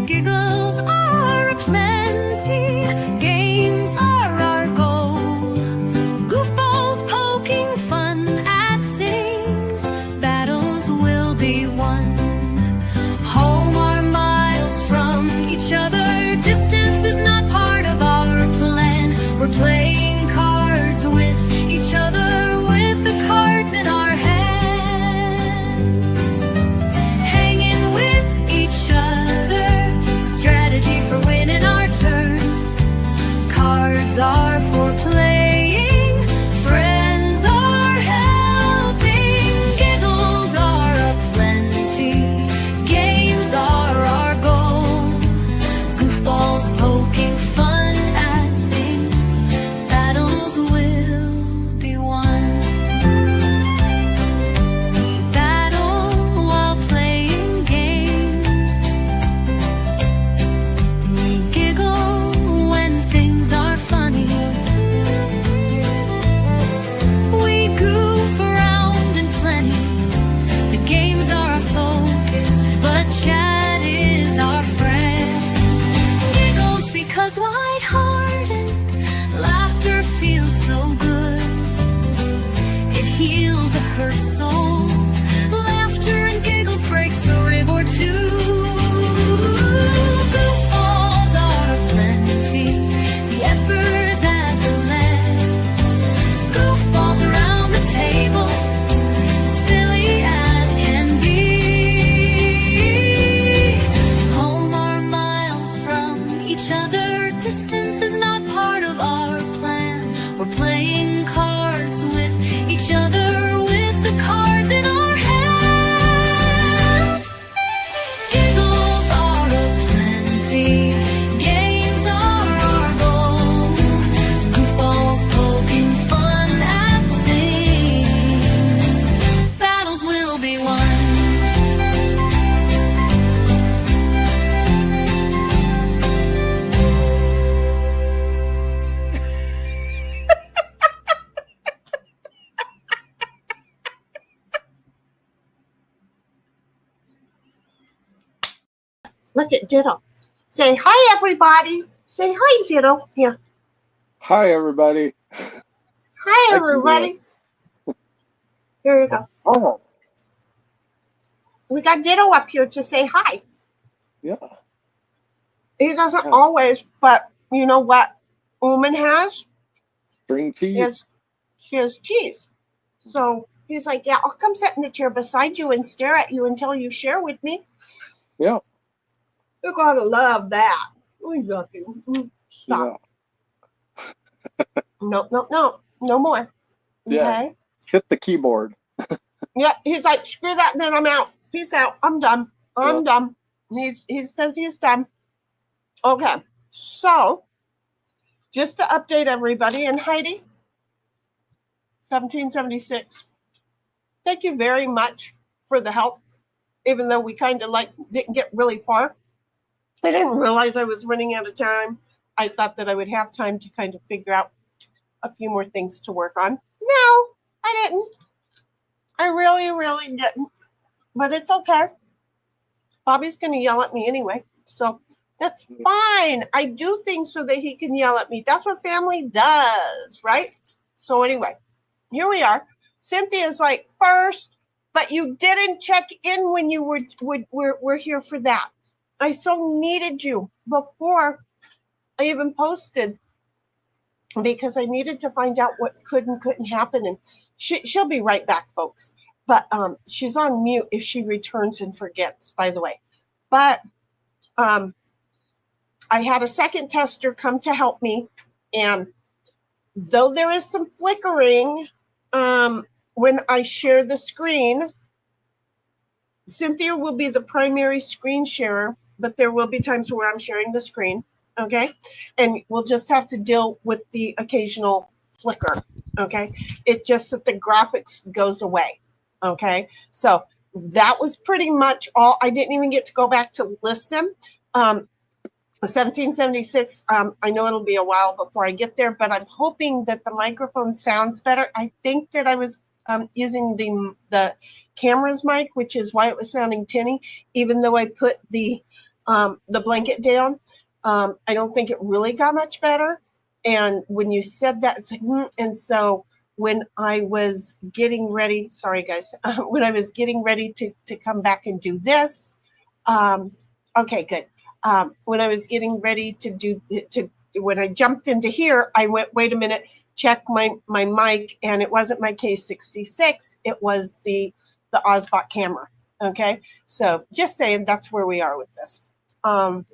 Giggles are aplenty, games are our goal. Goofballs poking fun at things, battles will be won. Home are miles from each other, distance is not part of our plan. We're playing cards with each other, with the cards in our hands. Hanging with each other, strategy for winning our turn. Cards are for playing, friends are helping. Giggles are aplenty, games are our goal. Goofballs poking fun at things, battles will be won. We battle while playing games. We giggle when things are funny. We goof around in plenty. The games are our focus, but chat is our friend. Giggles because light-hearted laughter feels so good. It heals a hurt soul. Laughter and giggles breaks a rib or two. Goofballs are plenty, the efforts at the lead. Goofballs around the table, silly as can be. Home are miles from each other, distance is not part of our plan. We're playing cards with each other, with the cards in our hands. Giggles are aplenty, games are our goal. Goofballs poking fun at things, battles will be won. Look at Ditto. Say hi, everybody. Say hi, Ditto. Here. Hi, everybody. Hi, can do everybody. Here you go. Oh, We got Ditto up here to say hi. yeah. He doesn't Yeah. always, but you know what Ooman has? String cheese. She has cheese. So he's like, yeah, I'll come sit in the chair beside you and stare at you until you share with me. Yeah. You're going to love that. We love you. Stop. No more. Yeah. Okay? Hit the keyboard. Yep. He's like, screw that, then I'm out. Peace out. I'm done. I'm Yep. done. He says he's done. Okay. So, just to update everybody, and Heidi, 1776. Thank you very much for the help, even though we kind of didn't get really far. I didn't realize I was running out of time. I thought that I would have time to kind of figure out a few more things to work on. No, I didn't. I really, really didn't. But it's okay. Bobby's going to yell at me anyway. So that's fine. I do things so that he can yell at me. That's what family does, right? So anyway, here we are. Cynthia's like, first, but you didn't check in when you were here for that. I so needed you before I even posted, because I needed to find out what could and couldn't happen. And she'll be right back, folks. But she's on mute if she returns and forgets, by the way. But I had a second tester come to help me. And though there is some flickering when I share the screen, Cynthia will be the primary screen sharer, but there will be times where I'm sharing the screen, okay? And we'll just have to deal with the occasional flicker, okay? It's just that the graphics goes away, okay? So that was pretty much all. I didn't even get to go back to listen. 1776, I know it'll be a while before I get there, but I'm hoping that the microphone sounds better. I think that I was using the camera's mic, which is why it was sounding tinny, even though I put the blanket down. I don't think it really got much better. And when you said that, it's like, and so when I was getting ready, sorry guys, when I was getting ready to come back and do this, okay, good. When I was getting ready when I jumped into here, I went, wait a minute, check my mic, and it wasn't my K66, it was the Osbot camera. Okay, so just saying that's where we are with this. Going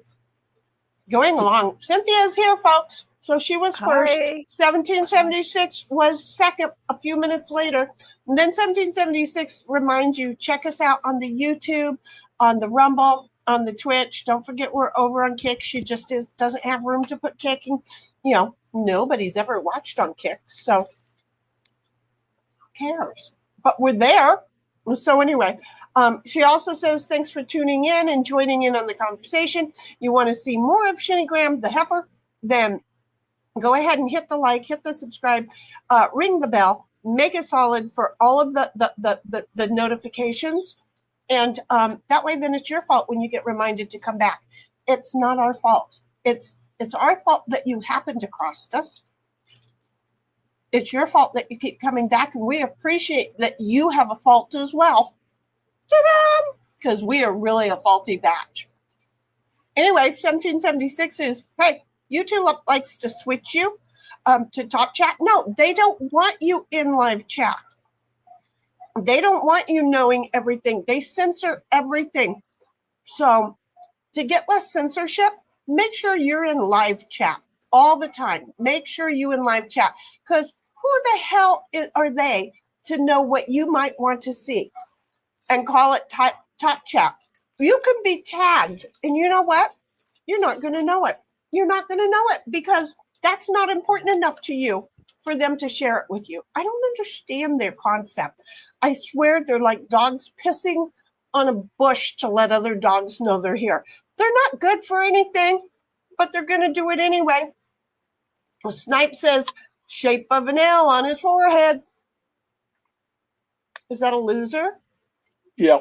along, Cynthia's here, folks. So she was first. Hi. 1776 was second a few minutes later. And then 1776 reminds you, check us out on the YouTube, on the Rumble, on the Twitch. Don't forget we're over on Kick. She just doesn't have room to put kicking. You know, nobody's ever watched on Kick. So who cares? But we're there. So anyway, she also says, thanks for tuning in and joining in on the conversation. You want to see more of Shinigram, the Heifer? Then go ahead and hit the like, hit the subscribe, ring the bell, make it solid for all of the notifications. And that way, then it's your fault when you get reminded to come back. It's not our fault. It's our fault that you happen to cross us. It's your fault that you keep coming back, and we appreciate that you have a fault as well. Ta-da! Because we are really a faulty batch. Anyway, 1776 is, hey, YouTube likes to switch you to top chat. No, they don't want you in live chat. They don't want you knowing everything. They censor everything. So to get less censorship, make sure you're in live chat all the time. Make sure you in live chat, because who the hell are they to know what you might want to see and call it top chat? You can be tagged, and you know what? You're not going to know it. You're not going to know it because that's not important enough to you for them to share it with you. I don't understand their concept. I swear they're like dogs pissing on a bush to let other dogs know they're here. They're not good for anything, but they're going to do it anyway. Well, Snipe says, shape of an L on his forehead. Is that a loser? Yeah.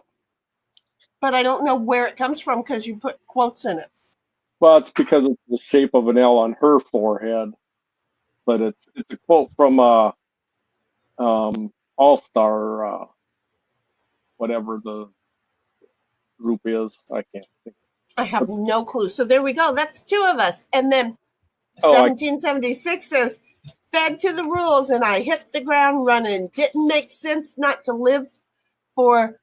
But I don't know where it comes from because you put quotes in it. Well, it's because it's the shape of an L on her forehead. But it's a quote from All-Star, whatever the group is. I can't think. I have no clue. So there we go. That's two of us. And then 1776 says, fed to the rules and I hit the ground running. Didn't make sense not to live for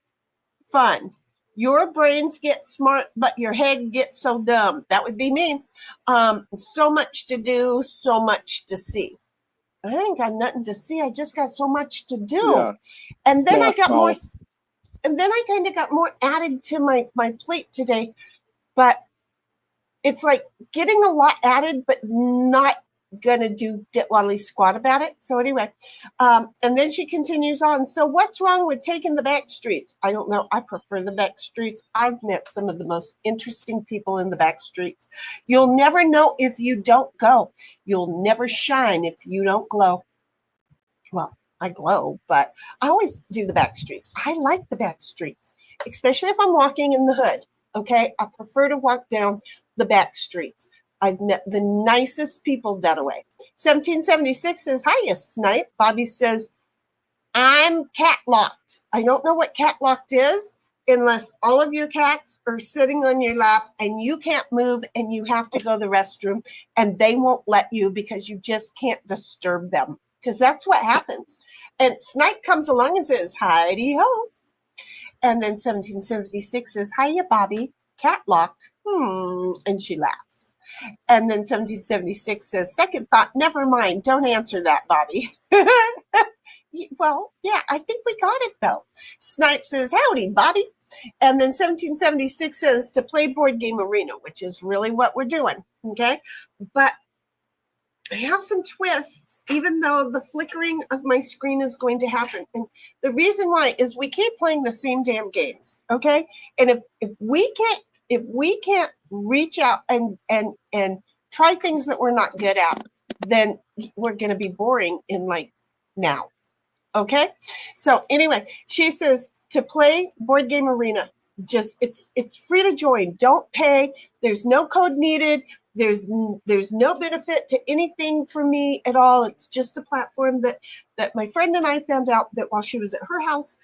fun. Your brains get smart, but your head gets so dumb. That would be me. So much to do, so much to see. I ain't got nothing to see. I just got so much to do. Yeah. And then I got more. And then I kind of got more added to my plate today. But it's like getting a lot added, but not going to do diddly squat about it. So anyway, and then she continues on. So what's wrong with taking the back streets? I don't know. I prefer the back streets. I've met some of the most interesting people in the back streets. You'll never know if you don't go. You'll never shine if you don't glow. Well, I glow, but I always do the back streets. I like the back streets, especially if I'm walking in the hood. Okay, I prefer to walk down the back streets. I've met the nicest people that way. 1776 says, hiya, Snipe. Bobby says, I'm cat locked. I don't know what cat locked is unless all of your cats are sitting on your lap and you can't move and you have to go to the restroom and they won't let you because you just can't disturb them, because that's what happens. And Snipe comes along and says, hi-de-ho. And then 1776 says, hiya, Bobby, cat locked. And she laughs. And then 1776 says, second thought, never mind. Don't answer that, Bobby. Well, yeah, I think we got it, though. Snipe says, howdy, Bobby. And then 1776 says, to play board game arena, which is really what we're doing, okay? But I have some twists, even though the flickering of my screen is going to happen. And the reason why is we keep playing the same damn games, okay? And if we can't reach out and try things that we're not good at, then we're going to be boring in like now, Okay. So anyway, she says to play Board Game Arena, just it's free to join. Don't pay. There's no code needed. There's no benefit to anything for me at all. It's just a platform that my friend and I found out that while she was at her house,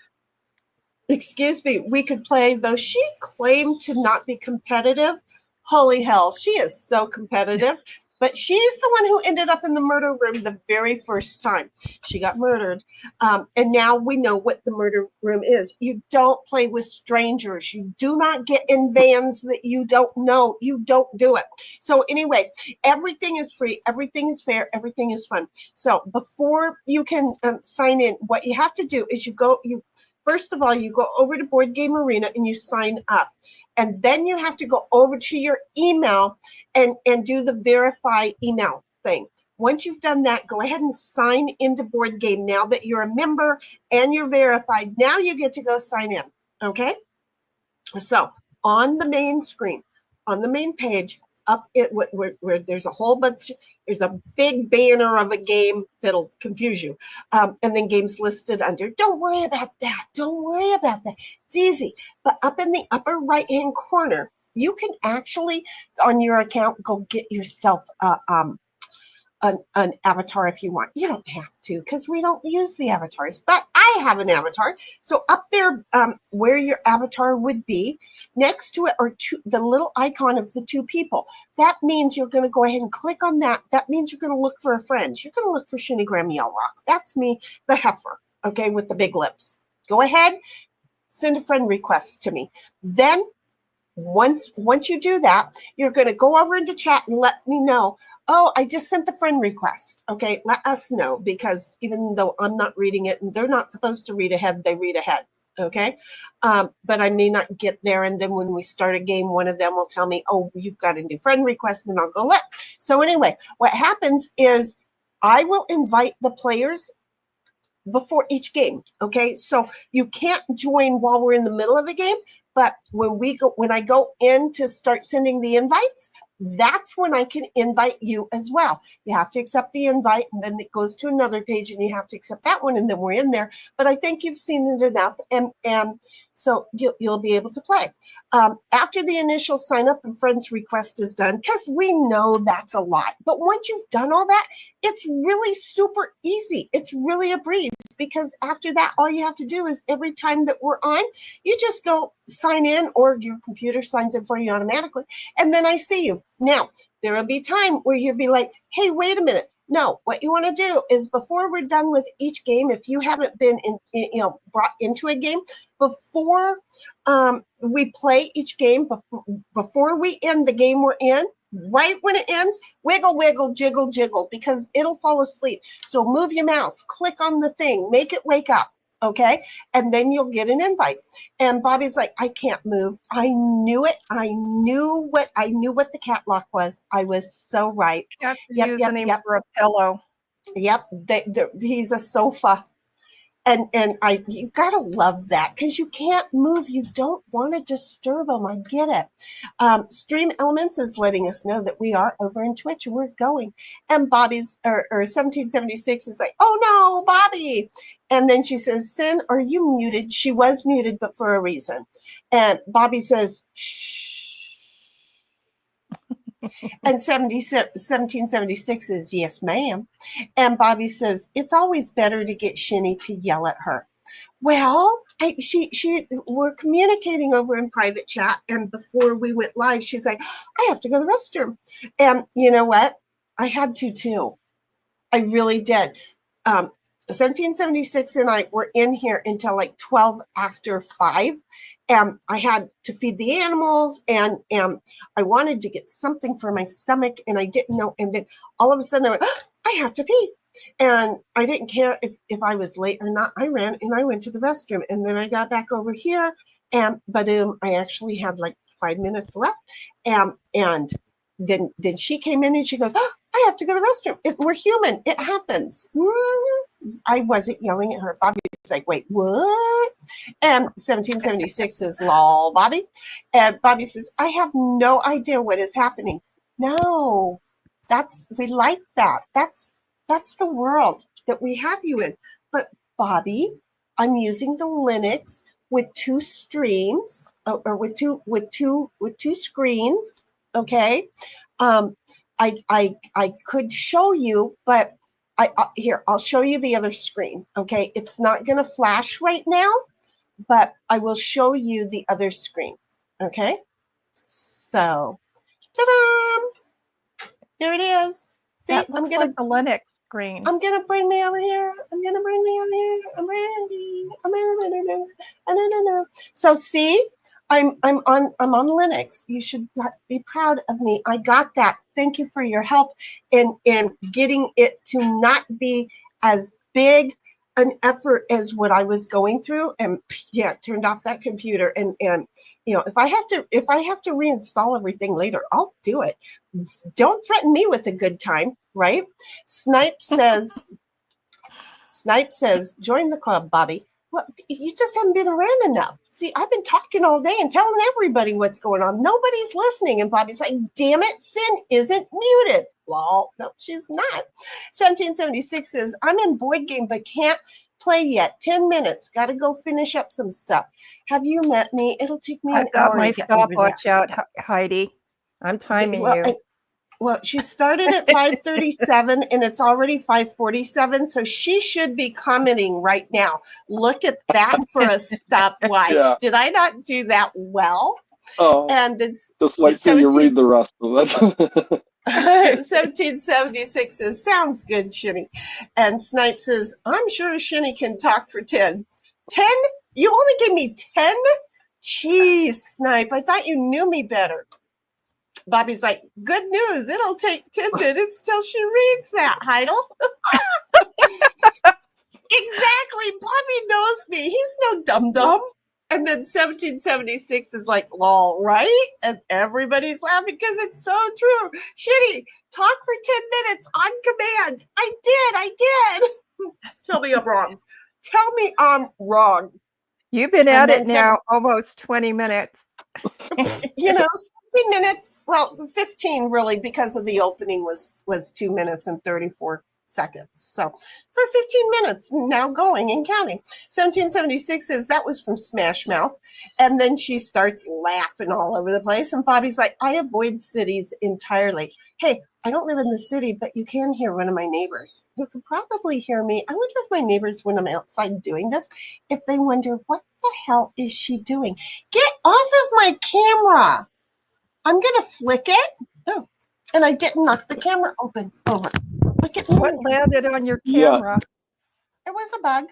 excuse me, we could play, though she claimed to not be competitive. Holy hell, she is so competitive. But she's the one who ended up in the murder room the very first time. She got murdered. And now we know what the murder room is. You don't play with strangers. You do not get in vans that you don't know. You don't do it. So anyway, everything is free. Everything is fair. Everything is fun. So before you can sign in, what you have to do is first of all, you go over to Board Game Arena and you sign up. And then you have to go over to your email and do the verify email thing. Once you've done that, go ahead and sign into Board Game. Now that you're a member and you're verified, now you get to go sign in. Okay? So on the main screen, on the main page, up it where there's a whole bunch, there's a big banner of a game that'll confuse you, and then games listed under. Don't worry about that. Don't worry about that. It's easy. But up in the upper right hand corner, you can actually on your account go get yourself an avatar if you want. You don't have to because we don't use the avatars, but I have an avatar. So up there where your avatar would be, next to it are the little icon of the two people. That means you're going to go ahead and click on that. That means you're going to look for a friend. You're going to look for Shinigram Yellrock. That's me, the heifer, okay, with the big lips. Go ahead, send a friend request to me. Then once you do that, you're going to go over into chat and let me know, oh, I just sent the friend request. Okay, let us know, because even though I'm not reading it and they're not supposed to read ahead, they read ahead. Okay, but I may not get there. And then when we start a game, one of them will tell me, oh, you've got a new friend request, and I'll go let. So anyway, what happens is I will invite the players before each game. Okay, so you can't join while we're in the middle of a game, but when I go in to start sending the invites, that's when I can invite you as well. You have to accept the invite, and then it goes to another page, and you have to accept that one, and then we're in there. But I think you've seen it enough, and so you'll be able to play. After the initial sign up and friends request is done, because we know that's a lot, but once you've done all that, it's really super easy. It's really a breeze, because after that, all you have to do is every time that we're on, you just go sign in, or your computer signs in for you automatically, and then I see you. Now, there will be time where you'll be like, hey, wait a minute. No, what you want to do is before we're done with each game, if you haven't been brought into a game, before we play each game, before we end the game we're in, right when it ends, wiggle, wiggle, jiggle, jiggle, because it'll fall asleep. So move your mouse, click on the thing, make it wake up. Okay, and then you'll get an invite. And Bobby's like, I can't move. I knew it. I knew what the cat lock was. I was so right. You have to use the name for a pillow. Yep, he's a sofa. And you gotta love that, because you can't move. You don't want to disturb them. I get it. Stream Elements is letting us know that we are over in Twitch and we're going. And Bobby's or 1776 is like, oh no, Bobby. And then she says, Sin, are you muted? She was muted, but for a reason. And Bobby says, shh. And 1776 is, yes, ma'am. And Bobby says, it's always better to get Shinny to yell at her. Well, we're communicating over in private chat. And before we went live, she's like, I have to go to the restroom. And you know what? I had to too. I really did. 1776 and I were in here until like 12 after 5. And I had to feed the animals, and I wanted to get something for my stomach, and I didn't know. And then all of a sudden I went, oh, I have to pee. And I didn't care if I was late or not. I ran and I went to the restroom, and then I got back over here, and I actually had like 5 minutes left. And then she came in and she goes, oh, I have to go to the restroom. We're human. It happens. I wasn't yelling at her. Bobby's like, wait, what? And 1776 says, lol, Bobby. And Bobby says, I have no idea what is happening. No, we like that. That's the world that we have you in. But Bobby, I'm using the Linux with 2 streams or with two screens. Okay. I could show you, but here, I'll show you the other screen. Okay. It's not going to flash right now, but I will show you the other screen. Okay. So, ta-da! There it is. See, That looks like the Linux screen. I'm gonna bring me over here. I'm ready. So see, I'm on Linux. You should be proud of me. I got that. Thank you for your help in getting it to not be as big an effort as what I was going through. And yeah, turned off that computer. And you know, if I have to reinstall everything later, I'll do it. Don't threaten me with a good time, right? Snipe says, join the club, Bobby. Well, you just haven't been around enough. See, I've been talking all day and telling everybody what's going on. Nobody's listening. And Bobby's like, damn it, Sin isn't muted. Lol. No, she's not. 1776 says, I'm in board game, but can't play yet. 10 minutes. Got to go finish up some stuff. Have you met me? It'll take me an I've got hour my to get over there. stopwatch out, Heidi. I'm timing you. Well, she started at 5:37 and it's already 5:47, so she should be commenting right now. Look at that for a stopwatch. Yeah. Did I not do that well? Oh, and it's just wait till you read the rest of it. 1776 says, sounds good, Shinny. And Snipe says, I'm sure Shinny can talk for 10. 10? You only gave me 10? Jeez, Snipe, I thought you knew me better. Bobby's like, good news. It'll take 10 minutes till she reads that, Heidel. Exactly. Bobby knows me. He's no dum-dum. And then 1776 is like, lol, right? And everybody's laughing because it's so true. Shitty, talk for 10 minutes on command. I did. Tell me I'm wrong. Tell me I'm wrong. You've been at it now almost 20 minutes. You know, 15 minutes, well, 15 really, because of the opening was 2 minutes and 34 seconds. So for 15 minutes, now going and counting. 1776 says that was from Smash Mouth. And then she starts laughing all over the place. And Bobby's like, I avoid cities entirely. Hey, I don't live in the city, but you can hear one of my neighbors who could probably hear me. I wonder if my neighbors, when I'm outside doing this, if they wonder, what the hell is she doing? Get off of my camera. I'm going to flick it. Oh, and I didn't knock the camera over. Look at me. What landed on your camera? Yeah. It was a bug.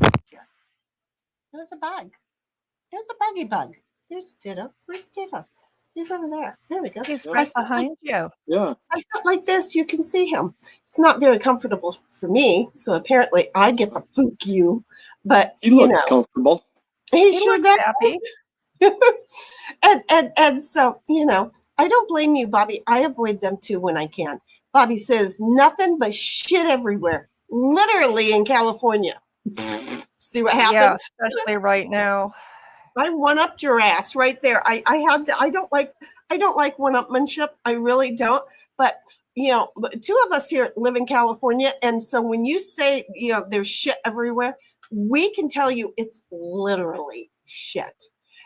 It was a bug. It was a buggy bug. There's Ditto. Where's Ditto? He's over there. There we go. He's right behind you. Yeah. I sit like this. You can see him. It's not very comfortable for me. So apparently I get the fook you. But, he looks comfortable. He sure does. Happy. and so, you know, I don't blame you, Bobby. I avoid them too when I can. Bobby says nothing but shit everywhere, literally in California. See what happens? Yeah, especially right now. I one-upped your ass right there. I don't like one-upmanship. I really don't. But you know, two of us here live in California, and so when you say, you know, there's shit everywhere, we can tell you it's literally shit.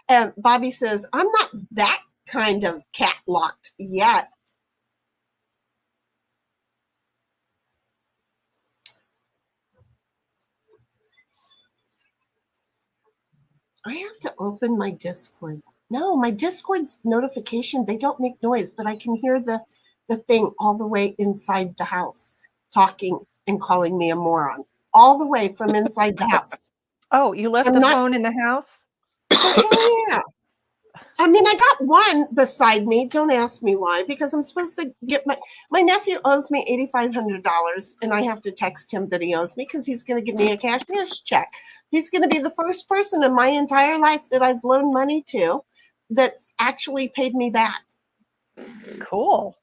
And Bobby says, I'm not that kind of cat-locked yet. I have to open my Discord. No, my Discord's notification, they don't make noise, but I can hear the thing all the way inside the house talking and calling me a moron. All the way from inside the house. Oh, you left the phone in the house? Oh, yeah. I mean, I got one beside me. Don't ask me why, because I'm supposed to get my nephew owes me $8,500, and I have to text him that he owes me because he's going to give me a cashier's check. He's going to be the first person in my entire life that I've loaned money to that's actually paid me back. Cool.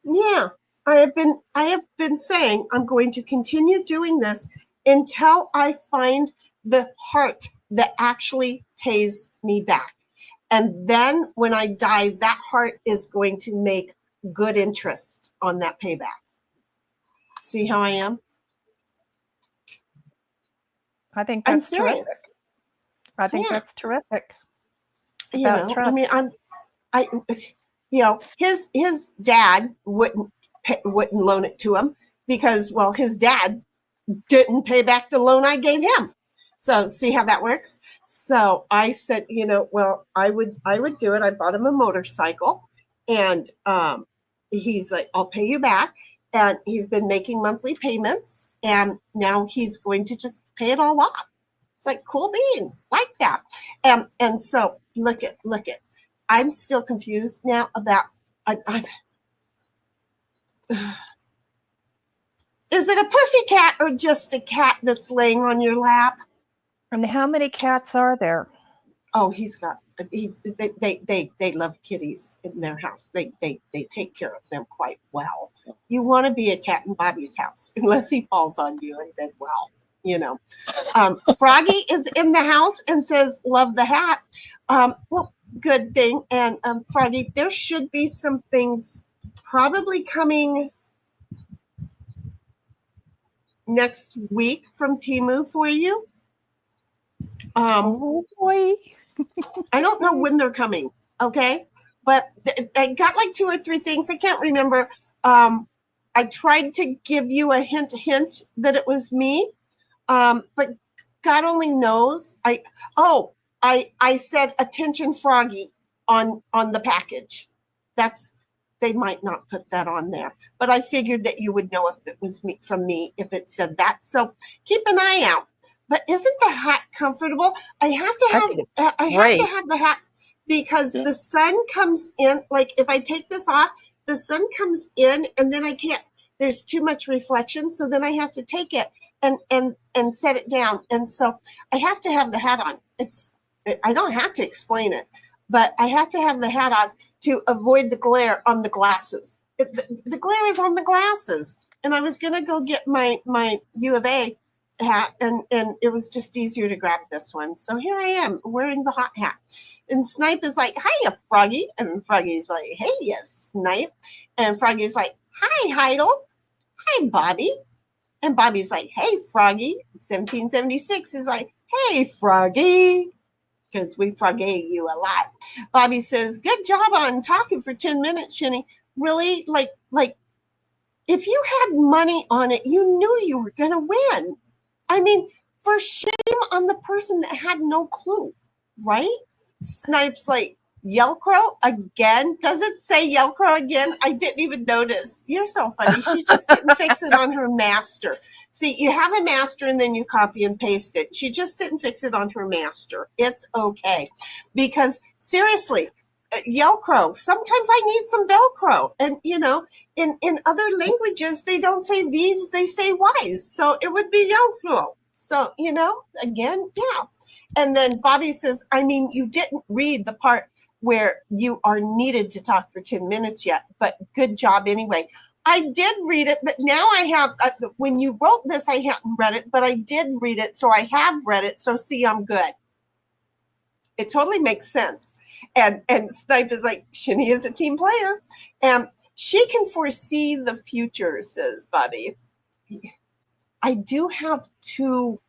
Yeah, I have been saying I'm going to continue doing this until I find the heart that actually pays me back. And then when I die, that heart is going to make good interest on that payback. See how I am? I think I'm that's serious. terrific. I think Yeah. that's terrific. You About know, trust. I mean, you know, his dad wouldn't loan it to him because, well, his dad didn't pay back the loan I gave him. So see how that works? So I said, you know, well, I would do it. I bought him a motorcycle, and he's like, I'll pay you back. And he's been making monthly payments, and now he's going to just pay it all off. It's like cool beans, like that. And so look at. I'm still confused now about. Is it a pussy cat or just a cat that's laying on your lap? And how many cats are there? Oh, they love kitties in their house. They take care of them quite well. You want to be a cat in Bobby's house, unless he falls on you, and then, well, you know. Froggy is in the house and says, love the hat. Well, good thing. And Froggy, there should be some things probably coming next week from Temu for you. Oh boy. I don't know when they're coming, okay? But I got like 2 or 3 things. I can't remember. I tried to give you a hint that it was me, but God only knows. I said attention Froggy on the package. They might not put that on there, but I figured that you would know if it was from me if it said that. So keep an eye out. But isn't the hat comfortable? I have to have the hat because the sun comes in. Like if I take this off, the sun comes in, and then I can't. There's too much reflection, so then I have to take it and set it down. And so I have to have the hat on. I don't have to explain it, but I have to have the hat on to avoid the glare on the glasses. The glare is on the glasses, and I was gonna go get my U of A hat, and it was just easier to grab this one. So here I am wearing the hot hat. And Snipe is like, hiya, Froggy. And Froggy's like, hey, yes, Snipe. And Froggy's like, hi, Heidel. Hi, Bobby. And Bobby's like, hey, Froggy. 1776 is like, hey, Froggy. Because we froggy you a lot. Bobby says, good job on talking for 10 minutes, Shinny. Really? Like, if you had money on it, you knew you were going to win. I mean, for shame on the person that had no clue, right? Snipe's like, Yellcrow again? Does it say Yellcrow again? I didn't even notice. You're so funny. She just didn't fix it on her master. See, you have a master and then you copy and paste it. She just didn't fix it on her master. It's okay. Because seriously, Yellcrow, sometimes I need some Velcro. And, you know, in other languages, they don't say V's, they say Y's. So it would be Yellcrow. So, you know, again, yeah. And then Bobby says, I mean, you didn't read the part where you are needed to talk for 10 minutes yet, but good job anyway. I did read it, but now I have, when you wrote this, I hadn't read it, but I did read it, so I have read it, so see, I'm good. It totally makes sense. And Snipe is like, Shinny is a team player, and she can foresee the future, says Bobby. I do have two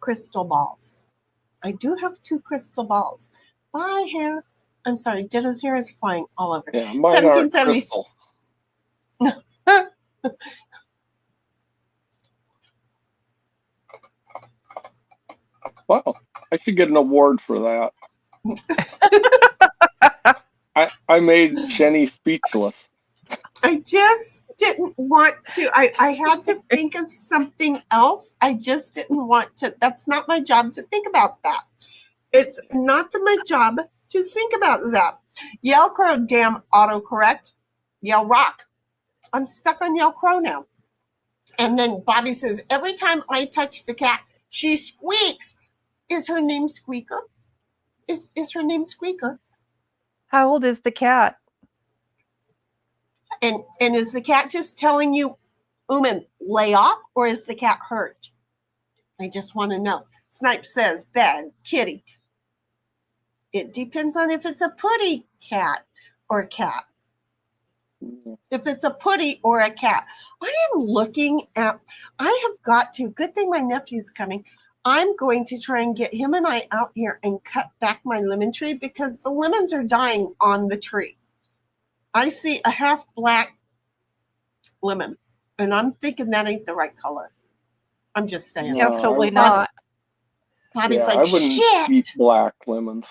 crystal balls. I do have 2 crystal balls. Bye, hair. I'm sorry, Ditto's hair is flying all over. Yeah, mine are crystal. Wow, I should get an award for that. I made Jenny speechless. I just didn't want to. I had to think of something else. I just didn't want to. That's not my job to think about that. It's not my job to think about that. Yellcrow, damn autocorrect. Yell rock. I'm stuck on Yellcrow now. And then Bobby says, every time I touch the cat, she squeaks. Is her name Squeaker? Is her name Squeaker? How old is the cat? And is the cat just telling you, Ooman, lay off, or is the cat hurt? I just want to know. Snipe says, bad kitty. It depends on if it's a putty cat or a cat. If it's a putty or a cat. I am looking at, I have got to, good thing my nephew's coming. I'm going to try and get him and I out here and cut back my lemon tree because the lemons are dying on the tree. I see a half black lemon, and I'm thinking that ain't the right color. I'm just saying. No, Absolutely I- not. Bobby's Yeah, like, I wouldn't shit. eat black lemons.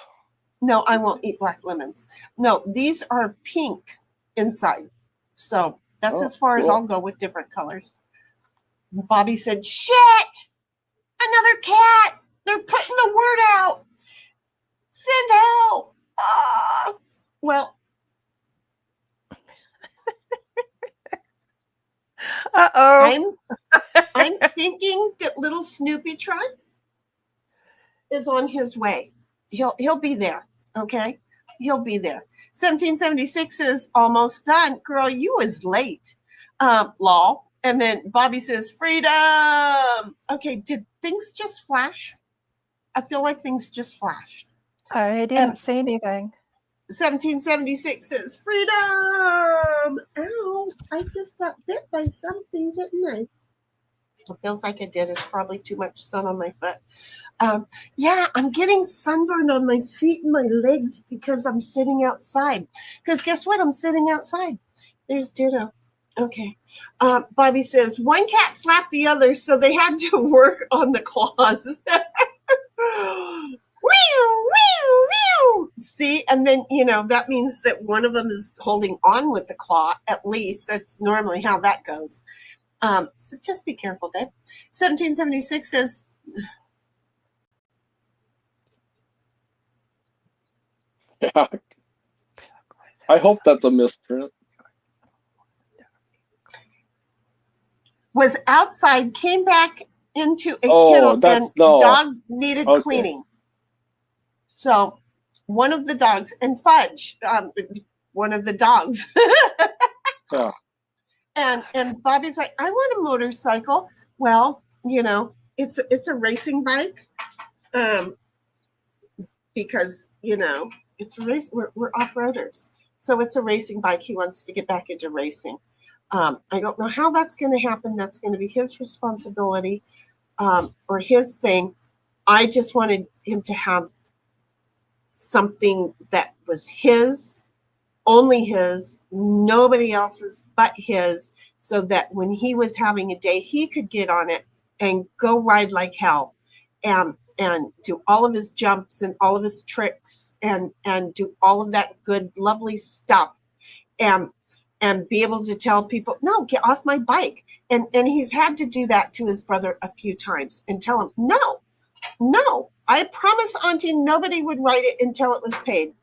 No, I won't eat black lemons. No, these are pink inside. So that's Oh, as far as cool. I'll go with different colors. Bobby said, shit, another cat. They're putting the word out. Send help. Ah. Well, Uh-oh. I'm thinking that little Snoopy truck is on his way. He'll be there. Okay, he'll be there. 1776 is almost done. Girl, you was late. Lol. And then Bobby says, freedom. Okay, did things just flash? I feel like things just flashed. I didn't say anything. 1776 says, freedom. Ow, I just got bit by something, didn't I? It feels like I did. It's probably too much sun on my foot. Yeah, I'm getting sunburned on my feet and my legs because I'm sitting outside. Because guess what? I'm sitting outside. There's Ditto. Okay. Bobby says, one cat slapped the other, so they had to work on the claws. See, and then, that means that one of them is holding on with the claw, at least. That's normally how that goes. So just be careful, babe. 1776 says, Yeah. I hope that's a misprint. was outside, came back into a Oh, kennel, that's- and no. dog needed Okay. cleaning. So one of the dogs, and Fudge, one of the dogs. Yeah. And Bobby's like, I want a motorcycle. Well, it's a racing bike. Because, it's a race. We're off-roaders. So it's a racing bike. He wants to get back into racing. I don't know how that's going to happen. That's going to be his responsibility, or his thing. I just wanted him to have something that was his, only his, nobody else's but his, so that when he was having a day, he could get on it and go ride like hell, and do all of his jumps and all of his tricks, and do all of that good, lovely stuff, and be able to tell people, no, get off my bike. And he's had to do that to his brother a few times and tell him, no, I promise, Auntie, nobody would ride it until it was paid.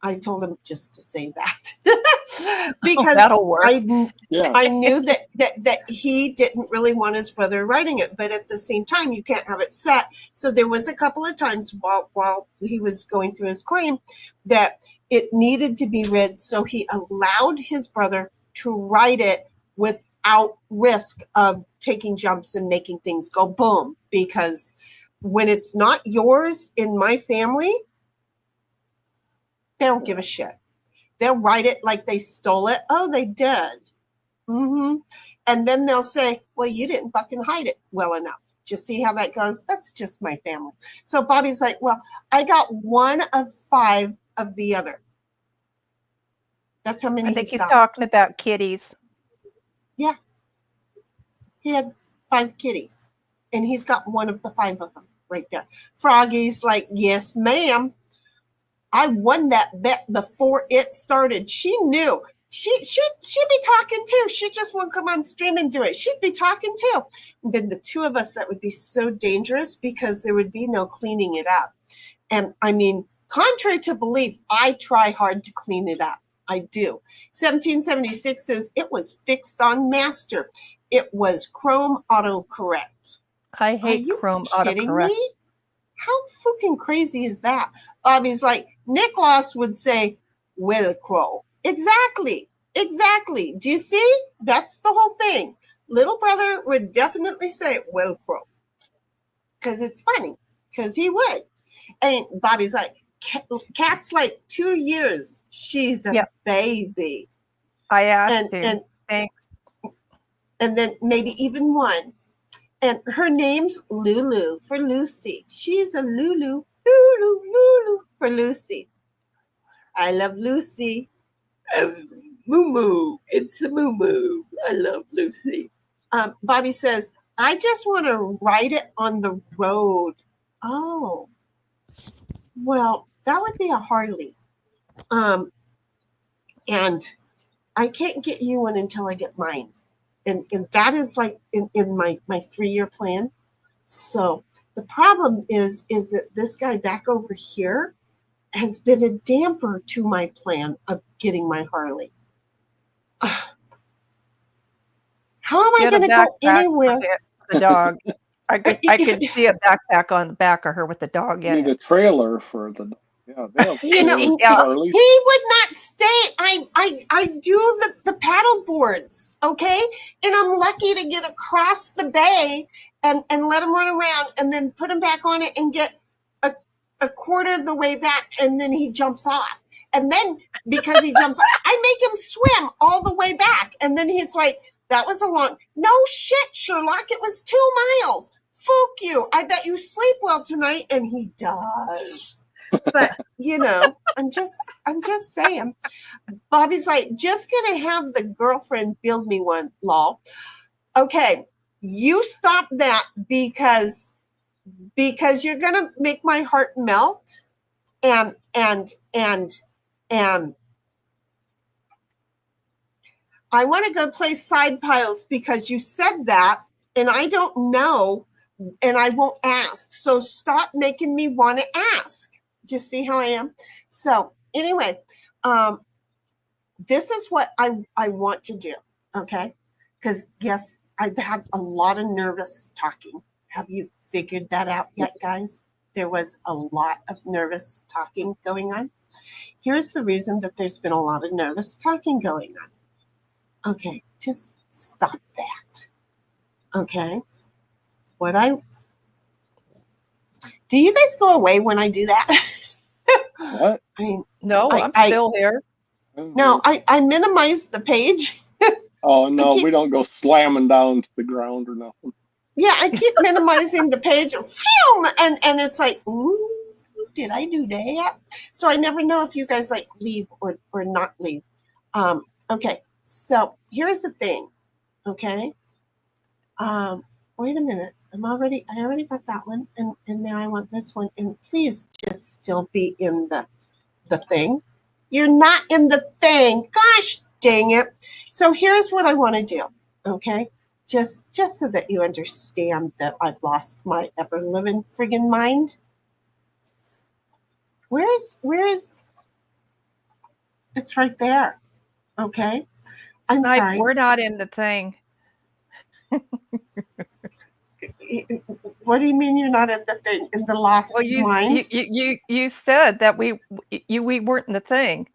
I told him just to say that because that'll work. I Yeah. knew that he didn't really want his brother riding it, but at the same time, you can't have it set. So there was a couple of times while he was going through his claim that it needed to be rid. So he allowed his brother to ride it without risk of taking jumps and making things go boom. Because when it's not yours in my family, they don't give a shit. They'll write it like they stole it. Oh, they did. Mm-hmm. And then they'll say, well, you didn't fucking hide it well enough. Just see how that goes? That's just my family. So Bobby's like, well, I got 1 of 5 of the other. That's how many I think he's got. talking about kitties. Yeah. He had 5 kitties. And he's got 1 of the 5 of them right there. Froggy's like, yes, ma'am. I won that bet before it started. She knew. She'd be talking too. She just won't come on stream and do it. She'd be talking too. And then the 2 of us, that would be so dangerous because there would be no cleaning it up. And I mean, contrary to belief, I try hard to clean it up. I do. 1776 says it was fixed on master. It was Chrome autocorrect. I hate Chrome autocorrect. Me? How fucking crazy is that? Bobby's like, Nicholas would say, Velcro. Exactly. Do you see? That's the whole thing. Little brother would definitely say Velcro. Because it's funny. Because he would. And Bobby's like, Cat's like 2 years. She's a baby. I asked him. And, Thanks. and then maybe even 1. And her name's Lulu for Lucy. She's a Lulu, Lulu, Lulu for Lucy. I love Lucy. Moo Moo. It's a Moo Moo. I love Lucy. Bobby says, I just want to ride it on the road. Oh, well, that would be a Harley. And I can't get you one until I get mine. And that is like in my 3-year plan. So the problem is that this guy back over here has been a damper to my plan of getting my Harley. How am I going to go anywhere? The dog. I could see a backpack on the back of her with the dog You in need it. a trailer for the. Yeah, they have You know, trailers for yeah. Harleys. He would not stay. I do the paddle boards, okay? And I'm lucky to get across the bay and let him run around and then put him back on it and get a quarter of the way back, and then he jumps off. And then because he jumps off, I make him swim all the way back. And then he's like, that was a long, no shit, Sherlock, it was 2 miles. Fook you. I bet you sleep well tonight. And he does. But you know, I'm just saying. Bobby's like, just gonna have the girlfriend build me one, lol. Okay, you stop that because you're gonna make my heart melt, and I want to go play side piles because you said that, and I don't know, and I won't ask. So stop making me want to ask. Just see how I am. So anyway, this is what I want to do, okay? Because yes, I've had a lot of nervous talking. Have you figured that out yet, guys? There was a lot of nervous talking going on. Here's the reason that there's been a lot of nervous talking going on. Okay, just stop that. Okay? Do you guys go away when I do that? What? I mean, No, I'm still here. no, I minimize the page. Oh no, we don't go slamming down to the ground or nothing. Yeah, I keep minimizing the page, and it's like, ooh, did I do that? So I never know if you guys like leave or not leave. Okay, so here's the thing. Okay, wait a minute. I already got that one, and now I want this one. And please just still be in the thing. You're not in the thing. Gosh dang it. So here's what I want to do. Okay. Just so that you understand that I've lost my ever living friggin' mind. Where is it's right there. Okay. I'm sorry. We're not in the thing. What do you mean you're not in the thing? In the lost mind? You said that we weren't in the thing.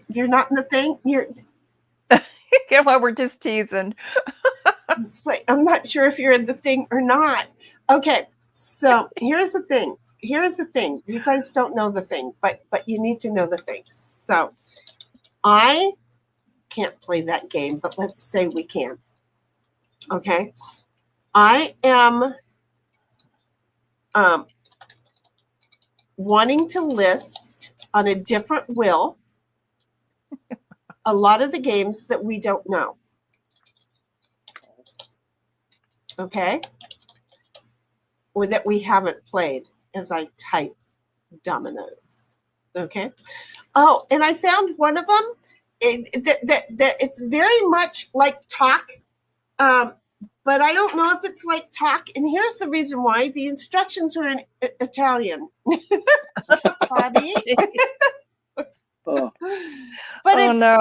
You're not in the thing? Yeah, well, we're just teasing. It's like, I'm not sure if you're in the thing or not. Okay, so here's the thing. You guys don't know the thing, but you need to know the thing. So I can't play that game, but let's say we can. Okay. I am wanting to list on a different will a lot of the games that we don't know. Okay? Or that we haven't played as I type dominoes. Okay? Oh, and I found one of them that it's very much like talk, but I don't know if it's like talk. And here's the reason why. The instructions are in Italian. Bobby. Oh. But no.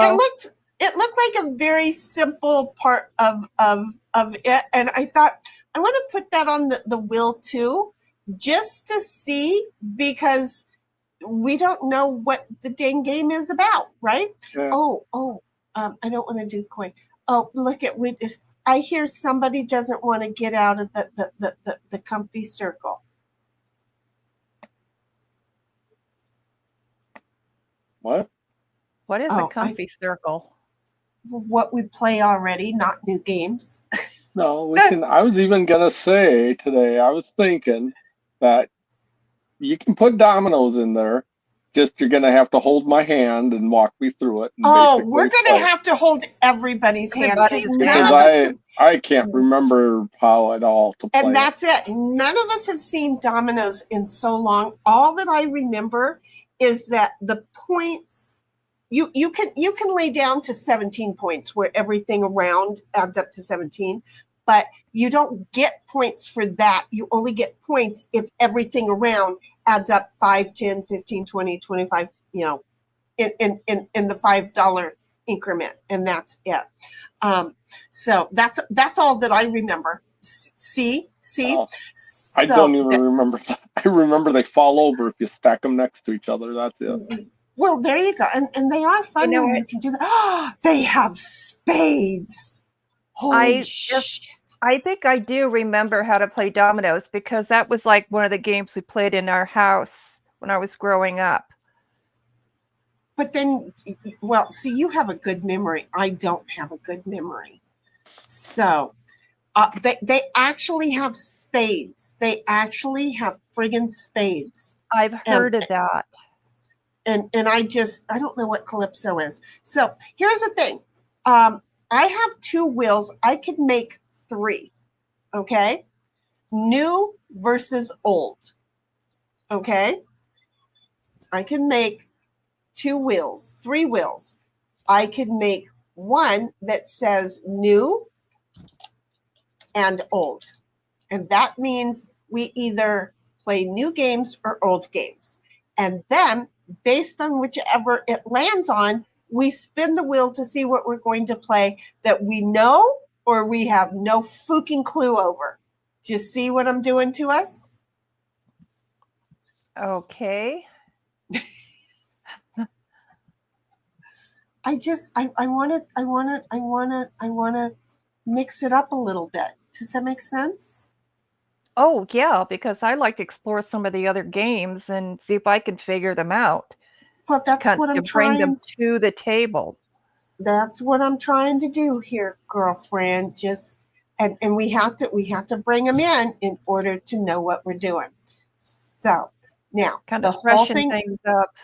it looked like a very simple part of it. And I thought, I want to put that on the will too, just to see, because we don't know what the dang game is about, right? Yeah. I don't want to do coin. Oh, look at if I hear somebody doesn't want to get out of the comfy circle. What? What is a comfy circle? What we play already, not new games. No, we can. I was even gonna say today. I was thinking that you can put dominoes in there. Just you're gonna have to hold my hand and walk me through it. And Oh, we're basically going to play. have to hold everybody's hand because Everybody's none Because of us have, I can't remember how at all to play and it. that's it. None of us have seen dominoes in so long. All that I remember is that the points you can lay down to 17 points where everything around adds up to 17, but you don't get points for that. You only get points if everything around adds up 5, 10, 15, 20, 25, you know, in the $5 increment, and that's it. So that's all that I remember. See. Oh, I don't even remember that. I remember they fall over if you stack them next to each other. That's it. Well, there you go, and they are fun when you can do that. Oh, they have spades. Holy shit! I think I do remember how to play dominoes because that was like one of the games we played in our house when I was growing up. But then, well, see, you have a good memory. I don't have a good memory. So they actually have spades. They actually have friggin' spades. I've heard of that. And I don't know what Calypso is. So here's the thing. I have 2 wheels. I could make 3. Okay. New versus old. Okay. I can make 2 wheels, 3 wheels. I could make one that says new and old. And that means we either play new games or old games. And then, based on whichever it lands on, we spin the wheel to see what we're going to play that we know or we have no fucking clue over. Do you see what I'm doing to us? Okay. I want to mix it up a little bit. Does that make sense? Oh, yeah, because I like to explore some of the other games and see if I can figure them out. Well, that's what I'm bring trying them to the table. That's what I'm trying to do here, girlfriend. Just and we have to bring them in order to know what we're doing. So now Kind the of whole freshen thing. things up.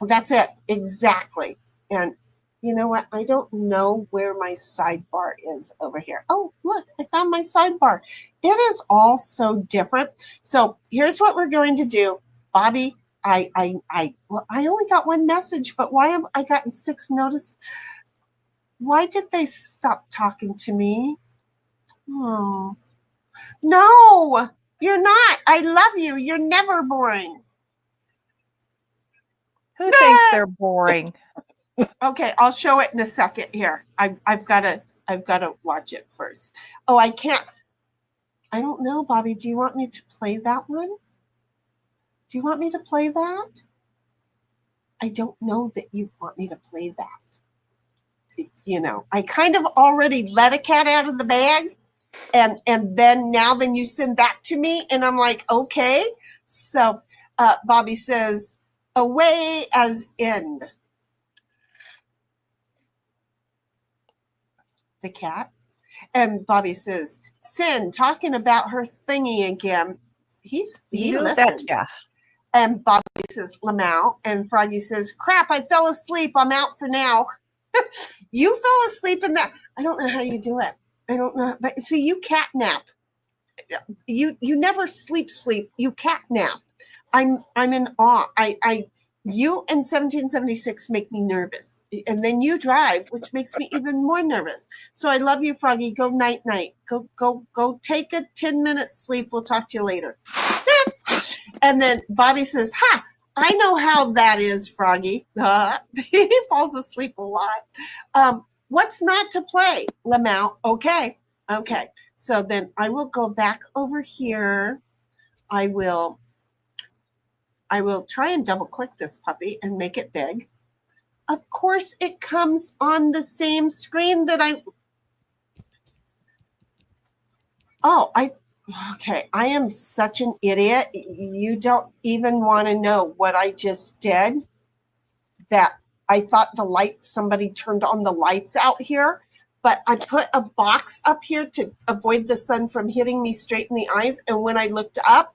That's it, exactly. And you know what? I don't know where my sidebar is over here. Oh, look, I found my sidebar. It is all so different. So here's what we're going to do, Bobby. I only got 1 message, but why have I gotten 6 notices? Why did they stop talking to me? Oh, no, you're not. I love you. You're never boring. Who thinks they're boring? Okay, I'll show it in a second here. I've got to watch it first. Oh, I can't. I don't know, Bobby. Do you want me to play that one? Do you want me to play that? I don't know that you want me to play that. You know, I kind of already let a cat out of the bag, and then you send that to me, and I'm like, okay. So Bobby says, away as in. The cat. And Bobby says, Sin, talking about her thingy again. He listens. Betcha. And Bobby says, Lamau. And Froggy says, crap, I fell asleep. I'm out for now. You fell asleep in that. I don't know how you do it. I don't know. But see, you cat nap. You never sleep. You cat nap. I'm in awe. You and 1776 make me nervous. And then you drive, which makes me even more nervous. So I love you, Froggy. Go night. Go take a 10-minute sleep. We'll talk to you later. And then Bobby says, I know how that is, Froggy. He falls asleep a lot. What's not to play, Lamau? Okay. So then I will go back over here. I will try and double click this puppy and make it big. Of course, it comes on the same screen that I am such an idiot. You don't even want to know what I just did. That I thought somebody turned on the lights out here, but I put a box up here to avoid the sun from hitting me straight in the eyes. And when I looked up,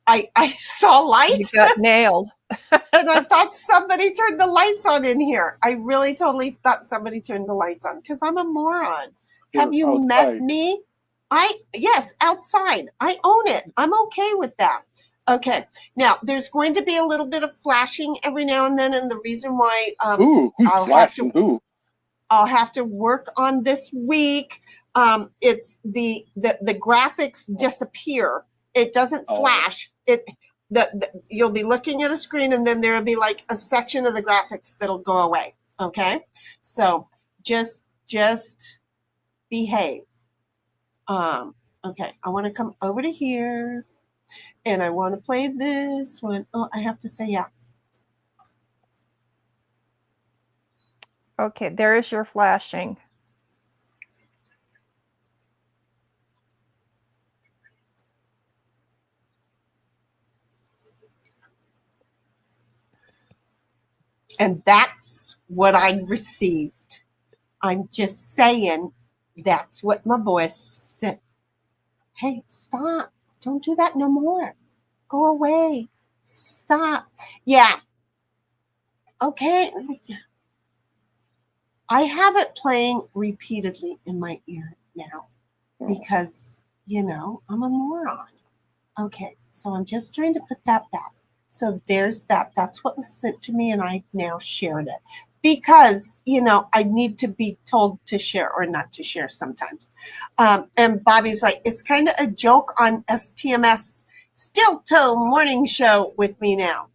I saw light. You got nailed. And I thought somebody turned the lights on in here. I really totally thought somebody turned the lights on because I'm a moron. Have you outside. met me? Yes, outside. I own it. I'm okay with that. Okay. Now, there's going to be a little bit of flashing every now and then, and the reason why Ooh, who's flashing who? I'll have to work on this week. It's the graphics disappear. It doesn't flash. You'll be looking at a screen, and then there'll be like a section of the graphics that'll go away. Okay, so just behave. Okay, I want to come over to here, and I want to play this one. Oh, I have to say yeah. Okay, there is your flashing. And that's what I received. I'm just saying that's what my boy said. Hey, stop. Don't do that no more. Go away. Stop. Yeah. Okay. I have it playing repeatedly in my ear now because, I'm a moron. Okay. So I'm just trying to put that back. So there's that. That's what was sent to me, and I now shared it because, I need to be told to share or not to share sometimes. And Bobby's like, it's kind of a joke on STMS Steel Toe Morning Show with me now.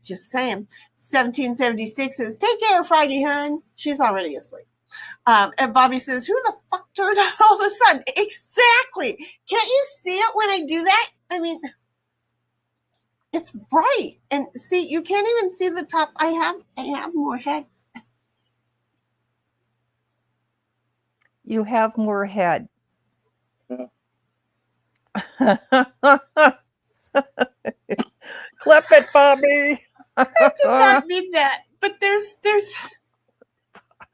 Just saying. 1776 says, take care, Froggy hun. She's already asleep. And Bobby says, who the fuck turned on all the sun? Exactly. Can't you see it when I do that? I mean, it's bright. And see, you can't even see the top. I have more head. You have more head. Yeah. Clip it, Bobby. I did not mean that. But there's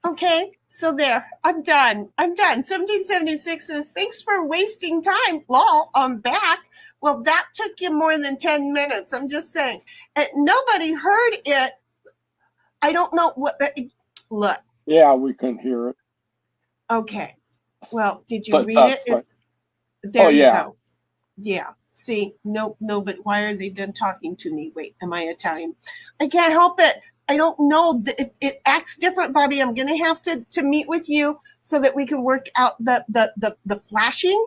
okay. So there, I'm done. 1776 says, thanks for wasting time. Lol, I'm back. Well, that took you more than 10 minutes. I'm just saying. And nobody heard it. I don't know what look. Yeah, we couldn't hear it. Okay. Well, did you read it? Right. There you go. Yeah. See, no, but why are they done talking to me? Wait, am I Italian? I can't help it. I don't know. It acts different, Bobby. I'm going to have to meet with you so that we can work out the flashing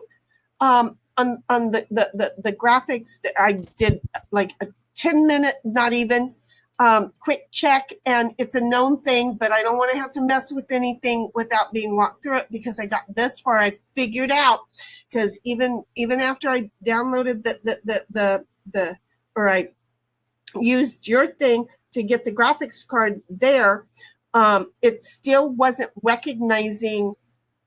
on the graphics. That I did like a 10-minute, not even quick check, and it's a known thing, but I don't want to have to mess with anything without being walked through it because I got this far. I figured out because even after I downloaded I used your thing to get the graphics card there, it still wasn't recognizing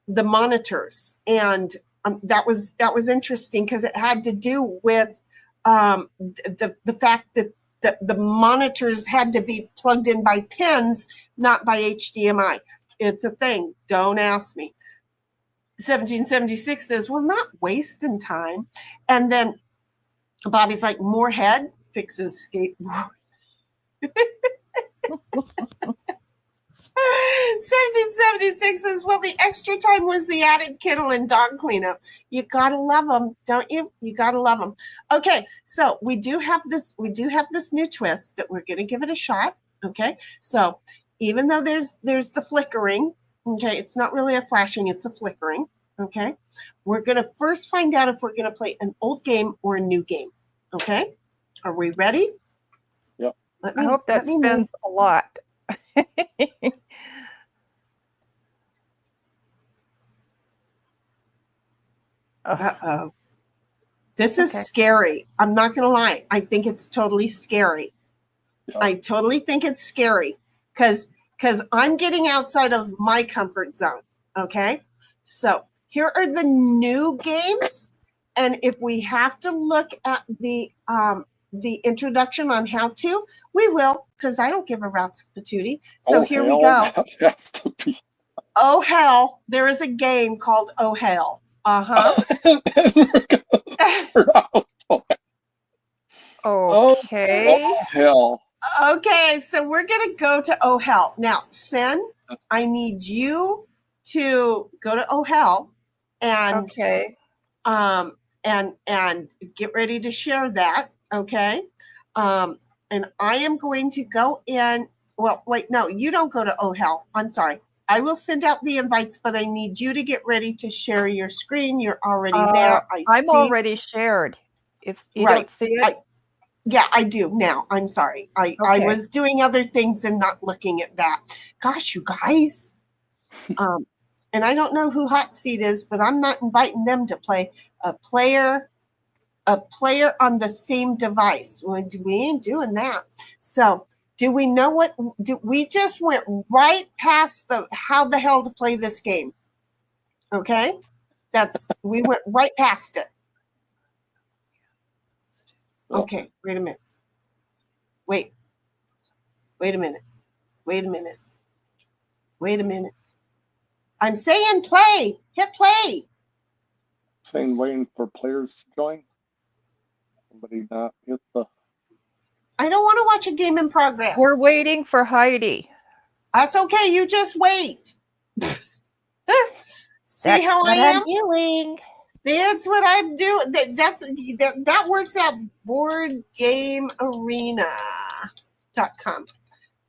the monitors, and that was interesting because it had to do with the fact that the monitors had to be plugged in by pins, not by HDMI. It's a thing. Don't ask me. 1776 says, well, not wasting time. And then Bobby's like, more head fixes skateboard. 1776 says, well, the extra time was the added kennel and dog cleanup. You gotta love them, don't you? You gotta love them. Okay, so we do have this new twist that we're gonna give it a shot. Okay, so even though there's the flickering, okay, it's not really a flashing, it's a flickering. Okay, we're gonna first find out if we're gonna play an old game or a new game. Okay, are we ready? Yep. I hope that spins a lot. Uh-oh. This is scary. I'm not going to lie. I think it's totally scary. Yeah. I totally think it's scary because I'm getting outside of my comfort zone. Okay? So here are the new games. And if we have to look at the introduction on how to, we will, because I don't give a rat's patootie. So here we go. Oh hell, there is a game called Oh hell. Uh-huh. Okay. Oh, hell. Okay, so we're gonna go to Oh hell. Now, Sin, I need you to go to Oh hell and Okay. and get ready to share that. Okay. And I am going to go in. Well, wait, no, you don't go to Oh hell. I'm sorry. I will send out the invites, but I need you to get ready to share your screen. You're already there. I'm see. already shared. If you Right. don't see it, Yeah, I do now. I'm sorry. I Okay. was doing other things and not looking at that. Gosh, you guys. And I don't know who Hot Seat is, but I'm not inviting them to play a player on the same device. Well, we ain't doing that. So do we know what we just went right past the how the hell to play this game? Okay. We went right past it. Okay, wait a minute. Wait a minute. Wait a minute. Wait a minute. I'm saying play. Hit play. Saying waiting for players to join. Somebody not hit the. I don't want to watch a game in progress. we're waiting for Heidi. That's okay. You just wait. See That's how I what am? I'm doing. That's what I'm doing. That works out. BoardGameArena.com.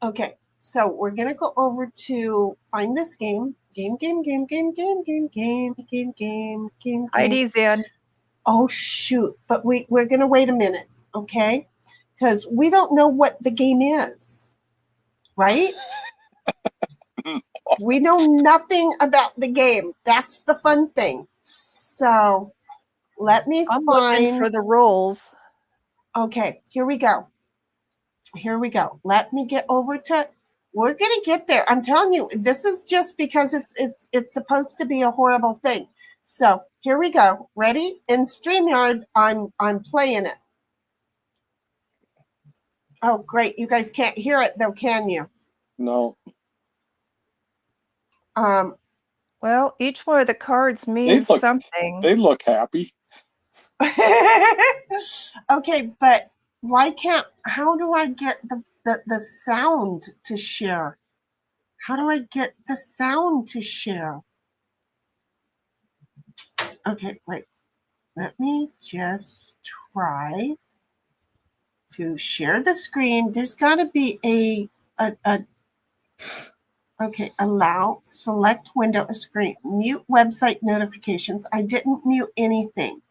Okay, so we're gonna go over to find this game. Game. Heidi's in. Oh shoot! But we're gonna wait a minute, okay? Because we don't know what the game is, right? We know nothing about the game. That's the fun thing. So let me I'm find. looking for the rules. Okay, here we go. Here we go. Let me get over to. We're gonna get there. I'm telling you, this is just because it's supposed to be a horrible thing. So here we go. Ready? In StreamYard, I'm playing it. Oh, great! You guys can't hear it though, can you? No. Well, each one of the cards means something. They look happy. Okay, but why can't? How do I get the sound to share? How do I get the sound to share? Okay, wait. Let me just try to share the screen. There's got to be a okay, allow, select window, a screen, mute website notifications. I didn't mute anything.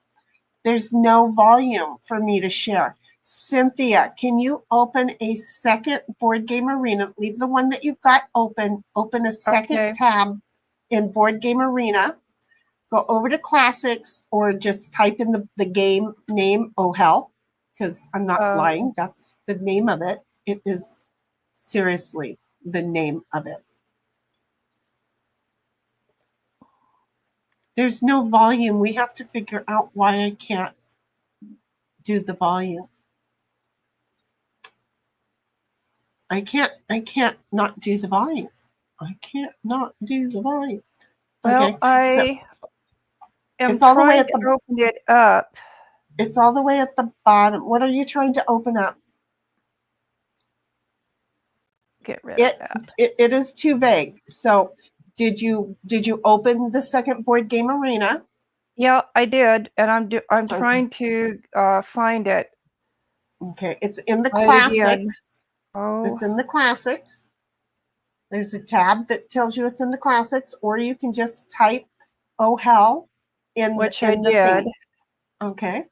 There's no volume for me to share. Cynthia, can you open a second Board Game Arena? Leave the one that you've got open. Open a second tab in Board Game Arena. Go over to Classics or just type in the game name, Oh Hell, because I'm not lying. That's the name of it. It is seriously the name of it. There's no volume. We have to figure out why I can't do the volume. I can't not do the volume. I can't not do the volume. Well, okay, I am it's all the way trying at the to open it up. It's all the way at the bottom. What are you trying to open up? Get rid of that. It is too vague. So did you open the second Board Game Arena? Yeah, I did, and I'm trying to find it. Okay, it's in the Classics. Oh, it's in the Classics. There's a tab that tells you it's in the Classics, or you can just type "Oh Hell" in the thing. Okay.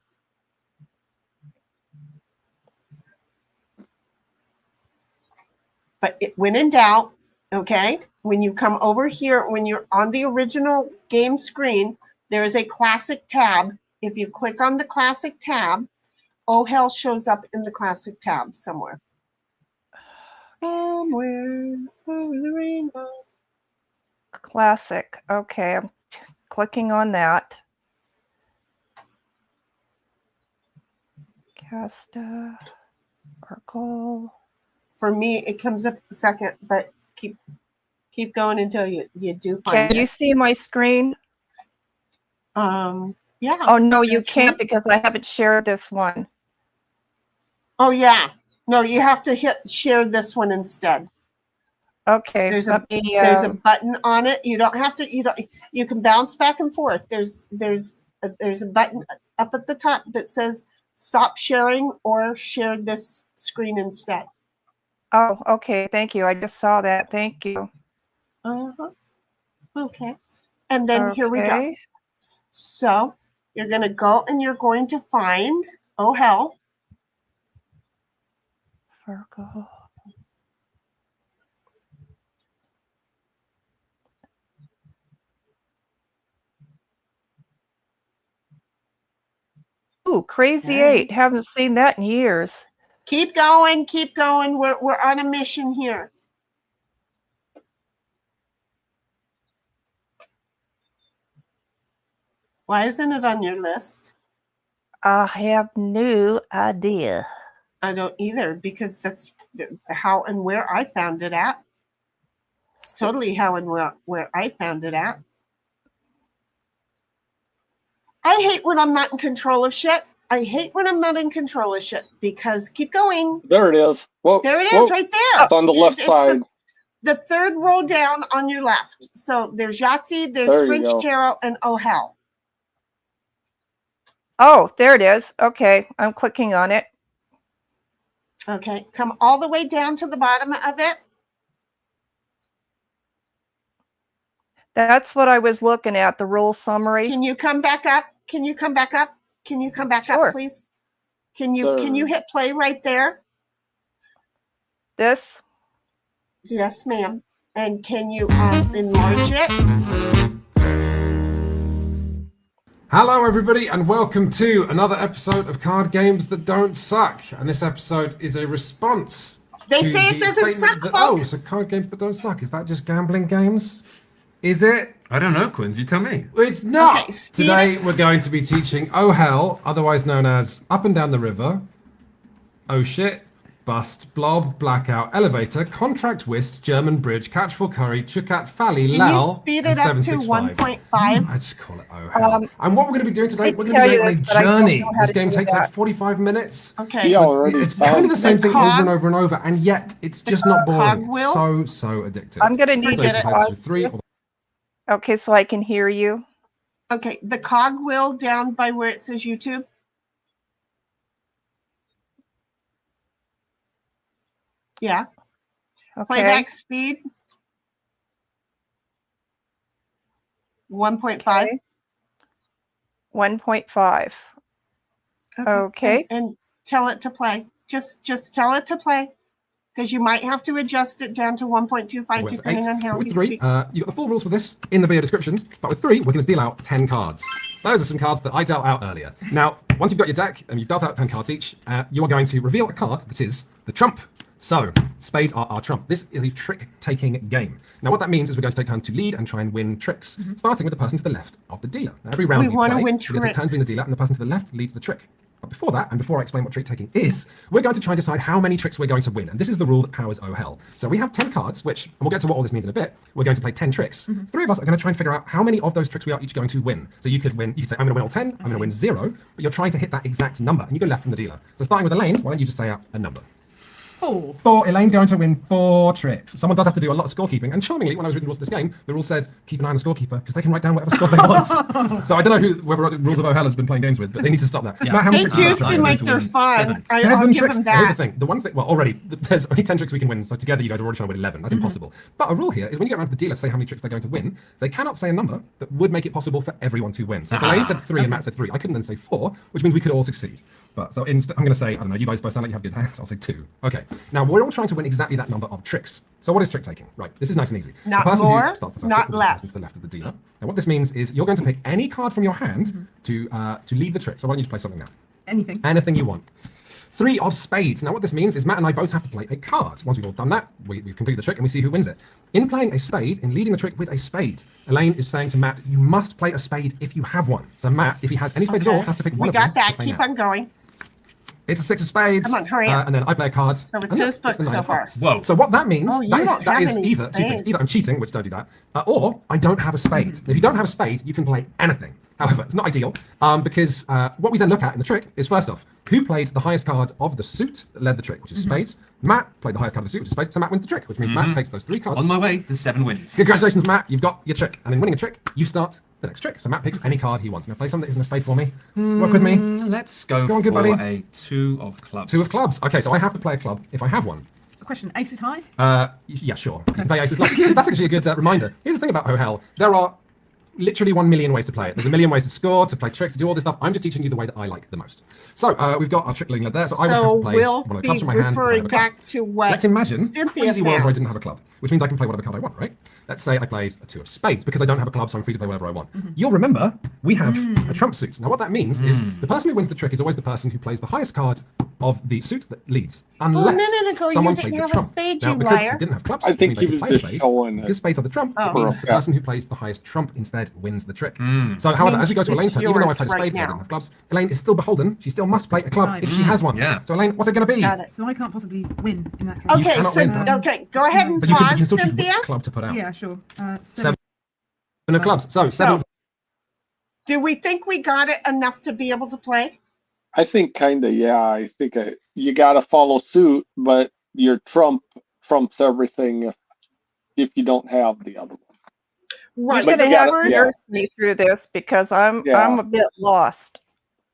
But when in doubt, okay, when you come over here, when you're on the original game screen, there is a Classic tab. If you click on the Classic tab, Oh Hell shows up in the Classic tab somewhere. Somewhere over the rainbow. Classic. Okay, I'm clicking on that. Casta, Sparkle. For me, it comes up second, but keep Keep going until you do find Can you it. see my screen? Yeah. Oh, no, you Actually- can't because I haven't shared this one. Oh, yeah. No, you have to hit share this one instead. Okay, There's let me, There's a button on it. You don't have to. You can bounce back and forth. There's a button up at the top that says stop sharing or share this screen instead. oh, okay, thank you. I just saw that. Thank you. Okay. And then here we go. Okay. So you're going to go and you're going to find, oh hell. Virgo. Ooh, Crazy Okay. 8. Haven't seen that in years. Keep going. Keep going. We're on a mission here. Why isn't it on your list? I have no idea. I don't either, because that's how and where I found it at. It's totally how and where I found it at. I hate when I'm not in control of shit. I hate when I'm not in control of shit because keep going. There it is. Whoa, There it whoa. is right there. It's on the left It's side. the third row down on your left. So there's Yahtzee, there's There you French go. Tarot, and Oh Hell. Oh, there it is. Okay, I'm clicking on it. Okay, come all the way down to the bottom of it. That's what I was looking at, the rule summary. Can you come back up? Can you come back up? Can you come back Sure. up, please? Can you hit play right there? This? Yes, ma'am. And can you enlarge it? Hello, everybody, and welcome to another episode of Card Games That Don't Suck. And this episode is a response. They to say it the doesn't statement suck, that, folks. Oh, so Card Games That Don't Suck. Is that just gambling games? Is it? I don't know, Quinns. You tell me. Well, it's not. Okay, Steve- Today we're going to be teaching Oh Hell, otherwise known as Up and Down the River, Oh Shit, Bust, Blob, Blackout, Elevator, Contract Whist, German Bridge, Catch for Curry, Chukat, Fally, Can Lal, you speed and it up to 765. 1.5? I just call it Oh Hell. And what we're going to be doing today, I we're can going to be tell doing you a this, but I don't journey. know how This to game do takes like that. 45 minutes. Okay. He already It's kind of the same The thing over cog- and over and over, and yet it's just not boring. cogwheel? It's so addictive. I'm going to need So to you can play this with three. Okay, so I can hear you. Okay, the cog wheel down by where it says YouTube. Yeah. Okay. Playback speed. 1.5. Okay. 1.5. Okay. And tell it to play. Just tell it to play. Because you might have to adjust it down to 1.25 With depending eight. on how With he three, speaks. you got the full rules for this in the video description. But with three, we're going to deal out 10 cards. Those are some cards that I dealt out earlier. Now, once you've got your deck and you've dealt out 10 cards each, you are going to reveal a card that is the trump. So, spades are our trump. This is a trick-taking game. Now, what that means is we're going to take turns to lead and try and win tricks, starting with the person to the left of the dealer. Now, every round We wanna win we're going to take turns being the tricks. dealer, and the person to the left leads the trick. But before that, and before I explain what trick taking is, we're going to try and decide how many tricks we're going to win. And this is the rule that powers Oh Hell. So we have 10 cards, which, and we'll get to what all this means in a bit, we're going to play 10 tricks. Three of us are going to try and figure out how many of those tricks we are each going to win. So you could win, you could say, I'm going to win all 10, I'm going to win 0, but you're trying to hit that exact number. And you go left from the dealer. So starting with Elaine, why don't you just say out a number? Four. Elaine's going to win 4 tricks. Someone does have to do a lot of scorekeeping, and charmingly, when I was reading the rules for this game, the rules said keep an eye on the scorekeeper because they can write down whatever scores they want. So I don't know whether the rules of Oh Hell has been playing games with, but they need to stop that. Matt, how many They tricks do do you have? seem like to they're win fun. 7. I'll 7 give tricks. them Here's the that. thing. The one thing, well, already there's only 10 tricks we can win, so together you guys are already trying to win 11. That's impossible. But a rule here is when you get around to the dealer to say how many tricks they're going to win, they cannot say a number that would make it possible for everyone to win. So if Elaine said 3 and Matt said 3, I couldn't then say 4, which means we could all succeed. But so I'm going to say, I don't know, you guys both sound like you have good hands. I'll say 2. Okay. Now we're all trying to win exactly that number of tricks. So what is trick taking? Right. This is nice and easy. Not the person more, who starts the first not trick will be the person less. to the left of the dealer. Now what this means is you're going to pick any card from your hand to lead the trick. So why don't you just play something now? Anything. Anything you want. 3 of spades. Now what this means is Matt and I both have to play a card. Once we've all done that, we've completed the trick and we see who wins it. In playing a spade, in leading the trick with a spade, Elaine is saying to Matt, you must play a spade if you have one. So Matt, if he has any spades at all, has to pick one We of them. got that. to play Keep now. on going. It's a 6 of spades. Come on, hurry up. And then I play a card. So it's and his book the 9 so of far. hearts. Whoa. So what that means, Oh, you that don't have is any either two things. spades. Either I'm cheating, which don't do that, or I don't have a spade. If you don't have a spade, you can play anything. However, it's not ideal because what we then look at in the trick is, first off, who played the highest card of the suit that led the trick, which is spades. Matt played the highest card of the suit, which is spades, so Matt wins the trick, which means Matt takes those 3 cards. On my way to 7 wins. Congratulations, Matt. You've got your trick. And in winning a trick, you start the next trick. So Matt picks any card he wants. Now play something that isn't a spade for me. Work with me. Let's go, Go on, for good buddy. a 2 of clubs. 2 of clubs. Okay, so I have to play a club if I have one. A question, ace is high? Yeah, sure. You can play aces. That's actually a good reminder. Here's the thing about Oh Hell. There are literally 1 million ways to play it. There's a million ways to score, to play tricks, to do all this stuff. I'm just teaching you the way that I like the most. So we've got our trick link there. So I would have to play we'll one of the be clubs from my hand. if I have referring a club. back to what Let's imagine a Cynthia crazy world where I found. didn't have a club, which means I can play whatever card I want, right? Let's say I played a 2 of spades because I don't have a club, so I'm free to play whatever I want. You'll remember we have a trump suit. Now what that means is the person who wins the trick is always the person who plays the highest card of the suit that leads, unless a minute ago, you someone didn't played have the a trump. spade, Now, you because liar. we didn't have clubs, I think it he means was they could play a just spade. showing Because it. spades are the trump, Oh. it means the Yeah. person who plays the highest trump instead wins the trick. So, however, Means as we go to it's Elaine's turn, even though I yours played a right spade, I now. didn't have clubs, Elaine is still beholden. She still must play a club Right. if she has one. Yeah. So, Elaine, what's it going to be? Got it. So I can't possibly win in that case. You Okay, cannot so win. okay, go ahead and But you can pause, still choose which Cynthia. club to put out. Yeah, sure. 7 of clubs. So, 7. Do we think we got it enough to be able to play? I think kind of, yeah. I think you got to follow suit, but your trump trumps everything if you don't have the other one. Right. You're But gonna you have gotta- to yeah. nurse me through this because I'm Yeah. a bit lost.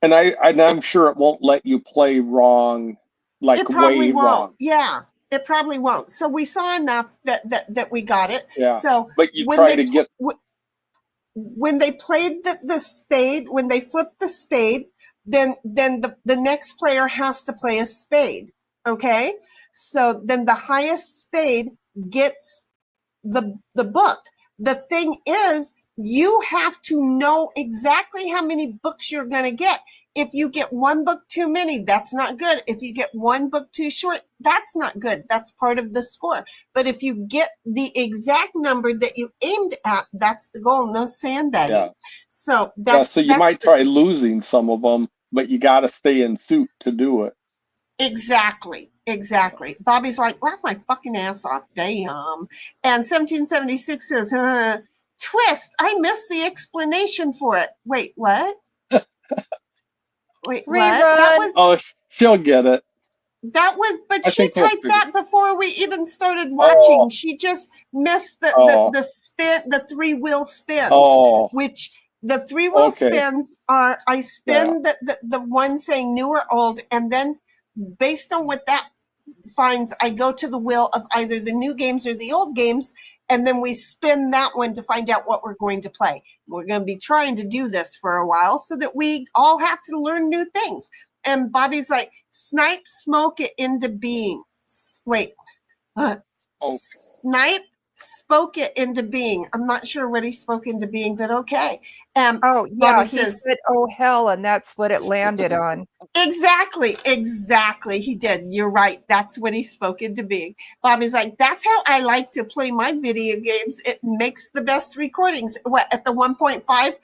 And I'm sure it won't let you play wrong, like It probably way won't. wrong. Yeah, it probably won't. So we saw enough that we got it. Yeah. So But you when try they to get when they played the spade, when they flipped the spade, then the next player has to play a spade. Okay, so then the highest spade gets the book. The thing is, you have to know exactly how many books you're going to get. If you get 1 book too many, that's not good. If you get 1 book too short, that's not good. That's part of the score. But if you get the exact number that you aimed at, that's the goal. No sandbagging. Yeah. So yeah. that's So you that's might try losing some of them, but you got to stay in suit to do it. Exactly. Bobby's like, laugh my fucking ass off. Damn. And 1776 says, twist. I missed the explanation for it. Wait, what? Wait, what? That Rerun. was Oh, she'll get it. but I she think we'll typed figure- that before we even started watching. Oh. She just missed the spin, the 3-wheel spins, Oh. which the 3-wheel Okay. spins are, I spin the one saying new or old, and then based on what that finds, I go to the wheel of either the new games or the old games, and then we spin that one to find out what we're going to play. We're going to be trying to do this for a while so that we all have to learn new things. And Bobby's like, snipe, smoke it into being. Wait. Snipe spoke it into being. I'm not sure what he spoke into being, but okay. Oh yeah, Bobby he says- said, "Oh hell," and that's what it landed on. Exactly. He did. You're right. That's what he spoke into being. Bobby's like, that's how I like to play my video games. It makes the best recordings. What, at the 1.5?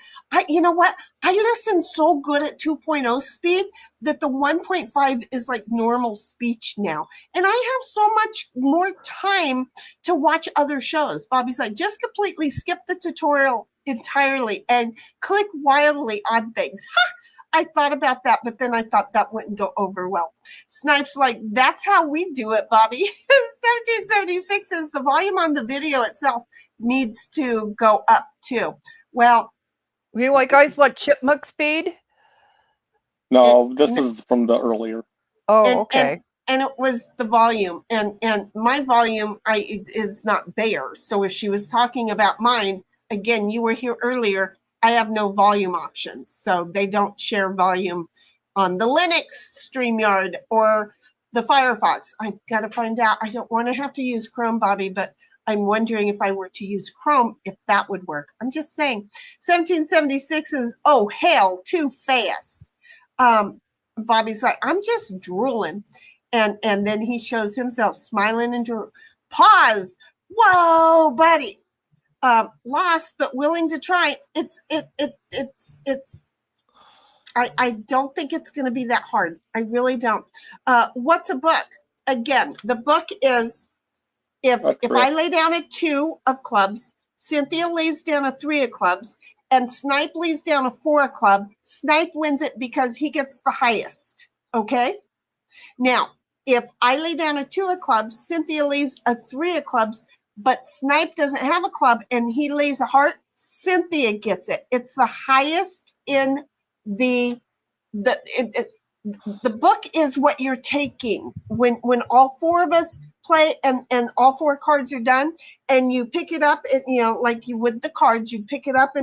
You know what? I listen so good at 2.0 speed that the 1.5 is like normal speech now. And I have so much more time to watch other shows. Bobby's like, just completely skip the tutorial entirely and click wildly on things. Ha! I thought about that, but then I thought that wouldn't go over well. Snipe's like, that's how we do it, Bobby. 1776 says the volume on the video itself needs to go up too. Well, You like guys want chipmunk speed? No, this is from the earlier. Oh, okay. And it was the volume, and my volume is not there. So if she was talking about mine, again, you were here earlier. I have no volume options, so they don't share volume on the Linux StreamYard or the Firefox. I've got to find out. I don't want to have to use Chrome, Bobby, but I'm wondering if I were to use Chrome, if that would work. I'm just saying. 1776 is, oh, hell, too fast. Bobby's like, I'm just drooling. And then he shows himself smiling and drooling. Pause. Whoa, buddy. Lost but willing to try. It's I don't think it's going to be that hard. I really don't. What's a book? Again, the book is if I lay down a 2 of clubs, Cynthia lays down a 3 of clubs, and Snipe lays down a 4 of club, Snipe wins it because he gets the highest. Okay? Now, if I lay down a 2 of clubs, Cynthia lays a 3 of clubs, but Snipe doesn't have a club and he lays a heart, Cynthia gets it. It's the highest in the book is what you're taking when all 4 of us play and all 4 cards are done and you pick it up and like you would the cards, you pick it up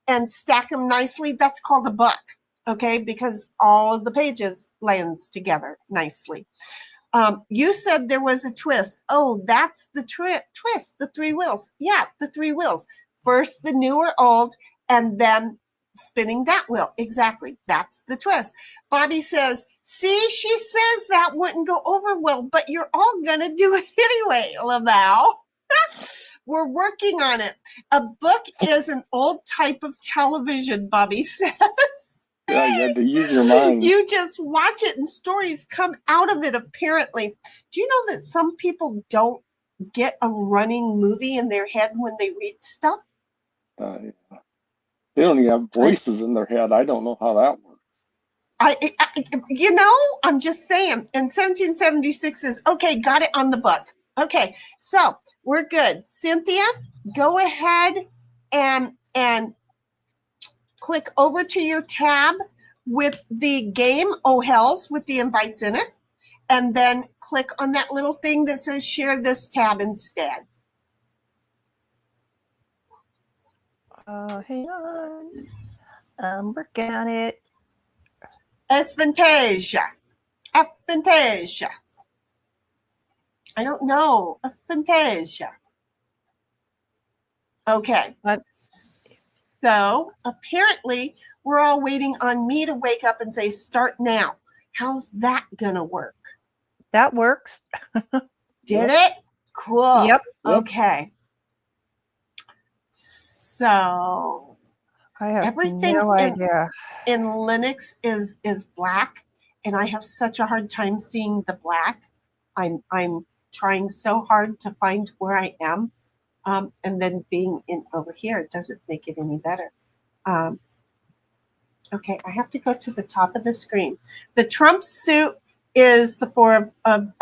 and stack them nicely. That's called a book, okay? Because all of the pages lands together nicely. You said there was a twist. Oh, that's the twist, the 3 wheels. Yeah, the 3 wheels. First the new or old, and then spinning that wheel. Exactly. That's the twist. Bobby says, see, she says that wouldn't go over well, but you're all going to do it anyway, Laval. We're working on it. A book is an old type of television, Bobby says. Yeah, you had to use your mind. You just watch it and stories come out of it, apparently. Do you know that some people don't get a running movie in their head when they read stuff? Yeah. They don't even have voices in their head. I don't know how that works. I'm just saying. And 1776 is, okay, got it on the book. Okay, so we're good. Cynthia, go ahead and click over to your tab with the game, Oh Hells, with the invites in it. And then click on that little thing that says share this tab instead. Oh, hang on. I'm working on it. Aphantasia. Aphantasia. I don't know. Aphantasia. Okay. So apparently we're all waiting on me to wake up and say, start now. How's that going to work? That works. Did it? Cool. Yep. Okay. So I have everything no idea. in Linux is black, and I have such a hard time seeing the black. I'm trying so hard to find where I am, and then being in over here doesn't make it any better. Okay, I have to go to the top of the screen. The Trump suit is the 4 of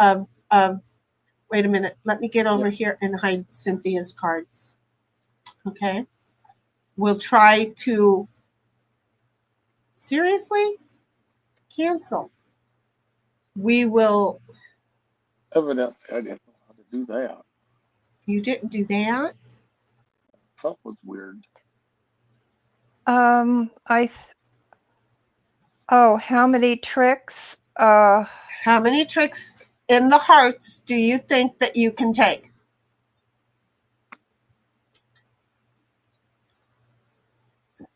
wait a minute. Let me get over here and hide Cynthia's cards. Okay. We'll try to seriously cancel. We will. Evidently, I didn't know how to do that. You didn't do that? Something was weird. Oh, how many tricks? How many tricks in the hearts do you think that you can take?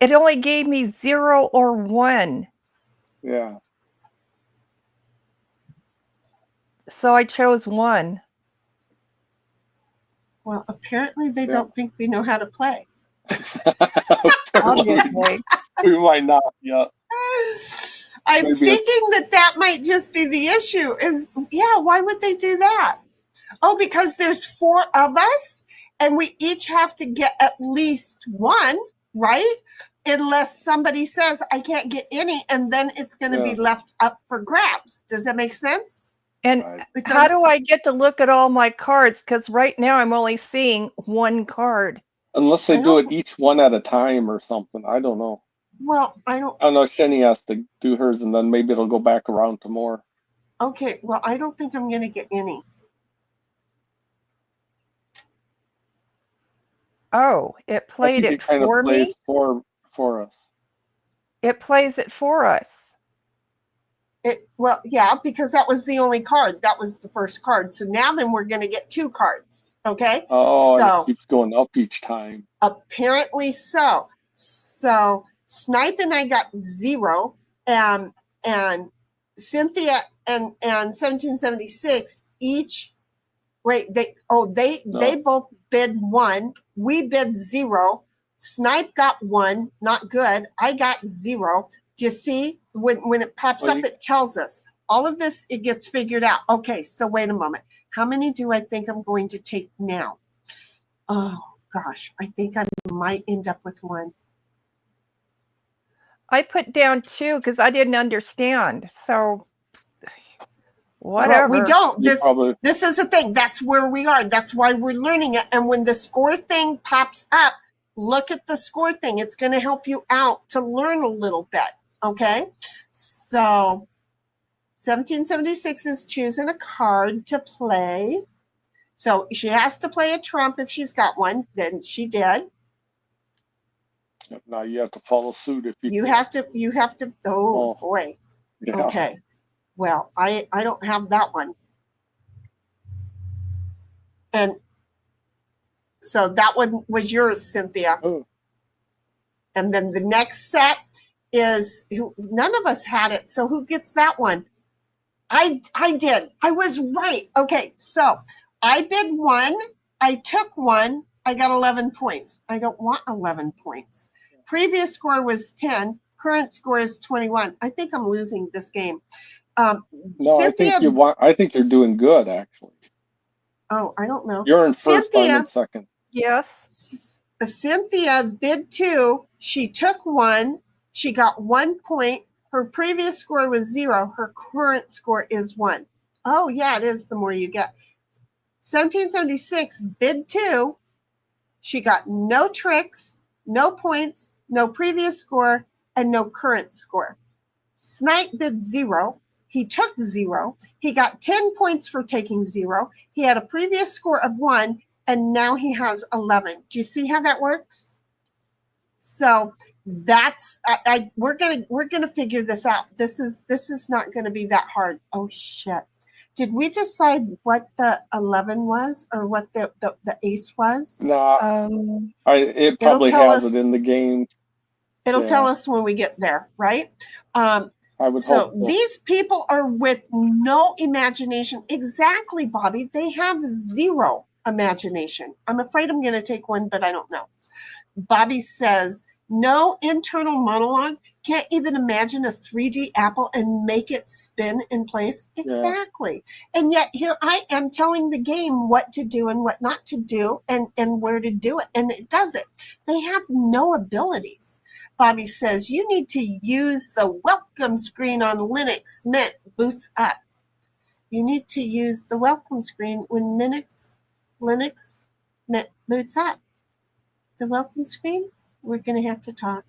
It only gave me 0 or 1. Yeah. So I chose 1. Well, apparently they don't think we know how to play. Obviously. We might not, yeah. I'm Maybe thinking that might just be the issue is, why would they do that? Oh, because there's 4 of us and we each have to get at least 1, right? Unless somebody says, I can't get any, and then it's going to be left up for grabs. Does that make sense? And how do I get to look at all my cards? Because right now I'm only seeing 1 card. Unless they do it each one at a time or something. I don't know. Well, I don't know. Shani has to do hers, and then maybe it'll go back around to more. Okay, well, I don't think I'm going to get any. Oh, it played it for me? Plays for us. It plays it for us. Well, yeah, because that was the only card. That was the first card. So now then we're going to get 2 cards. Okay. Oh, so, it keeps going up each time. Apparently so. So Snipe and I got 0, and Cynthia and 1776 each. Wait, they both bid 1. We bid 0. Snipe got 1. Not good. I got 0. Do you see? when it pops Well, up, it tells us. All of this, it gets figured out. Okay, so wait a moment. How many do I think I'm going to take now? Oh, gosh. I think I might end up with one. I put down 2 because I didn't understand. So whatever. Well, we don't. You probably- This is the thing. That's where we are. That's why we're learning it. And when the score thing pops up, look at the score thing. It's going to help you out to learn a little bit. Okay? So 1776 is choosing a card to play. So she has to play a trump if she's got one. Then she did. Now you have to follow suit if you. You can. have to. Oh, Oh. boy. Yeah. Okay. Well, I don't have that one. And so that one was yours, Cynthia. Oh. And then the next set is none of us had it. So who gets that one? I did. I was right. Okay. So I bid 1. I took 1. I got 11 points. I don't want 11 points. Previous score was 10. Current score is 21. I think I'm losing this game. No, Cynthia, I think you're doing good actually. oh, I don't know. You're in first, Cynthia, I'm in second. Yes. Cynthia bid 2. She took 1. She got 1 point. Her previous score was 0. Her current score is 1. Oh, yeah, it is the more you get. 1776 bid 2. She got no tricks, no points, no previous score, and no current score. Snipe bid 0. He took 0. He got 10 points for taking 0. He had a previous score of 1, and now he has 11. Do you see how that works? So that's we're gonna figure this out. This is not gonna be that hard. Oh shit! Did we decide what the 11 was or what the ace was? No, it probably tell has us- it in the game. It'll Yeah. tell us when we get there, right? I would So hope so. these people are with no imagination. Exactly, Bobby. They have 0 imagination. I'm afraid I'm going to take one, but I don't know. Bobby says, no internal monologue. Can't even imagine a 3D apple and make it spin in place. Exactly. And yet here I am telling the game what to do and what not to do and where to do it. And it does it. They have no abilities. Bobby says, you need to use the welcome screen on Linux. Mint boots up. You need to use the welcome screen when Linux Mint boots up. The welcome screen, we're going to have to talk.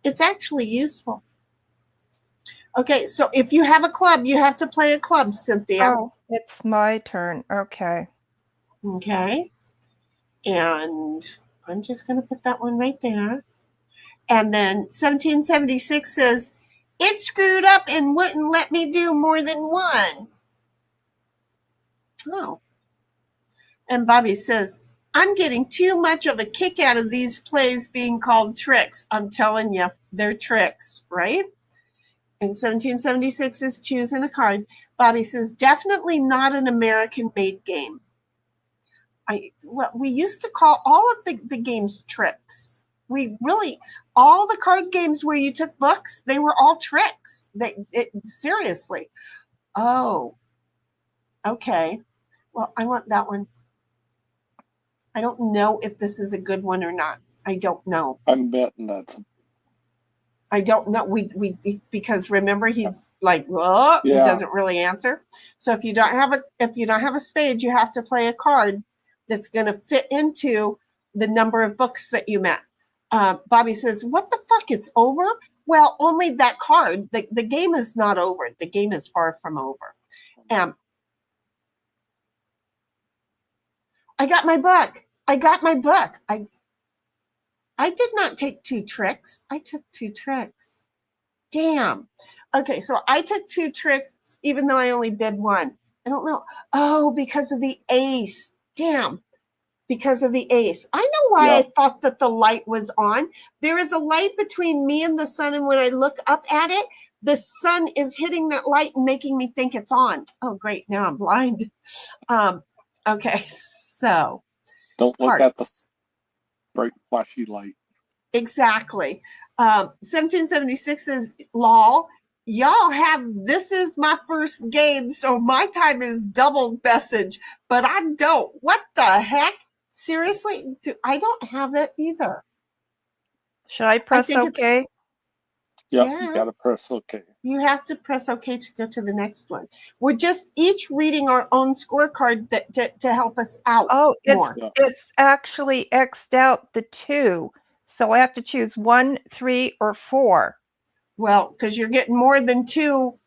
It's actually useful. Okay, so if you have a club, you have to play a club, Cynthia. Oh, it's my turn. Okay. Okay. And I'm just going to put that one right there. And then 1776 says, it screwed up and wouldn't let me do more than 1. Oh. And Bobby says, I'm getting too much of a kick out of these plays being called tricks. I'm telling you, they're tricks, right? And 1776 is choosing a card. Bobby says, definitely not an American-made game. We used to call all of the games tricks. All the card games where you took books, they were all tricks. Seriously. Oh, okay. Well, I want that one. I don't know if this is a good one or not. I don't know. I'm betting that's. I don't know. Because remember he's like, oh, he Yeah. doesn't really answer. So if you don't have a spade, you have to play a card that's going to fit into the number of books that you met. Bobby says, what the fuck? It's over? Well, only that card. The game is not over. The game is far from over. I got my book. I did not take 2 tricks. I took 2 tricks. Damn. Okay, so I took 2 tricks even though I only bid 1. I don't know. Oh, because of the ace. Damn. Because of the ace. I know why I thought that the light was on. There is a light between me and the sun, and when I look up at it, the sun is hitting that light and making me think it's on. Oh, great. Now I'm blind. Okay, so Don't look at the parts. bright flashy light. Exactly. 1776 is lol. y'all have, this is my first game, so my time is double message, but I don't. What the heck? Seriously? I don't have it either. Should I press think it's- OK? Yep, Yeah. you got to press OK. You have to press OK to go to the next one. We're just each reading our own scorecard to help us out Oh, more. it's actually X'd out the 2. So I have to choose 1, 3, or 4. Well, because you're getting more than 2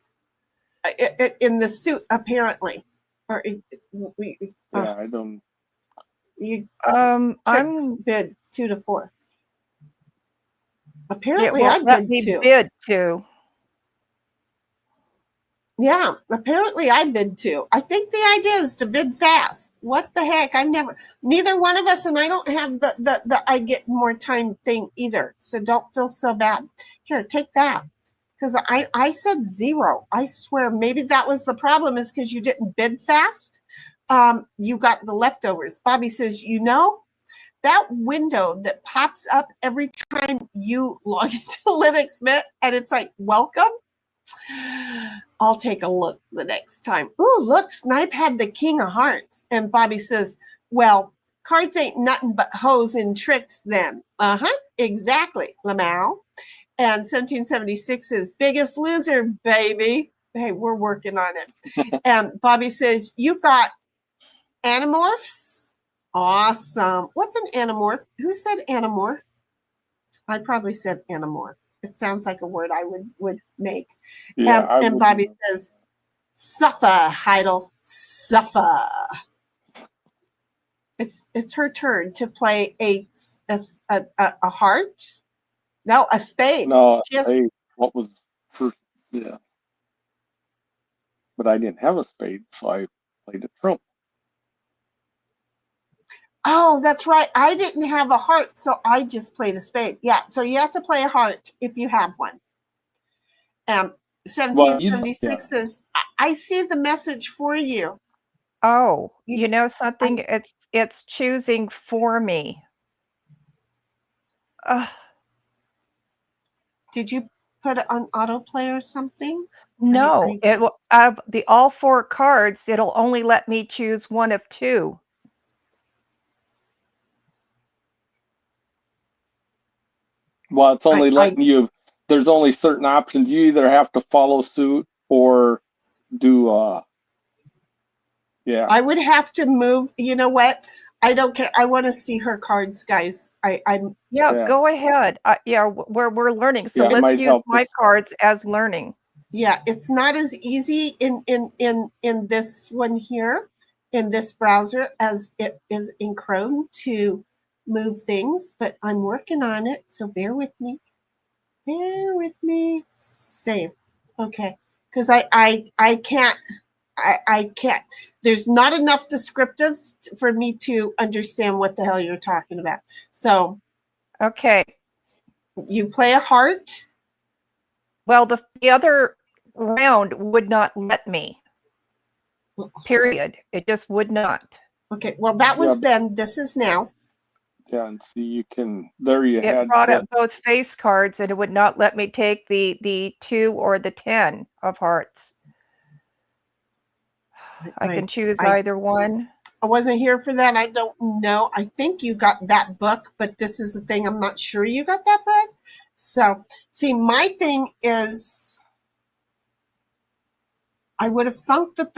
in the suit, apparently. Or Yeah, I don't. you I'm bid 2 to 4. it Apparently, I won't let bid me 2. bid 2. Yeah, apparently I bid 2. I think the idea is to bid fast. What the heck? Neither one of us, and I don't have the I get more time thing either. So don't feel so bad. Here, take that. Because I said 0. I swear maybe that was the problem, is because you didn't bid fast. You got the leftovers. Bobby says, that window that pops up every time you log into Linux Mint and it's like, welcome. I'll take a look the next time. Ooh, look, Snipe had the King of Hearts. And Bobby says, well, cards ain't nothing but hoes and tricks then. Exactly, Lamau. And 1776 is biggest loser, baby. Hey, we're working on it. And Bobby says, you got Animorphs? Awesome. What's an Animorph? Who said Animorph? I probably said Animorph. It sounds like a word I would make. Yeah, And Bobby says, suffer, Heidel, suffer. It's her turn to play a heart. No, a spade. No, Just, what was first? Yeah, but I didn't have a spade, so I played a trump. oh, that's right. I didn't have a heart, so I just played a spade. Yeah, so you have to play a heart if you have one. 1776 says, I see the message for you. Oh, you know something? It's choosing for me. Did you put it on autoplay or something? No, it will, out of all 4 cards, it'll only let me choose one of 2. Well, it's only letting you. There's only certain options. You either have to follow suit or do. Yeah. I would have to move. You know what? I don't care. I want to see her cards, guys. I'm. Yeah, go ahead. We're learning, so Yeah, let's use my cards as learning. Yeah, it's not as easy in this one here, in this browser, as it is in Chrome to move things, but I'm working on it, so bear with me. Bear with me. Save. Okay, because I can't. I can't. There's not enough descriptives for me to understand what the hell you're talking about. So, okay, you play a heart. Well, the other round would not let me. Period. It just would not. Okay. Well, that was then. This is now. Yeah, and see, you can. There you had. It brought up both face cards, and it would not let me take the 2 or the 10 of hearts. I can choose either one. I wasn't here for that. I don't know. I think you got that book, but this is the thing. I'm not sure you got that book. So, see, my thing is, I would have thought that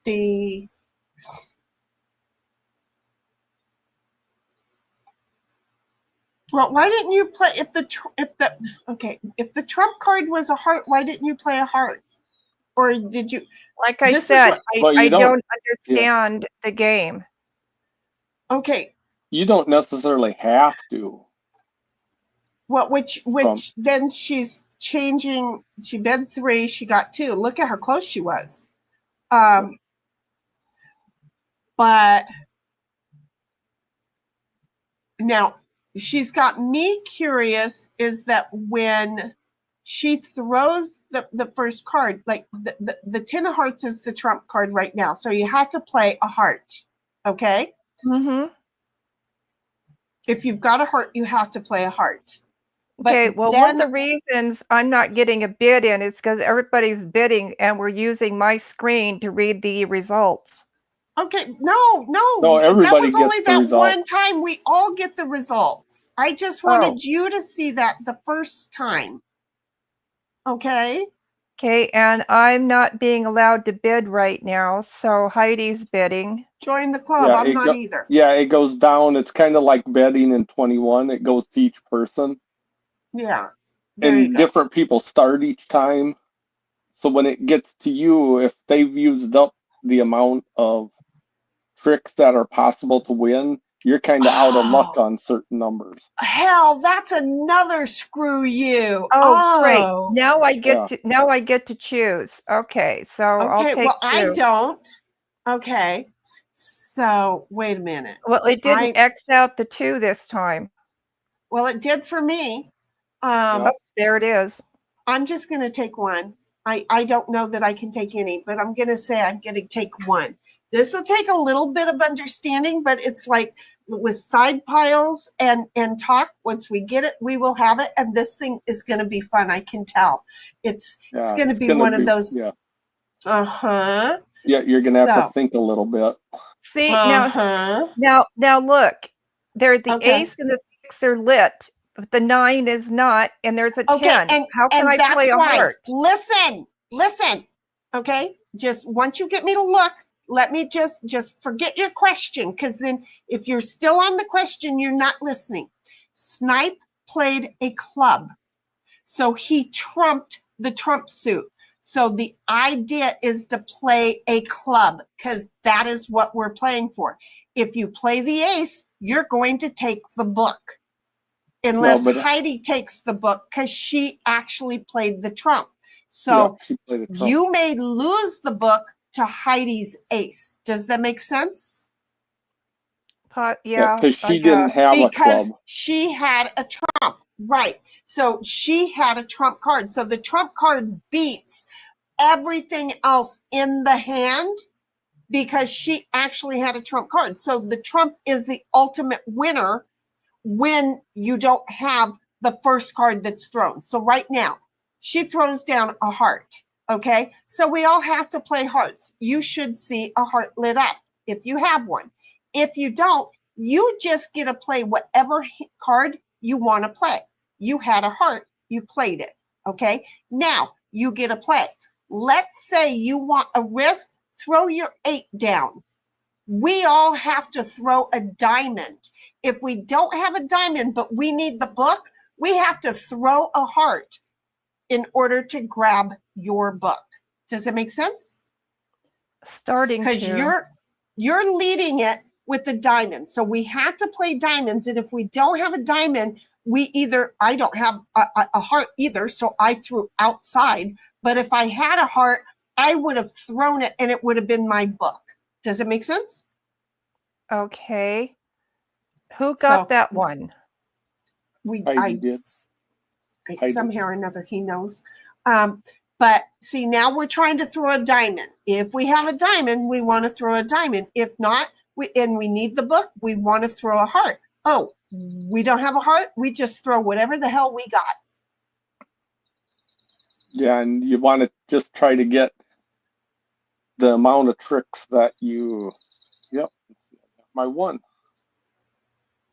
the well, why didn't you play if the trump card was a heart? Why didn't you play a heart? Or did you? Like I said, I don't understand the game. Okay. You don't necessarily have to. Well, which then she's changing. She bid 3. She got 2. Look at how close she was. But now she's got me curious is that when she throws the first card, like the 10 of hearts is the trump card right now. So you have to play a heart. Okay. Mm-hmm. If you've got a heart, you have to play a heart. But Okay, well, one of the reasons I'm not getting a bid in is because everybody's bidding and we're using my screen to read the results. Okay, no, No, that everybody was gets only the that result. one time. We all get the results. I just wanted you to see that the first time. Okay. Okay, and I'm not being allowed to bid right now, so Heidi's bidding. Join the club. Yeah, I'm not either. Yeah, it goes down. It's kind of like betting in 21. It goes to each person. Yeah. There you And go. different people start each time. So when it gets to you, if they've used up the amount of tricks that are possible to win, you're kind of out of luck on certain numbers. Hell, that's another screw you. Oh, great. Now I get to choose. Okay, so I'll Okay, take well, I two. don't. Okay. So wait a minute. Well, it didn't X out the 2 this time. Well, it did for me. Oh, there it is. I'm just going to take one. I don't know that I can take any, but I'm going to say I'm going to take one. This will take a little bit of understanding, but it's like with side piles and talk. Once we get it, we will have it. And this thing is going to be fun. I can tell. It's going to be one of those. Yeah. Uh-huh. Yeah, you're going to have to think a little bit. See, now look. There's the ace and the 6 are lit, but the 9 is not, and there's a 10. And how can I play a heart? Listen. Okay, just once you get me to look, let me just forget your question, because then if you're still on the question, you're not listening. Snipe played a club, so he trumped the trump suit. So the idea is to play a club, because that is what we're playing for. If you play the ace, you're going to take the book. Unless Heidi takes the book, because she actually played the trump. So you may lose the book to Heidi's ace. Does that make sense? Yeah, because she didn't have a club. Because she had a trump, right? So she had a trump card. So the trump card beats everything else in the hand because she actually had a trump card. So the trump is the ultimate winner when you don't have the first card that's thrown. So right now, she throws down a heart, okay? So we all have to play hearts. You should see a heart lit up if you have one. If you don't, you just get to play whatever card you want to play. You had a heart, you played it, okay? Now, you get to play. Let's say you want a risk, throw your 8 down. We all have to throw a diamond. If we don't have a diamond, but we need the book, we have to throw a heart in order to grab your book. Does it make sense? Starting to. Because you're leading it with the diamond. So we have to play diamonds. And if we don't have a diamond, I don't have a heart either. So I threw outside. But if I had a heart, I would have thrown it and it would have been my book. Does it make sense? Okay. Who got that one? I did. Somehow or another, he knows. But see, now we're trying to throw a diamond. If we have a diamond, we want to throw a diamond. If not, we need the book, we want to throw a heart. Oh, we don't have a heart? We just throw whatever the hell we got. Yeah, and you want to just try to get the amount of tricks that you, my 1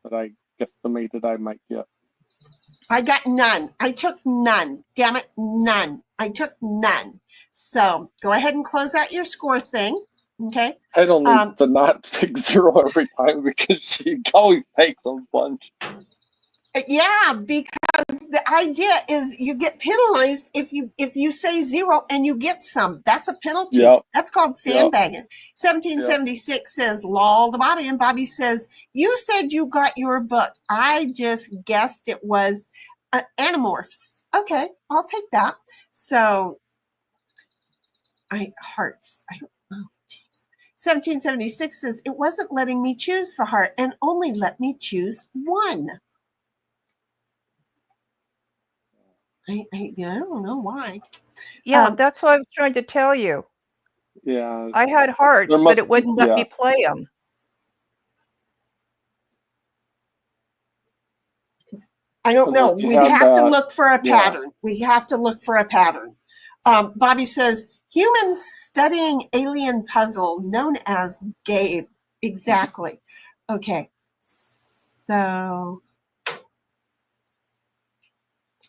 that I guesstimated I might get. I got none. I took none. Damn it, none. I took none. So go ahead and close out your score thing. Okay. I don't need to not pick 0 every time because she always takes a bunch. Yeah, because the idea is you get penalized if you say 0 and you get some. That's a penalty. Yep. That's called sandbagging. Yep. 1776 says, lol, the body, and Bobby says, you said you got your book. I just guessed it was Animorphs. Okay, I'll take that. So, hearts. 1776 says, it wasn't letting me choose the heart and only let me choose 1. I don't know why. Yeah, that's what I was trying to tell you. Yeah. I had hearts, but it wouldn't let me play them. I don't know. Unless you We have have to that- look for a yeah. pattern. We have to look for a pattern. Bobby says, humans studying alien puzzle known as game. Exactly. Okay. So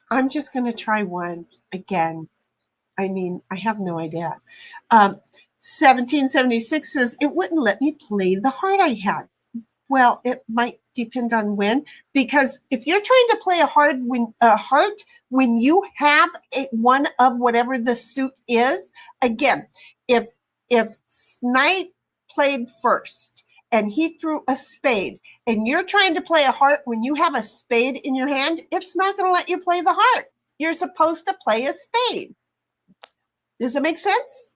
I'm just going to try one again. I mean, I have no idea. 1776 says, it wouldn't let me play the heart I had. Well, it might depend on when, because if you're trying to play a heart when you have one of whatever the suit is, again, if Snipe played first and he threw a spade and you're trying to play a heart when you have a spade in your hand, it's not going to let you play the heart. You're supposed to play a spade. Does it make sense?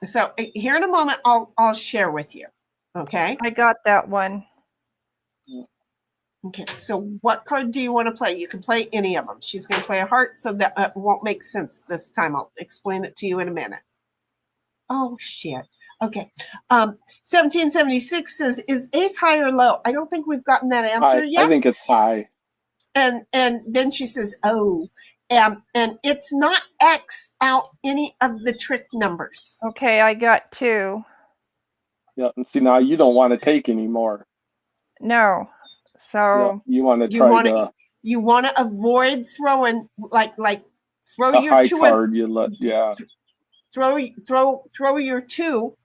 So here in a moment, I'll share with you. Okay. I got that one. Okay. So what card do you want to play? You can play any of them. She's going to play a heart, so that won't make sense this time. I'll explain it to you in a minute. Oh shit. Okay. 1776 says, is ace high or low? I don't think we've gotten that answer yet. I think it's high. And then she says, oh. And it's not X out any of the trick numbers. Okay, I got 2. Yeah, and see, now you don't want to take anymore. No. Yeah, So you want to You try want the to you want to avoid throwing like throw a your high 2 card. throw your 2,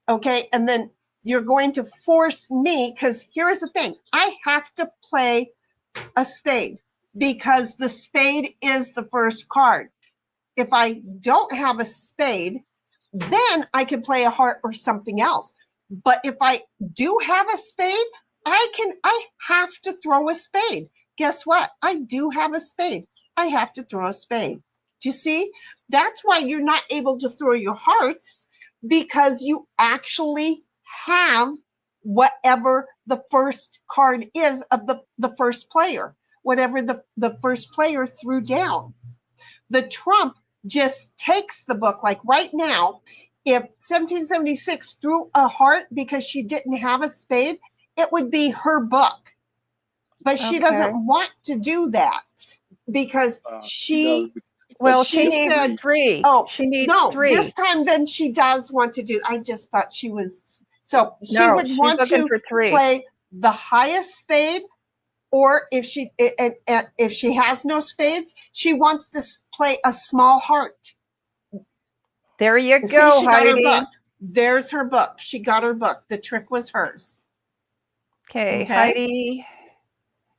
okay, and then you're going to force me, because here's the thing, I have to play a spade because the spade is the first card. If I don't have a spade, then I can play a heart or something else. But if I do have a spade, I have to throw a spade. Guess what? I do have a spade. I have to throw a spade. Do you see? That's why you're not able to throw your hearts, because you actually have whatever the first card is of the first player, whatever the first player threw down. The trump just takes the book. Like right now, if 1776 threw a heart because she didn't have a spade, it would be her book. But she doesn't want to do that because she needs said 3. Oh, she needs no, 3. this time then she does want to do. I just thought she was, so she No, would she's want looking to for 3. play the highest spade, or if she has no spades, she wants to play a small heart. There you See, go, she got her Heidi. book. There's her book. She got her book. The trick was hers. Okay, Okay. Heidi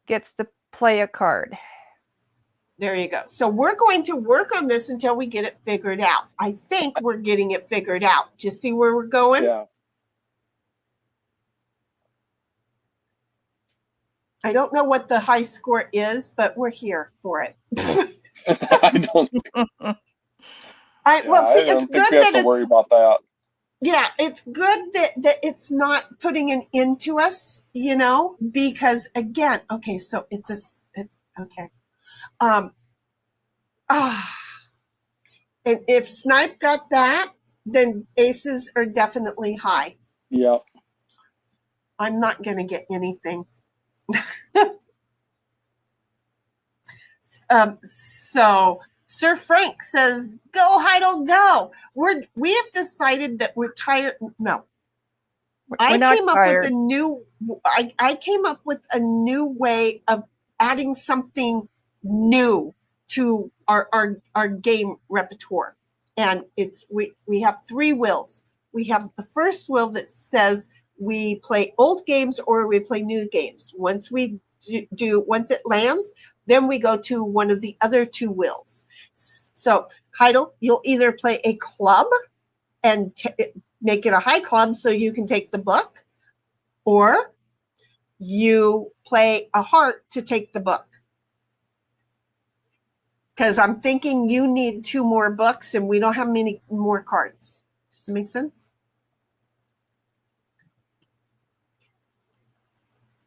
gets to play a card. There you go. So we're going to work on this until we get it figured out. I think we're getting it figured out. Do you see where we're going? Yeah. I don't know what the high score is, but we're here for it. I don't. All right. Well, see, I don't it's think good we have that to worry it's about that. it's good that it's not putting an end to us, because again, okay, so it's okay. And if Snipe got that, then aces are definitely high. Yep. I'm not going to get anything. So Sir Frank says, "Go Heidel, go." We have decided that we're tired. No, I came up with a new way of adding something new to our game repertoire, and we have 3 wheels. We have the first wheel that says we play old games or we play new games. Once it lands, then we go to one of the other 2 wheels. So Heidel, you'll either play a club and make it a high club so you can take the book, or you play a heart to take the book. Because I'm thinking you need 2 more books and we don't have many more cards. Does it make sense?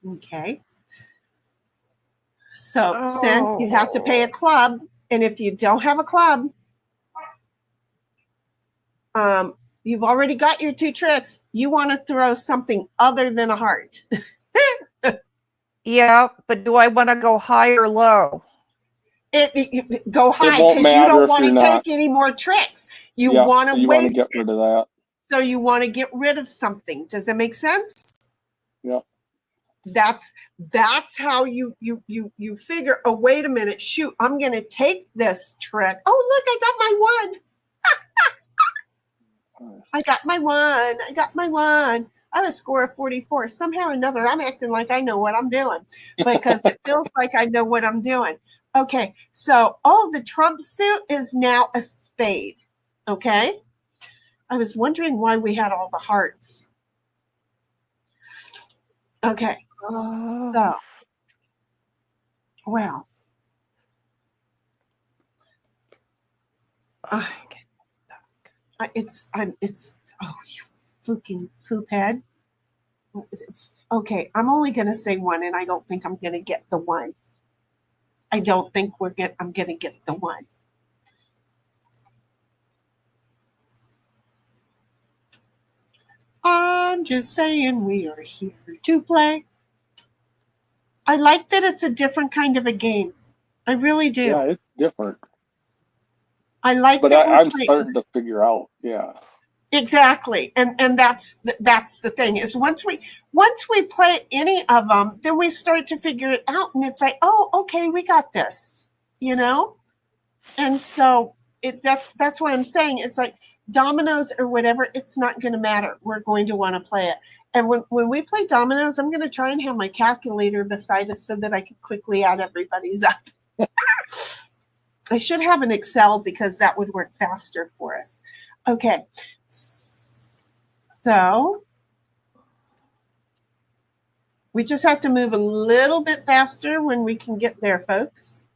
Okay. So Sen, you have to pay a club. And if you don't have a club, You've already got your 2 tricks. You want to throw something other than a heart. Yeah, but do I want to go high or low? Go high won't because you matter don't if want to you're not. take any more tricks. You Yeah, want so to you want to waste get it. rid of that. So you want to get rid of something. Does that make sense? Yeah. That's how you figure, oh, wait a minute, shoot, I'm going to take this trick. Oh, look, I got my 1. I got my 1. I got my 1. I have a score of 44. Somehow or another, I'm acting like I know what I'm doing because it feels like I know what I'm doing. Okay, so, the trump suit is now a spade. Okay? I was wondering why we had all the hearts. Okay, so, well, it's you fucking poop head. Okay, I'm only going to say 1, and I don't think I'm going to get the 1. I don't think I'm going to get the 1. I'm just saying we are here to play. I like that it's a different kind of a game. I really do. Yeah, it's different. I like But that I'm starting to figure out, yeah. Exactly, and that's the thing is once we play any of them, then we start to figure it out, and it's like, oh, okay, we got this, and so that's why I'm saying it's like dominoes or whatever. It's not going to matter. We're going to want to play it, and when we play dominoes, I'm going to try and have my calculator beside us so that I can quickly add everybody's up. I should have an Excel because that would work faster for us. Okay, so we just have to move a little bit faster when we can get there, folks.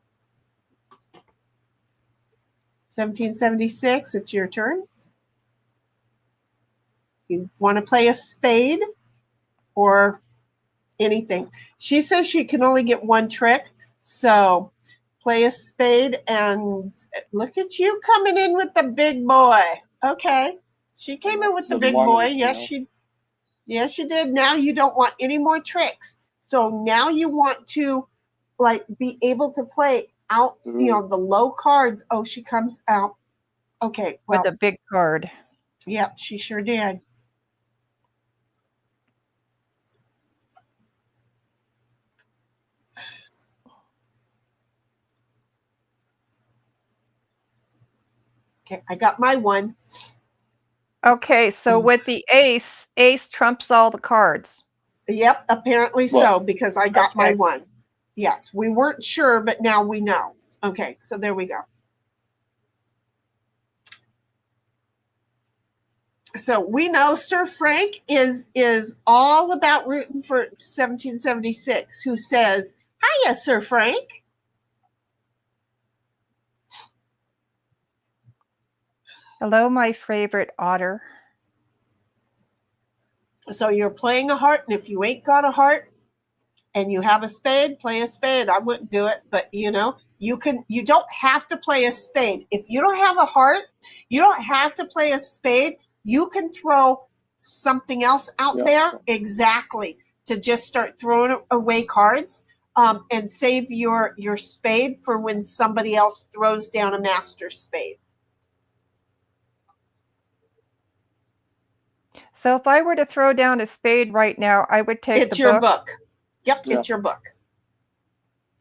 1776, it's your turn. You want to play a spade or anything. She says she can only get 1 trick, so play a spade, and look at you coming in with the big boy. Okay. She came in with the big boy. Yes, she did. Now you don't want any more tricks. So now you want to be able to play out, the low cards. Oh, she comes out. Okay. Well, with a big card. Yep, she sure did. Okay, I got my 1. Okay, so with the ace trumps all the cards. Yep, apparently so, because I got my 1. Yes, we weren't sure, but now we know. Okay, so there we go. So we know Sir Frank is all about rooting for 1776, who says, hiya, Sir Frank. Hello, my favorite otter. So you're playing a heart, and if you ain't got a heart and you have a spade, play a spade. I wouldn't do it, but you don't have to play a spade. If you don't have a heart, you don't have to play a spade. You can throw something else out there, exactly, to just start throwing away cards, and save your spade for when somebody else throws down a master spade. So if I were to throw down a spade right now, I would take It's your book. Yep, it's your book.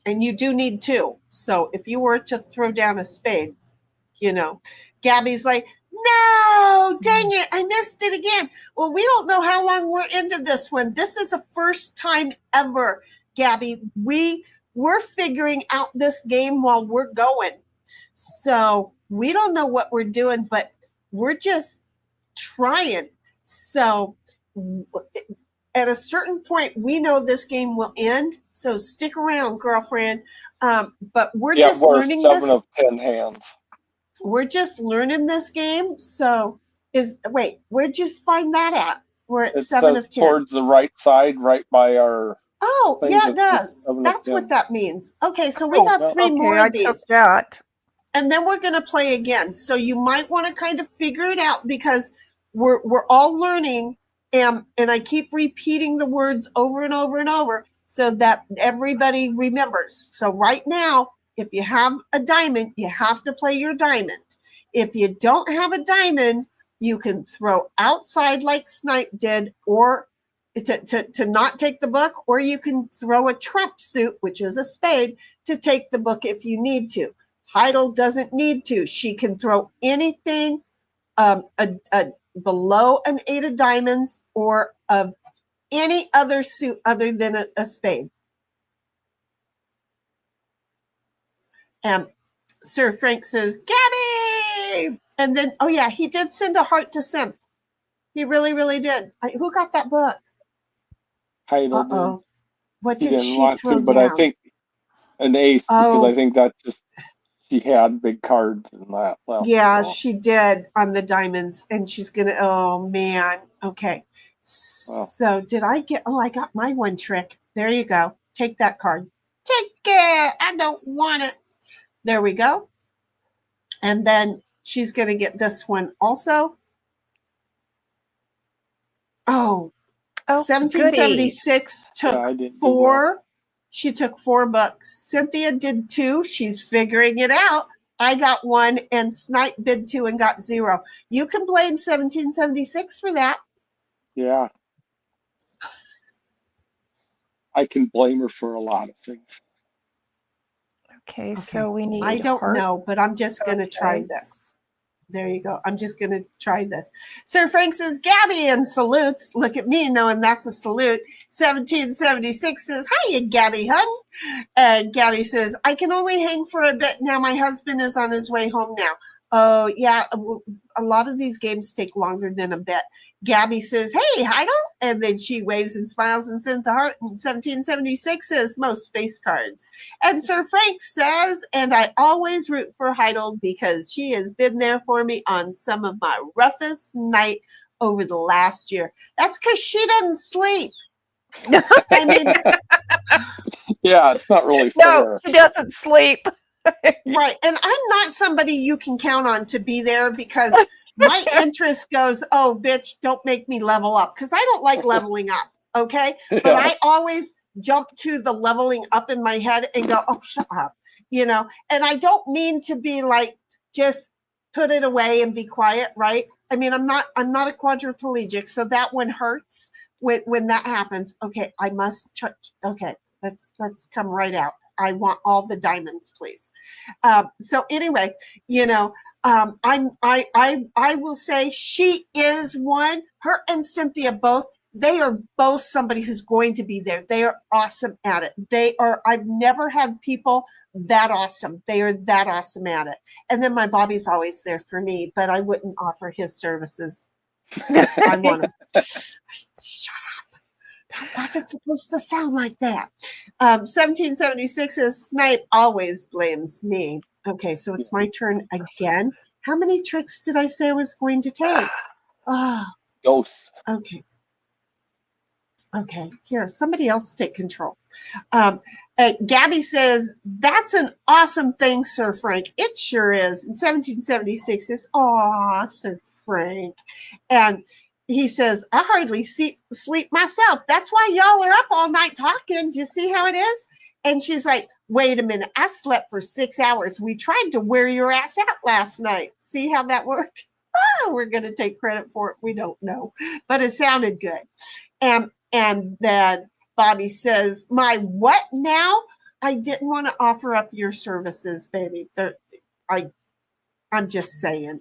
And you do need 2. So if you were to throw down a spade, Gabby's like, no, dang it, I missed it again. Well, we don't know how long we're into this one. This is the first time ever, Gabby. We're figuring out this game while we're going. So we don't know what we're doing, but we're just trying. So at a certain point, we know this game will end. So stick around, girlfriend. But we're just learning this. 7 of 10 hands. We're just learning this game. So where'd you find that at? We're at 7 of 10. Towards the right side, right by our. Oh, yeah, it does. That's what that means. Okay, so we got 3 more of these. That. And then we're going to play again. So you might want to kind of figure it out, because we're all learning, and I keep repeating the words over and over and over so that everybody remembers. So right now, if you have a diamond, you have to play your diamond. If you don't have a diamond, you can throw outside like Snipe did, or to not take the book, or you can throw a trump suit, which is a spade, to take the book if you need to. Heidel doesn't need to. She can throw anything below an 8 of diamonds or of any other suit other than a spade. Sir Frank says, Gabby! And then, oh yeah, he did send a heart to Synth. He really, really did. Who got that book? Heidel Uh-oh. What did. did He didn't she want throw to, but down? I think an ace, because I think that's just, she had big cards in that. Well, yeah, so. she did on the diamonds, and she's gonna, oh man. Okay. Well. So did I get, I got my one trick. There you go. Take that card. Take it. I don't want it. There we go. And then she's going to get this one also. Oh, 1776 took 4. She took 4 books. Cynthia did 2. She's figuring it out. I got 1, and Snipe bid 2 and got 0. You can blame 1776 for that. Yeah. I can blame her for a lot of things. Okay, so we need I don't heart. know, but I'm just going to try this. There you go. I'm just going to try this. Sir Frank says, Gabby, and salutes. Look at me knowing that's a salute. 1776 says, hiya, Gabby, hun. And Gabby says, I can only hang for a bit now. My husband is on his way home now. Oh, yeah. A lot of these games take longer than a bit. Gabby says, hey, Heidel. And then she waves and smiles and sends a heart. And 1776 says, most face cards. And Sir Frank says, and I always root for Heidel because she has been there for me on some of my roughest night over the last year. That's because she doesn't sleep. I mean, yeah, it's not really fair. No, she doesn't sleep. Right. And I'm not somebody you can count on to be there because my interest goes, oh, bitch, don't make me level up, because I don't like leveling up. Okay. But Yeah. I always jump to the leveling up in my head and go, oh, shut up. And I don't mean to be like, just put it away and be quiet. Right. I mean, I'm not a quadriplegic. So that one hurts when that happens. Okay. I must, okay. Let's come right out. I want all the diamonds, please. So anyway, I will say she is one. Her and Cynthia both. They are both somebody who's going to be there. They are awesome at it. I've never had people that awesome. They are that awesome at it. And then my Bobby's always there for me, but I wouldn't offer his services. I want him. Shut up. That wasn't supposed to sound like that. 1776 says, Snipe always blames me. Okay, so it's my turn again. How many tricks did I say I was going to take? Ghosts. Okay. Okay, here, somebody else take control. Gabby says, that's an awesome thing, Sir Frank. It sure is. And 1776 says, aw, Sir Frank. And he says, I hardly sleep myself. That's why y'all are up all night talking. Do you see how it is? And she's like, wait a minute. I slept for 6 hours. We tried to wear your ass out last night. See how that worked? Oh, we're going to take credit for it. We don't know. But it sounded good. And then Bobby says, my what now? I didn't want to offer up your services, baby. I'm just saying.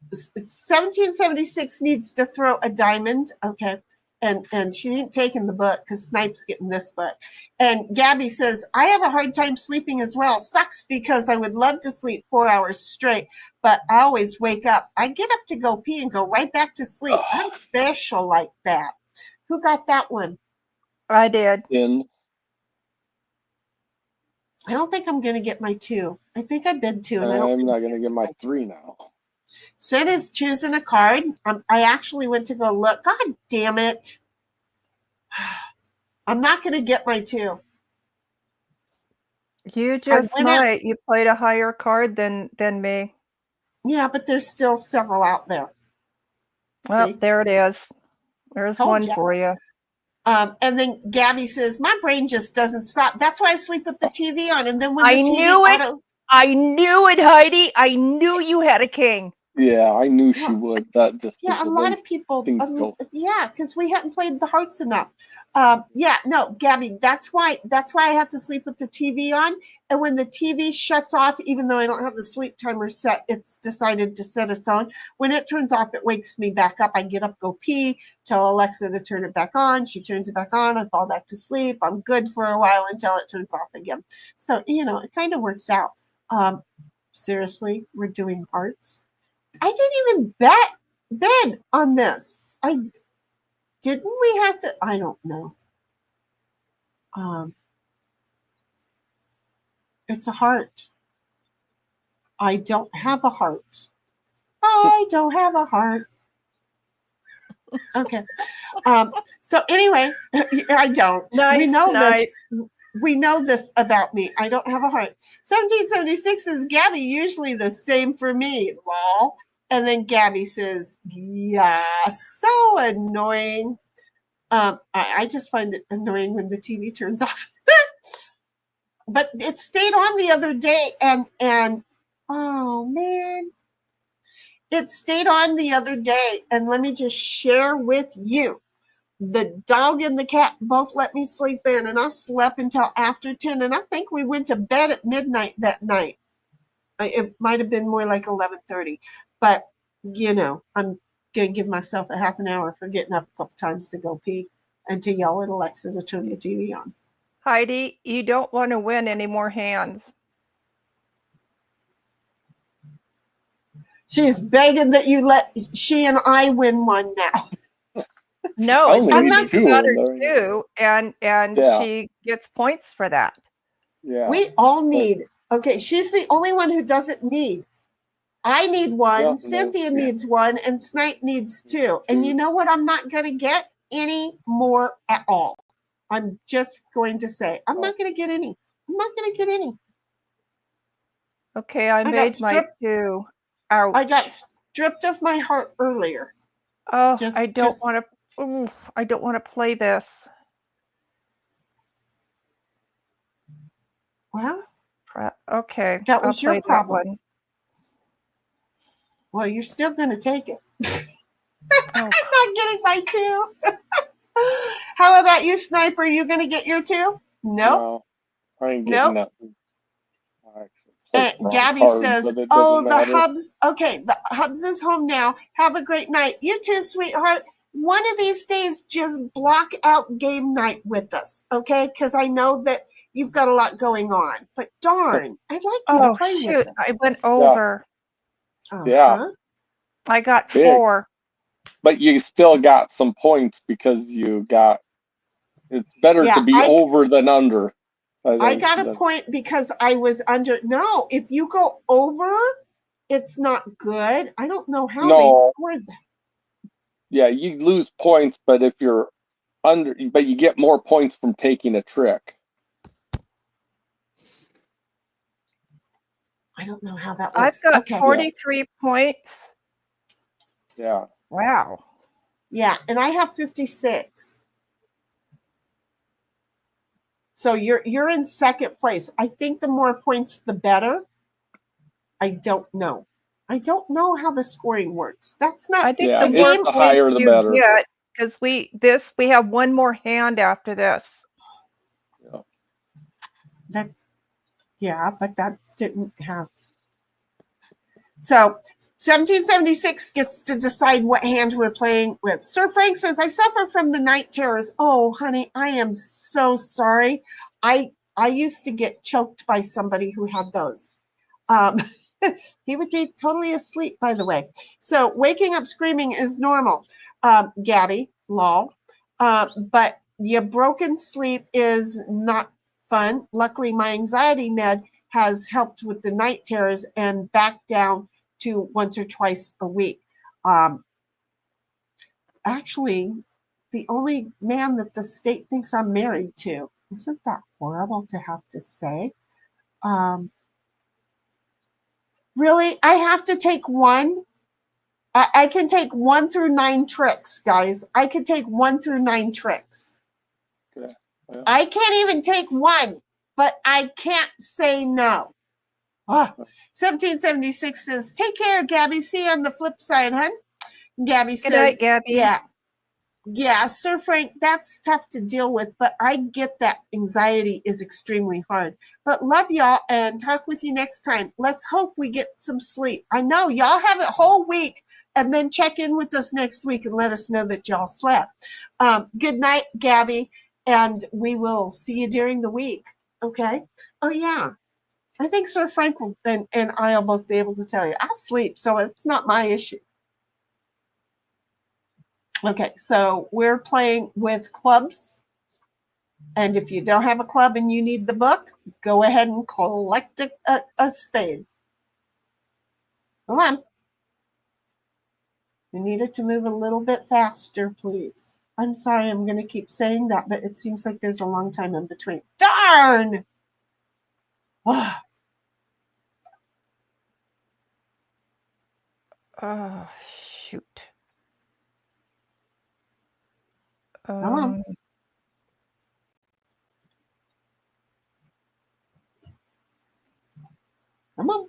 1776 needs to throw a diamond. Okay. And she ain't taking the book because Snipe's getting this book. And Gabby says, I have a hard time sleeping as well. Sucks because I would love to sleep 4 hours straight, but I always wake up. I get up to go pee and go right back to sleep. I'm special like that. Who got that one? I did. I don't think I'm going to get my 2. I think I bid 2. And I'm not going to get my 3 now. Sid is choosing a card. I actually went to go look. God damn it. I'm not going to get my 2. You just might. You played a higher card than me. Yeah, but there's still several out there. Well, See? there it is. There's Told one ya. for you. And then Gabby says, my brain just doesn't stop. That's why I sleep with the TV on. And then when I the TV knew it. I knew it, Heidi. I knew you had a king. Yeah, I knew she Well, would. That just yeah, is a the lot way of people, things go. yeah, because we hadn't played the hearts enough. Yeah, no, Gabby, that's why I have to sleep with the TV on. And when the TV shuts off, even though I don't have the sleep timer set, it's decided to set its own. When it turns off, it wakes me back up. I get up, go pee, tell Alexa to turn it back on. She turns it back on. I fall back to sleep. I'm good for a while until it turns off again. So, it kind of works out. Seriously, we're doing hearts. I didn't even bid on this. Didn't we have to? I don't know. It's a heart. I don't have a heart. I don't have a heart. Okay. So anyway, I don't. Nice, we know nice. this. We know this about me. I don't have a heart. 1776 is Gabby, usually the same for me. Lol. And then Gabby says, yeah, so annoying. I just find it annoying when the TV turns off. But it stayed on the other day and oh man. It stayed on the other day, and let me just share with you. The dog and the cat both let me sleep in, and I slept until after 10, and I think we went to bed at midnight that night. It might have been more like 11:30, but I'm gonna give myself a half an hour for getting up a couple times to go pee and to yell at Alexa to turn the TV on. Heidi, you don't want to win any more hands. She's begging that you let she and I win one now. No, I it's only need only two, got her and there you two, and Yeah. she gets points for that. Yeah. We all need. Okay, she's the only one who doesn't need. I need one, Yeah, no, Cynthia yeah. needs one, and Snipe needs two. And you know what? I'm not going to get any more at all. I'm just going to say, I'm not going to get any. I'm not going to get any. Okay, I made my two. Ouch. I got stripped of my heart earlier. Oh, I don't want to. I don't want to play this. Well, okay. that was I'll your play problem. that one. Well, you're still going to take it. Oh. I'm not getting my two. How about you, Sniper? You going to get your two? Nope. No, I ain't getting nothing. Gabby says, oh, the Hubs. Okay, the Hubs is home now. Have a great night. You too, sweetheart. One of these days, just block out game night with us, okay? Because I know that you've got a lot going on. But darn, I'd like you to play with us. I went over. Yeah. I got 4. But you still got some points because you got. It's better to be over than under. I got a point because I was under. No, if you go over, it's not good. I don't know how they scored that. Yeah, you lose points, but if you're under, but you get more points from taking a trick. I don't know how that works. I've got 43 points. Yeah. Wow. Yeah, and I have 56. So you're in second place. I think the more points, the better. I don't know. I don't know how the scoring works. That's not. I think the higher the better. Because we have one more hand after this. Yeah. But that didn't have. So 1776 gets to decide what hand we're playing with. Sir Frank says, I suffer from the night terrors. Oh, honey, I am so sorry. I used to get choked by somebody who had those. He would be totally asleep, by the way. So waking up screaming is normal. Gabby, lol. But your broken sleep is not fun. Luckily, my anxiety med has helped with the night terrors and back down to once or twice a week. Actually, the only man that the state thinks I'm married to. Isn't that horrible to have to say? Really? I have to take one? I can take 1 through 9 tricks, guys. I can take 1 through 9 tricks. Okay. Yeah. I can't even take one, but I can't say no. 1776 says, take care, Gabby. See you on the flip side, hun. Gabby says, Good night, Gabby. yeah. Yeah, Sir Frank, that's tough to deal with, but I get that anxiety is extremely hard. But love y'all and talk with you next time. Let's hope we get some sleep. I know y'all have a whole week and then check in with us next week and let us know that y'all slept. Good night, Gabby, and we will see you during the week. Okay? Oh, yeah. I think Sir Frank and I'll both be able to tell you. I'll sleep, so it's not my issue. Okay, so we're playing with clubs. And if you don't have a club and you need the book, go ahead and collect a spade. Come on. You need it to move a little bit faster, please. I'm sorry, I'm going to keep saying that, but it seems like there's a long time in between. Darn! Oh, Shoot. come on. Come on.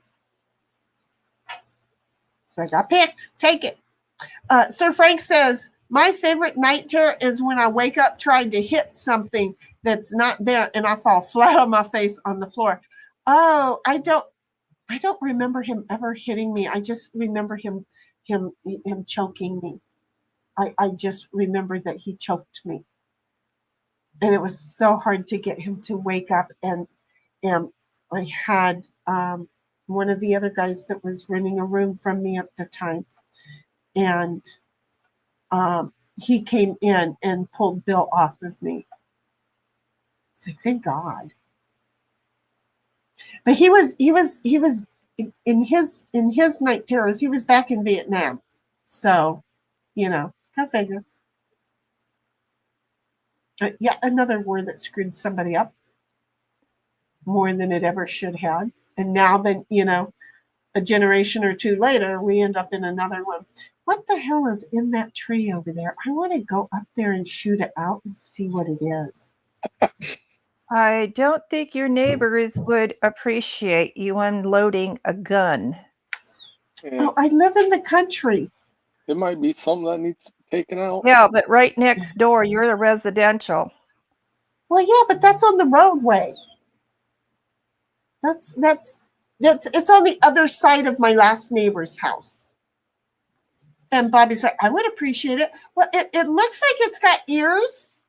So I got picked. Take it. Sir Frank says, my favorite night terror is when I wake up trying to hit something that's not there and I fall flat on my face on the floor. Oh, I don't remember him ever hitting me. I just remember him choking me. I just remember that he choked me. And it was so hard to get him to wake up. And I had one of the other guys that was renting a room from me at the time. And he came in and pulled Bill off of me. It's like, thank God. But he was in his night terrors. He was back in Vietnam, so go figure. Yeah, another word that screwed somebody up more than it ever should have. And now then, a generation or two later, we end up in another one. What the hell is in that tree over there? I want to go up there and shoot it out and see what it is. I don't think your neighbors would appreciate you unloading a gun. Yeah. Oh, I live in the country. It might be something that needs to be taken out. Yeah, but right next door, you're the residential. Well, yeah, but that's on the roadway. That's it's on the other side of my last neighbor's house. And Bobby's like, I would appreciate it. Well, it looks like it's got ears,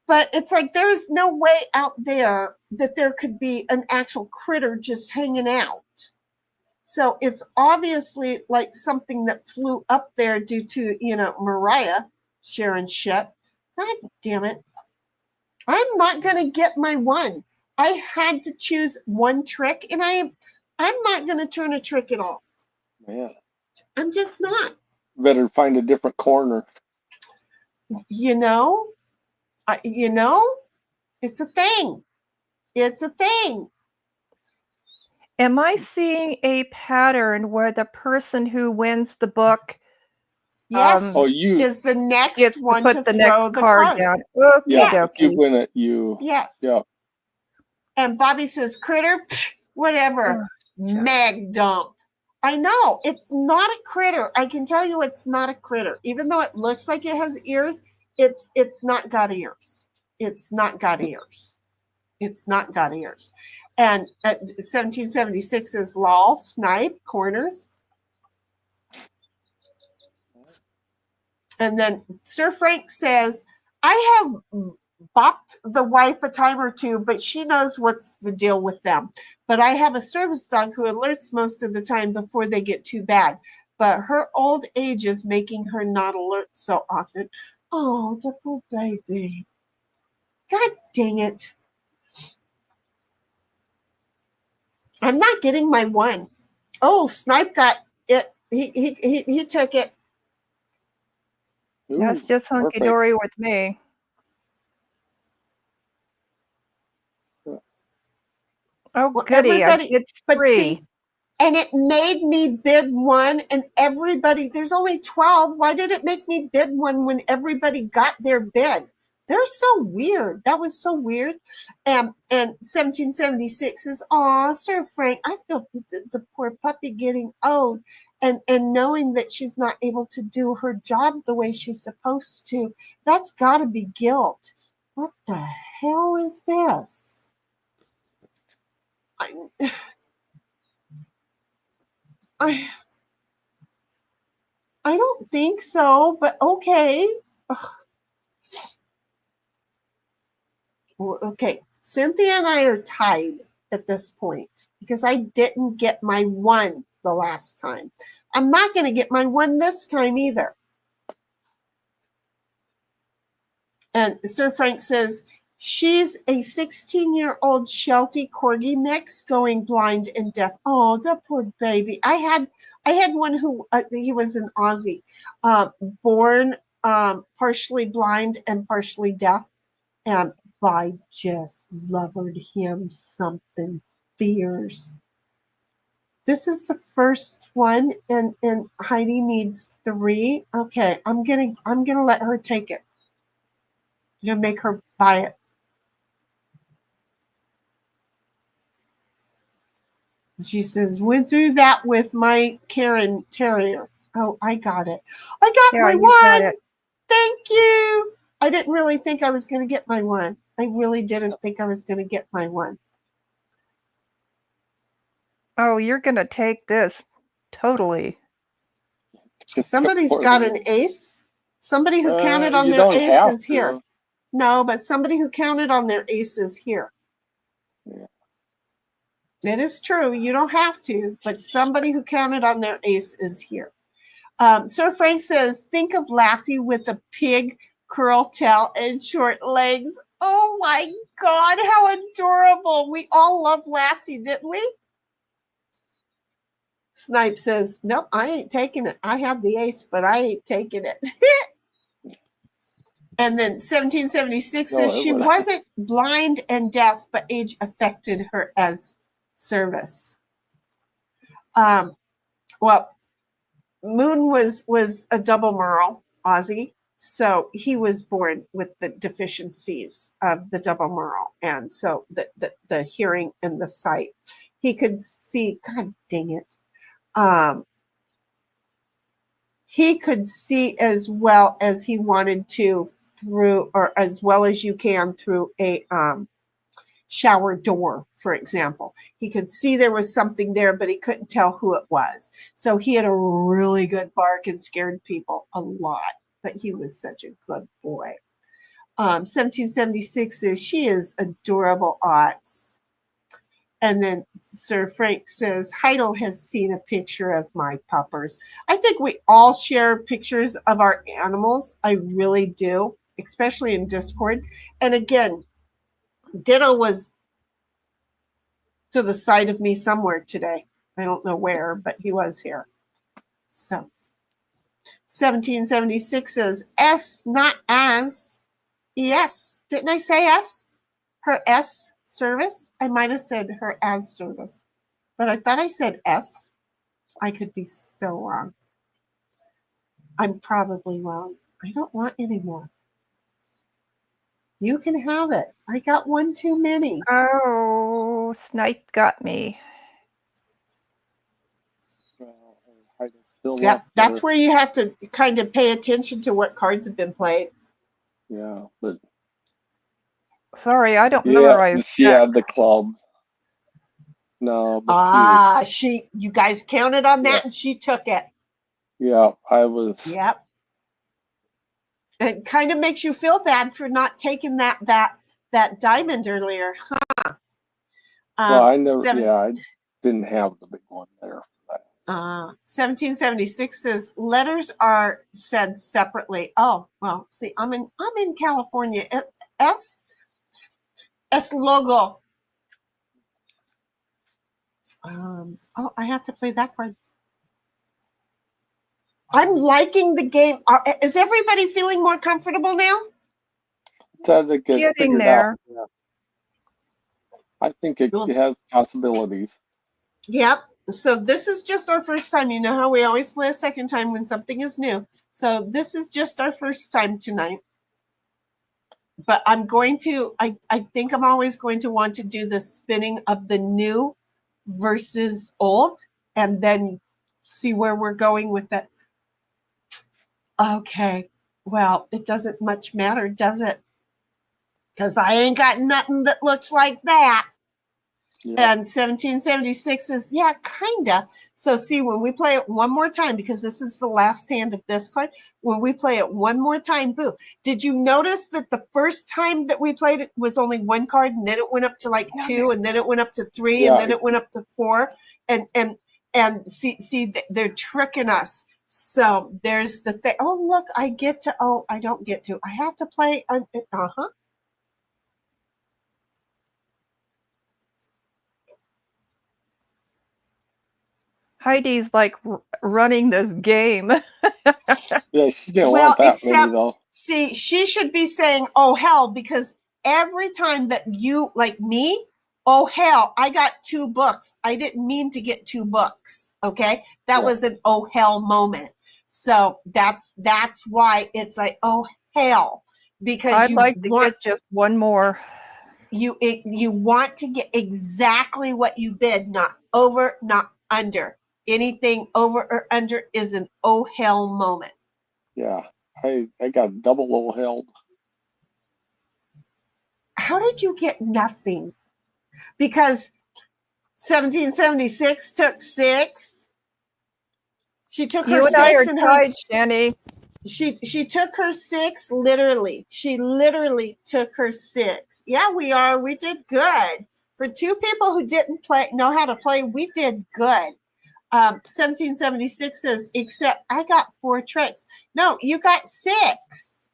but it's like there's no way out there that there could be an actual critter just hanging out. So it's obviously like something that flew up there due to, Mariah sharing shit. God damn it. I'm not going to get my one. I had to choose one trick, and I'm not going to turn a trick at all. Man. I'm just not. Better find a different corner. It's a thing. It's a thing. Am I seeing a pattern where the person who wins the book Yes, is the next gets one to to put the throw next the card down? Okay, Yes, if you win it, you. Yes. Yeah. And Bobby says, critter, whatever. Mag dump. I know. It's not a critter. I can tell you it's not a critter. Even though it looks like it has ears, it's not got ears. It's not got ears. It's not got ears. And 1776 is lol, snipe, corners. And then Sir Frank says, I have bopped the wife a time or two, but she knows what's the deal with them. But I have a service dog who alerts most of the time before they get too bad. But her old age is making her not alert so often. Oh, the poor baby. God dang it. I'm not getting my one. Oh, Snipe got it. He took it. Ooh, That's just hunky-dory with me. Oh, Well, goody. I did but 3. see, and it made me bid one, and everybody, there's only 12. Why did it make me bid one when everybody got their bid? They're so weird. That was so weird. And 1776 says, "Aw, Sir Frank, I feel the poor puppy getting old and knowing that she's not able to do her job the way she's supposed to. That's got to be guilt." What the hell is this? I don't think so, but okay. Ugh. Okay, Cynthia and I are tied at this point because I didn't get my one the last time. I'm not going to get my one this time either. And Sir Frank says, she's a 16-year-old Sheltie Corgi mix going blind and deaf. Oh, the poor baby. I had one who, he was an Aussie, born partially blind and partially deaf. And I just loved him something fierce. This is the first one, and Heidi needs 3. Okay, I'm gonna let her take it. I'm gonna make her buy it. She says, "Went through that with my Karen Terrier." Oh, I got it. I got my one. Thank you. I didn't really think I was going to get my one. I really didn't think I was going to get my one. Oh, you're going to take this. Totally. Somebody's got an ace. Somebody who counted on their ace is here. No, but somebody who counted on their ace is here. Yeah. It is true. You don't have to, but somebody who counted on their ace is here. Sir Frank says, think of Lassie with a pig curl tail and short legs. Oh my God, how adorable. We all love Lassie, didn't we? Snipe says, nope, I ain't taking it. I have the ace, but I ain't taking it. And then 1776 says she wasn't blind and deaf, but age affected her as service. Well, Moon was a double merle, Aussie. So he was born with the deficiencies of the double merle. And so the hearing and the sight, he could see, God dang it. He could see as well as he wanted to through, or as well as you can through a shower door, for example. He could see there was something there, but he couldn't tell who it was. So he had a really good bark and scared people a lot. But he was such a good boy. 1776 says, she is adorable, Otts. And then Sir Frank says, Heidel has seen a picture of my puppers. I think we all share pictures of our animals. I really do, especially in Discord. And again, Ditto was to the side of me somewhere today. I don't know where, but he was here. So 1776 says S, not as. Yes. Didn't I say S? Her S service? I might have said her as service, but I thought I said S. I could be so wrong. I'm probably wrong. I don't want any more. You can have it. I got one too many. Oh, Snipe got me. Yeah, that's where you have to kind of pay attention to what cards have been played. Yeah, but sorry, I don't memorize. She had the club. No, but you guys counted on that, and she took it. Yeah, I was. Yep. It kind of makes you feel bad for not taking that diamond earlier, huh? Well, I never. I didn't have the big one there. 1776 says letters are said separately. Oh, well, see, I'm in California. S logo. Oh, I have to play that card. I'm liking the game. Is everybody feeling more comfortable now? Getting there. Yeah. I think it has possibilities. Yep. So this is just our first time. You know how we always play a second time when something is new. So this is just our first time tonight. But I'm going to, I think I'm always going to want to do the spinning of the new versus old and then see where we're going with that. Okay. Well, it doesn't much matter, does it? Because I ain't got nothing that looks like that. Yep. And 1776 is, yeah, kinda. So see, when we play it one more time, because this is the last hand of this card, when we play it one more time, boo. Did you notice that the first time that we played it was only one card, and then it went up to like 2, and then it went up to 3, and then it went up to 4, and see, they're tricking us. So there's the thing. Oh, look, I get to. Oh, I don't get to. I have to play. Heidi's like running this game. Yeah, she didn't want that many though. See, she should be saying, oh, hell, because every time that you, like me, oh, hell, I got 2 books. I didn't mean to get 2 books, okay? That was an oh, hell moment. So that's why it's like, oh, hell, because I'd like to get just one more. You want to get exactly what you bid, not over, not under. Anything over or under is an oh hell moment. Yeah, I got double oh helled. How did you get nothing? Because 1776 took 6. She took her 6 I are and tied, Shanny. She took her 6 literally. She literally took her 6. Yeah, we are. We did good. For 2 people who didn't know how to play, we did good. 1776 says, except I got 4 tricks. No, you got 6.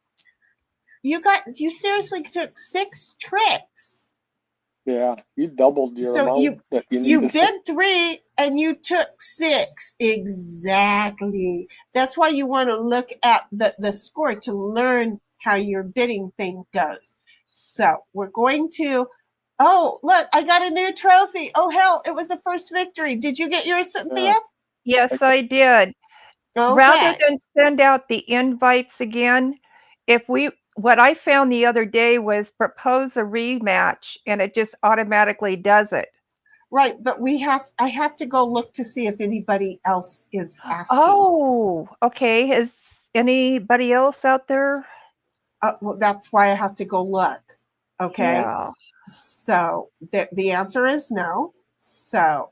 You seriously took 6 tricks. Yeah, you doubled your amount that you needed. You bid 3 and you took 6. Exactly. That's why you want to look at the score to learn how your bidding thing goes. So we're going to, oh, look, I got a new trophy. Oh, hell, it was a first victory. Did you get yours, Cynthia? Yes, I did. Okay. Rather than send out the invites again, what I found the other day was propose a rematch, and it just automatically does it. Right, but I have to go look to see if anybody else is asking. Oh, okay. Is anybody else out there? Well, that's why I have to go look. Okay. Yeah. So the answer is no. So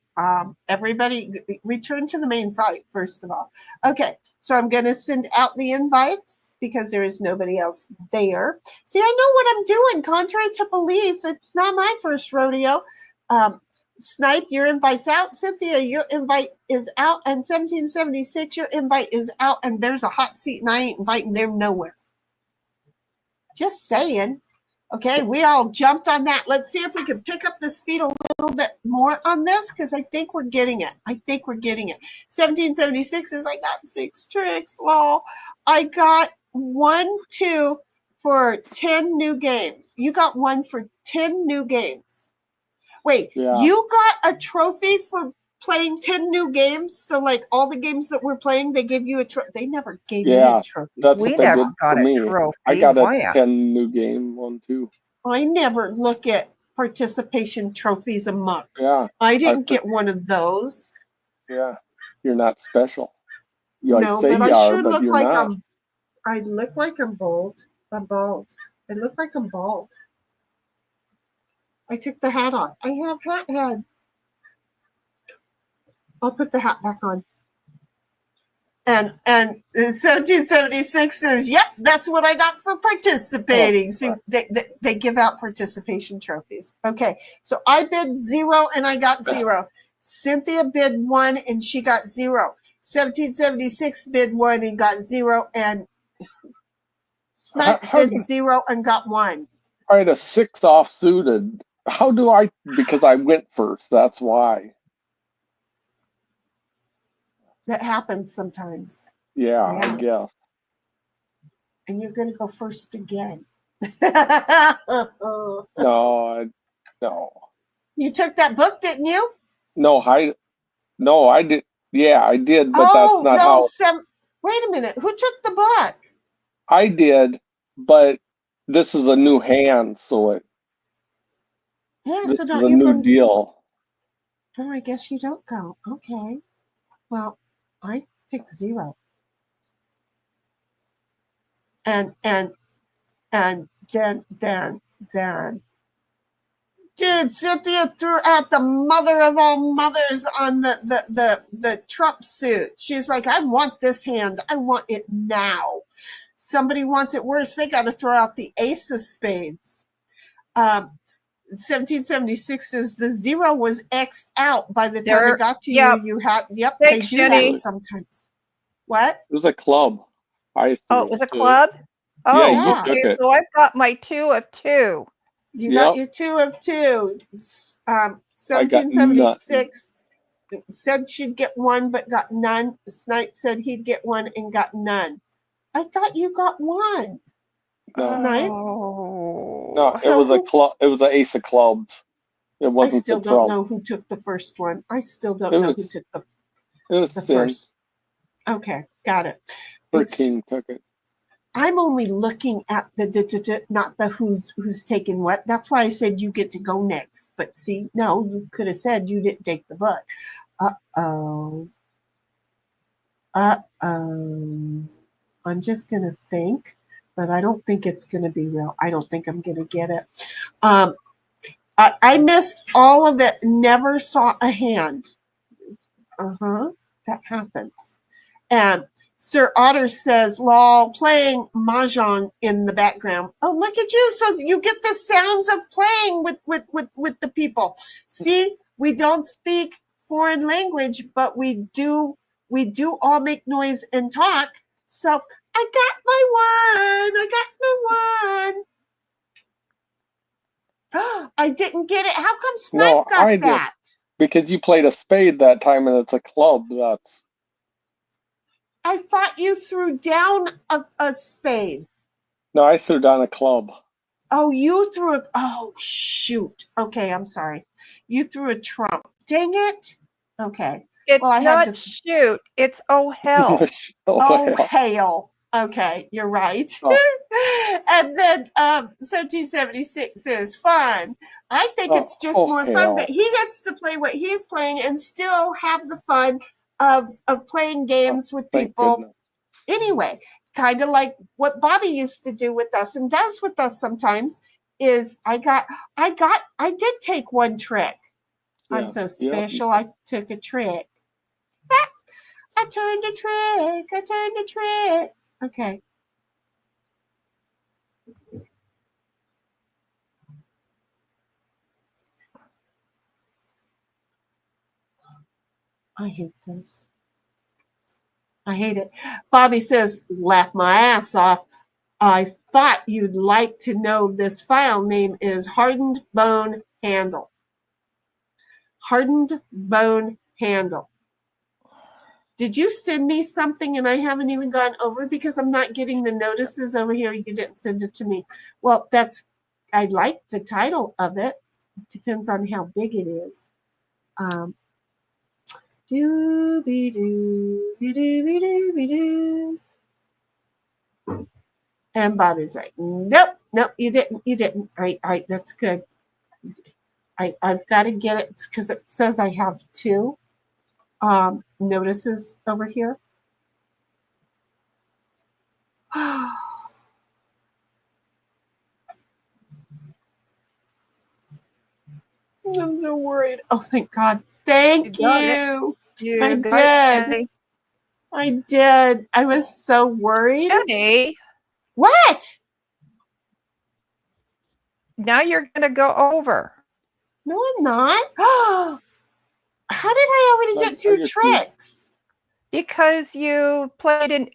everybody return to the main site, first of all. Okay, so I'm going to send out the invites because there is nobody else there. See, I know what I'm doing. Contrary to belief, it's not my first rodeo. Snipe, your invite's out. Cynthia, your invite is out. And 1776, your invite is out. And there's a hot seat and I ain't inviting them nowhere. Just saying. Okay, we all jumped on that. Let's see if we can pick up the speed a little bit more on this because I think we're getting it. 1776 is I got 6 tricks. Lol. I got 1, 2 for 10 new games. You got 1 for 10 new games. Wait, You got a trophy for playing 10 new games? So like all the games that we're playing, they give you a trophy. They never gave me a trophy. That's what they did for me. I got a 10 new game one too. I never look at participation trophies amok. Yeah. I didn't get one of those. Yeah. You're not special. No, but I sure look like I look like I'm bald. I'm bald. I look like I'm bald. I took the hat off. I have hat head. I'll put the hat back on. And 1776 says, yep, that's what I got for participating. So they give out participation trophies. Okay, so I bid 0 and I got 0. Cynthia bid 1 and she got 0. 1776 bid 1 and got 0. And Snipe bid 0 and got 1. I had a 6 offsuited. How do I, because I went first, that's why. That happens sometimes. Yeah, I guess. And you're going to go first again. No. You took that book, didn't you? No, No, I did. Yeah, I did, but Oh, that's not no, how wait a minute. Who took the book? I did. But this is a new hand, so Yeah, this so is don't a you new go? deal. Oh, I guess you don't go. Okay. Well, I picked 0. And then dude, Cynthia threw out the mother of all mothers on the Trump suit. She's like, I want this hand. I want it now. Somebody wants it worse. They got to throw out the ace of spades. 1776 says the 0 was X'd out by the time it got to Yep. you. You had, yep, Thanks, they do that Jenny. sometimes. What? It was a club. I Oh, threw it was a too. club? Oh, Yeah, you Yeah. took okay, it. so I've got my 2 of 2. You got Yep. your 2 of 2. I got 1776 said she'd get 1 but got none. Snipe said he'd get 1 and got none. I thought you got 1. No. Snipe. Oh. No, it So was a who- club. It was an ace of clubs. It I wasn't still the don't Trump. know who took the first one. I still don't It know was- who took the It was thin. first. Okay, got it. Her It's- king took it. I'm only looking at the not the who's taken what. That's why I said you get to go next. But see, no, you could have said you didn't take the book. Uh-oh. I'm just gonna think, but I don't think it's gonna be real. I don't think I'm gonna get it. I missed all of it. Never saw a hand. That happens. And Sir Otter says, lol, playing mahjong in the background. Oh, look at you. So you get the sounds of playing with the people. See, we don't speak foreign language, but we do all make noise and talk. So I got my 1. I didn't get it. How come Snipe No, got I did. that? Because you played a spade that time and it's a club. That's I thought you threw down a spade. no, I threw down a club. Oh, you threw oh, shoot. Okay, I'm sorry. You threw a trump. Dang it. Okay. It's Well, I had not to- shoot. It's oh hell. Oh, hell. hail. Okay, you're right. Oh. And then 1776 is fun. I think it's just more fun hell. that he gets to play what he's playing and still have the fun of playing games with Thank people. goodness. Anyway, kind of like what Bobby used to do with us and does with us sometimes is I did take one trick. Yeah. I'm so Yep. special. I took a trick. I turned a trick. Okay. I hate this. I hate it. Bobby says, laugh my ass off. I thought you'd like to know this file name is Hardened Bone Handle. Hardened Bone Handle. Did you send me something and I haven't even gone over because I'm not getting the notices over here? You didn't send it to me. Well, I like the title of it. It depends on how big it is. Doo-be-doo. And Bobby's like, nope, you didn't. I that's good. I've got to get it because it says I have 2 notices over here. I'm so worried. Oh, thank God. Thank You got you. You I got did. Jenny. I did. I was so worried. Jenny, What? now you're going to go over. No, I'm not. How did I already get 2 tricks? Because you played an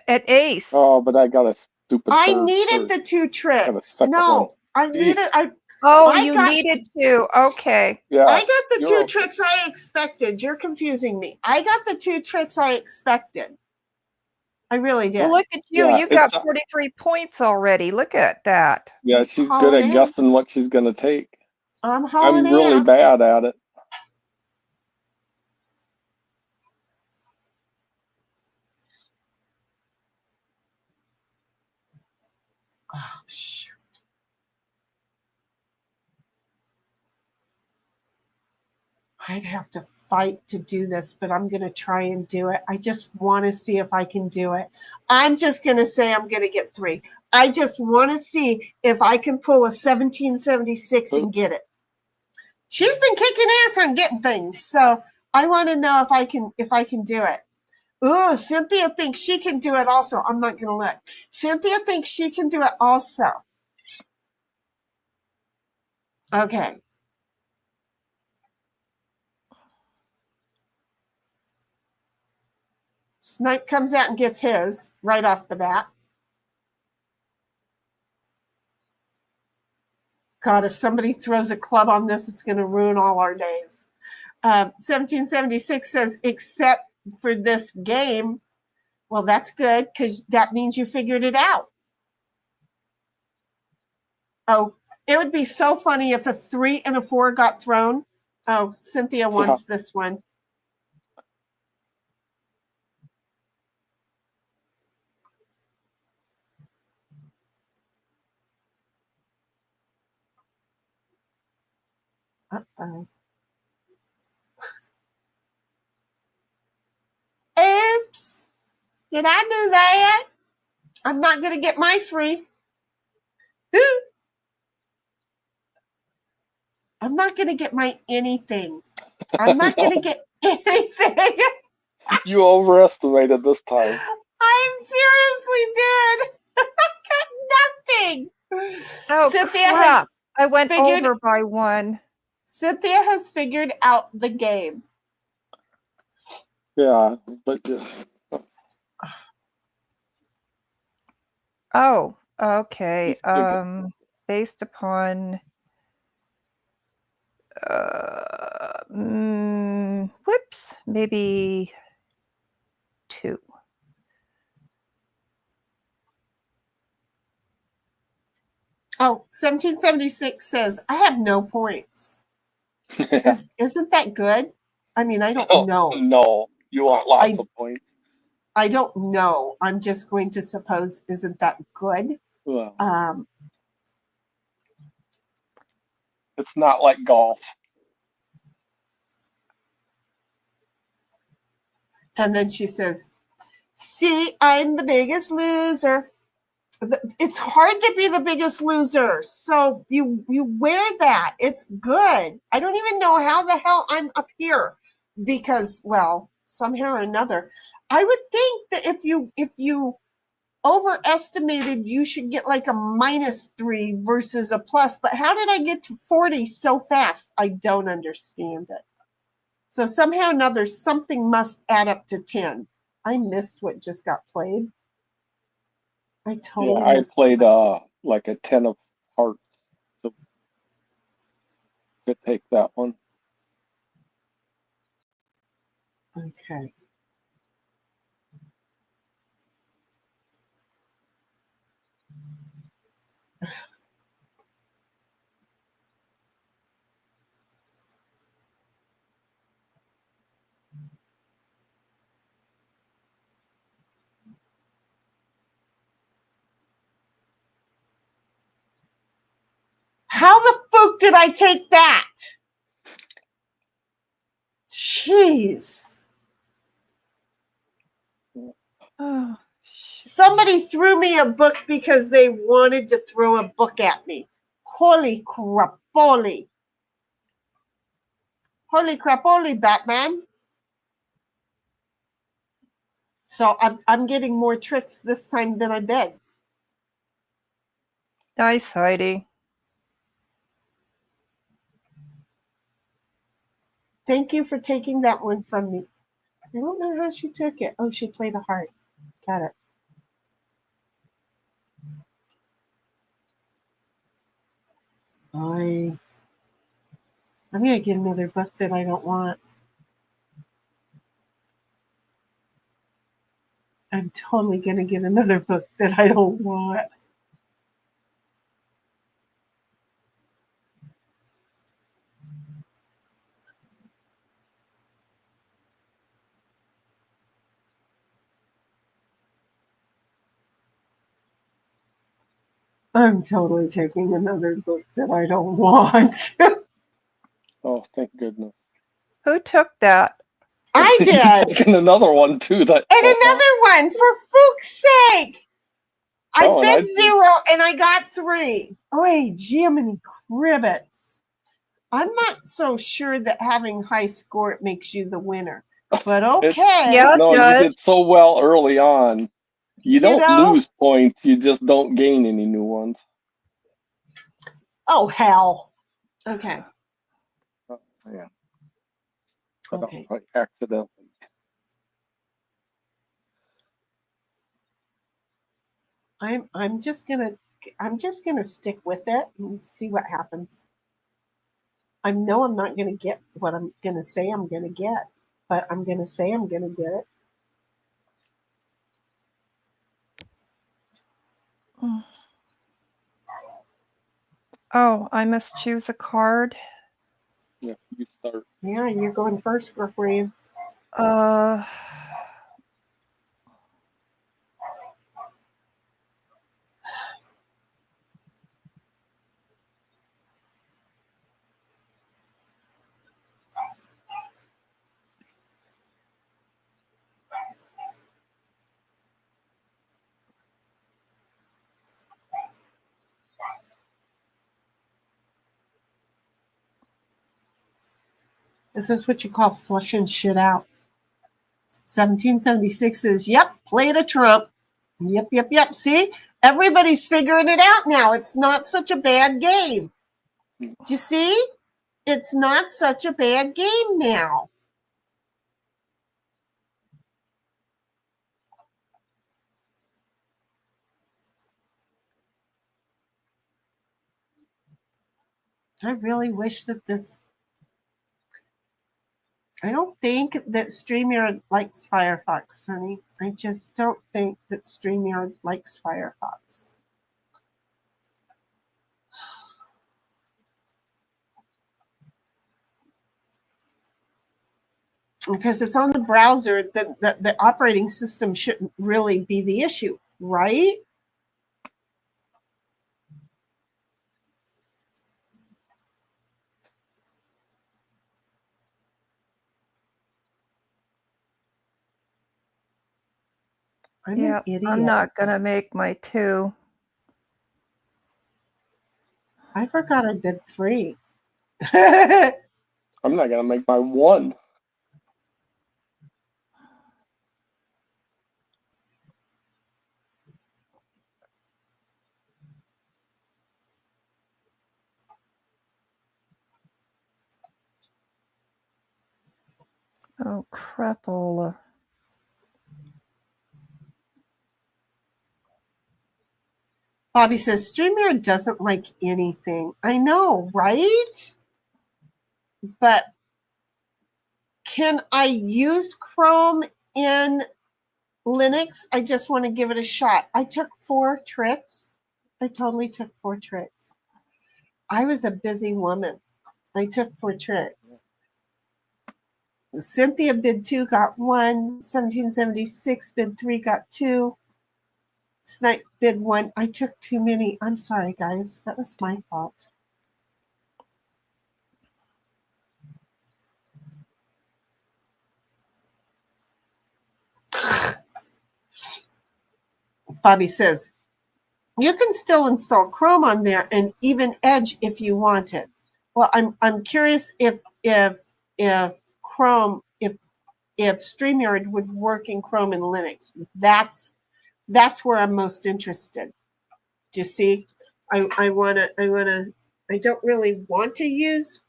ace. Oh, but I got a stupid. I third needed first. the 2 tricks. second No, one. I needed. Oh, I you got- needed to. Okay. Yeah. I got the you're 2 tricks I expected. You're confusing me. I got the 2 tricks I expected. I really did. Well, look at you. Yeah, You got it's, 43 points already. Look at that. Yeah, she's good Hauling at guessing what she's gonna take. I'm hauling I'm really ass. bad at it. Oh, shoot. I'd have to fight to do this, but I'm going to try and do it. I just want to see if I can do it. I'm just going to say I'm going to get 3. I just want to see if I can pull a 1776 and get it. She's been kicking ass on getting things, so I want to know if I can do it. Ooh, Cynthia thinks she can do it also. I'm not going to look. Cynthia thinks she can do it also. Okay. Snipe comes out and gets his right off the bat. God, if somebody throws a club on this, it's going to ruin all our days. 1776 says, except for this game. Well, that's good because that means you figured it out. Oh, it would be so funny if a 3 and a 4 got thrown. Oh, Cynthia wants this one. Uh-oh. Oops. Did I do that? I'm not going to get my 3. I'm not going to get my anything. I'm not going to get anything. You overestimated this time. I seriously did. I got nothing. Oh, Cynthia crap. I went figured- over by 1. Cynthia has figured out the game. Yeah, but Oh, okay. It's Based upon whoops, maybe 2. Oh, 1776 says, I have no points. Isn't that good? I mean, I don't know. No, you want lots of points. I don't know. I'm just going to suppose, isn't that good? Well, it's not like golf. And then she says, see, I'm the biggest loser. It's hard to be the biggest loser. So you wear that. It's good. I don't even know how the hell I'm up here because, well, somehow or another, I would think that if you overestimated, you should get like a -3 versus a plus. But how did I get to 40 so fast? I don't understand it. So somehow or another, something must add up to 10. I missed what just got played. I totally I missed. played like a 10 of hearts to take that one. Okay. How the fuck did I take that? Jeez. Oh, Somebody threw me a book because they wanted to throw a book at me. Holy crapoli. Holy crapoli, Batman. So I'm getting more tricks this time than I bet. nice, Heidi. Thank you for taking that one from me. I don't know how she took it. Oh, she played a heart. Got it. I'm going to get another book that I don't want. I'm totally going to get another book that I don't want. I'm totally taking another book that I don't want. Oh, thank goodness. Who took that? I You've did. taken another one too. That And another one, for fuck's sake. I Oh, and bid I- 0 and I got 3. Oh, Jiminy cribbits. I'm not so sure that having high score it makes you the winner. But okay. Yeah, it no, you does. did so well early on. You don't know? lose points. You just don't gain any new ones. Oh, hell. Okay. Oh, yeah. Okay. Like accidentally. I'm just gonna stick with it and see what happens. I know I'm not gonna get what I'm gonna say I'm gonna get, but I'm gonna say I'm gonna get it. Oh, I must choose a card. Yeah, you start. Yeah, you're going first, girlfriend. This is what you call flushing shit out. 1776 is, yep, played a trump. Yep. See? Everybody's figuring it out now. It's not such a bad game. Do you see? It's not such a bad game now. I really wish that this... I don't think that StreamYard likes Firefox, honey. I just don't think that StreamYard likes Firefox. Because it's on the browser, the operating system shouldn't really be the issue, right? I'm an idiot. I'm not gonna make my 2. I forgot I bid 3. I'm not gonna make my 1. Oh, crapola. Bobby says, StreamYard doesn't like anything. I know, right? But can I use Chrome in Linux? I just want to give it a shot. I took 4 tricks. I totally took 4 tricks. I was a busy woman. I took 4 tricks. Cynthia bid 2, got 1. 1776 bid 3, got 2. Snipe bid 1. I took too many. I'm sorry, guys. That was my fault. Bobby says, you can still install Chrome on there and even Edge if you want it. Well, I'm curious if Chrome, if StreamYard would work in Chrome and Linux. That's where I'm most interested. Do you see? I don't really want to use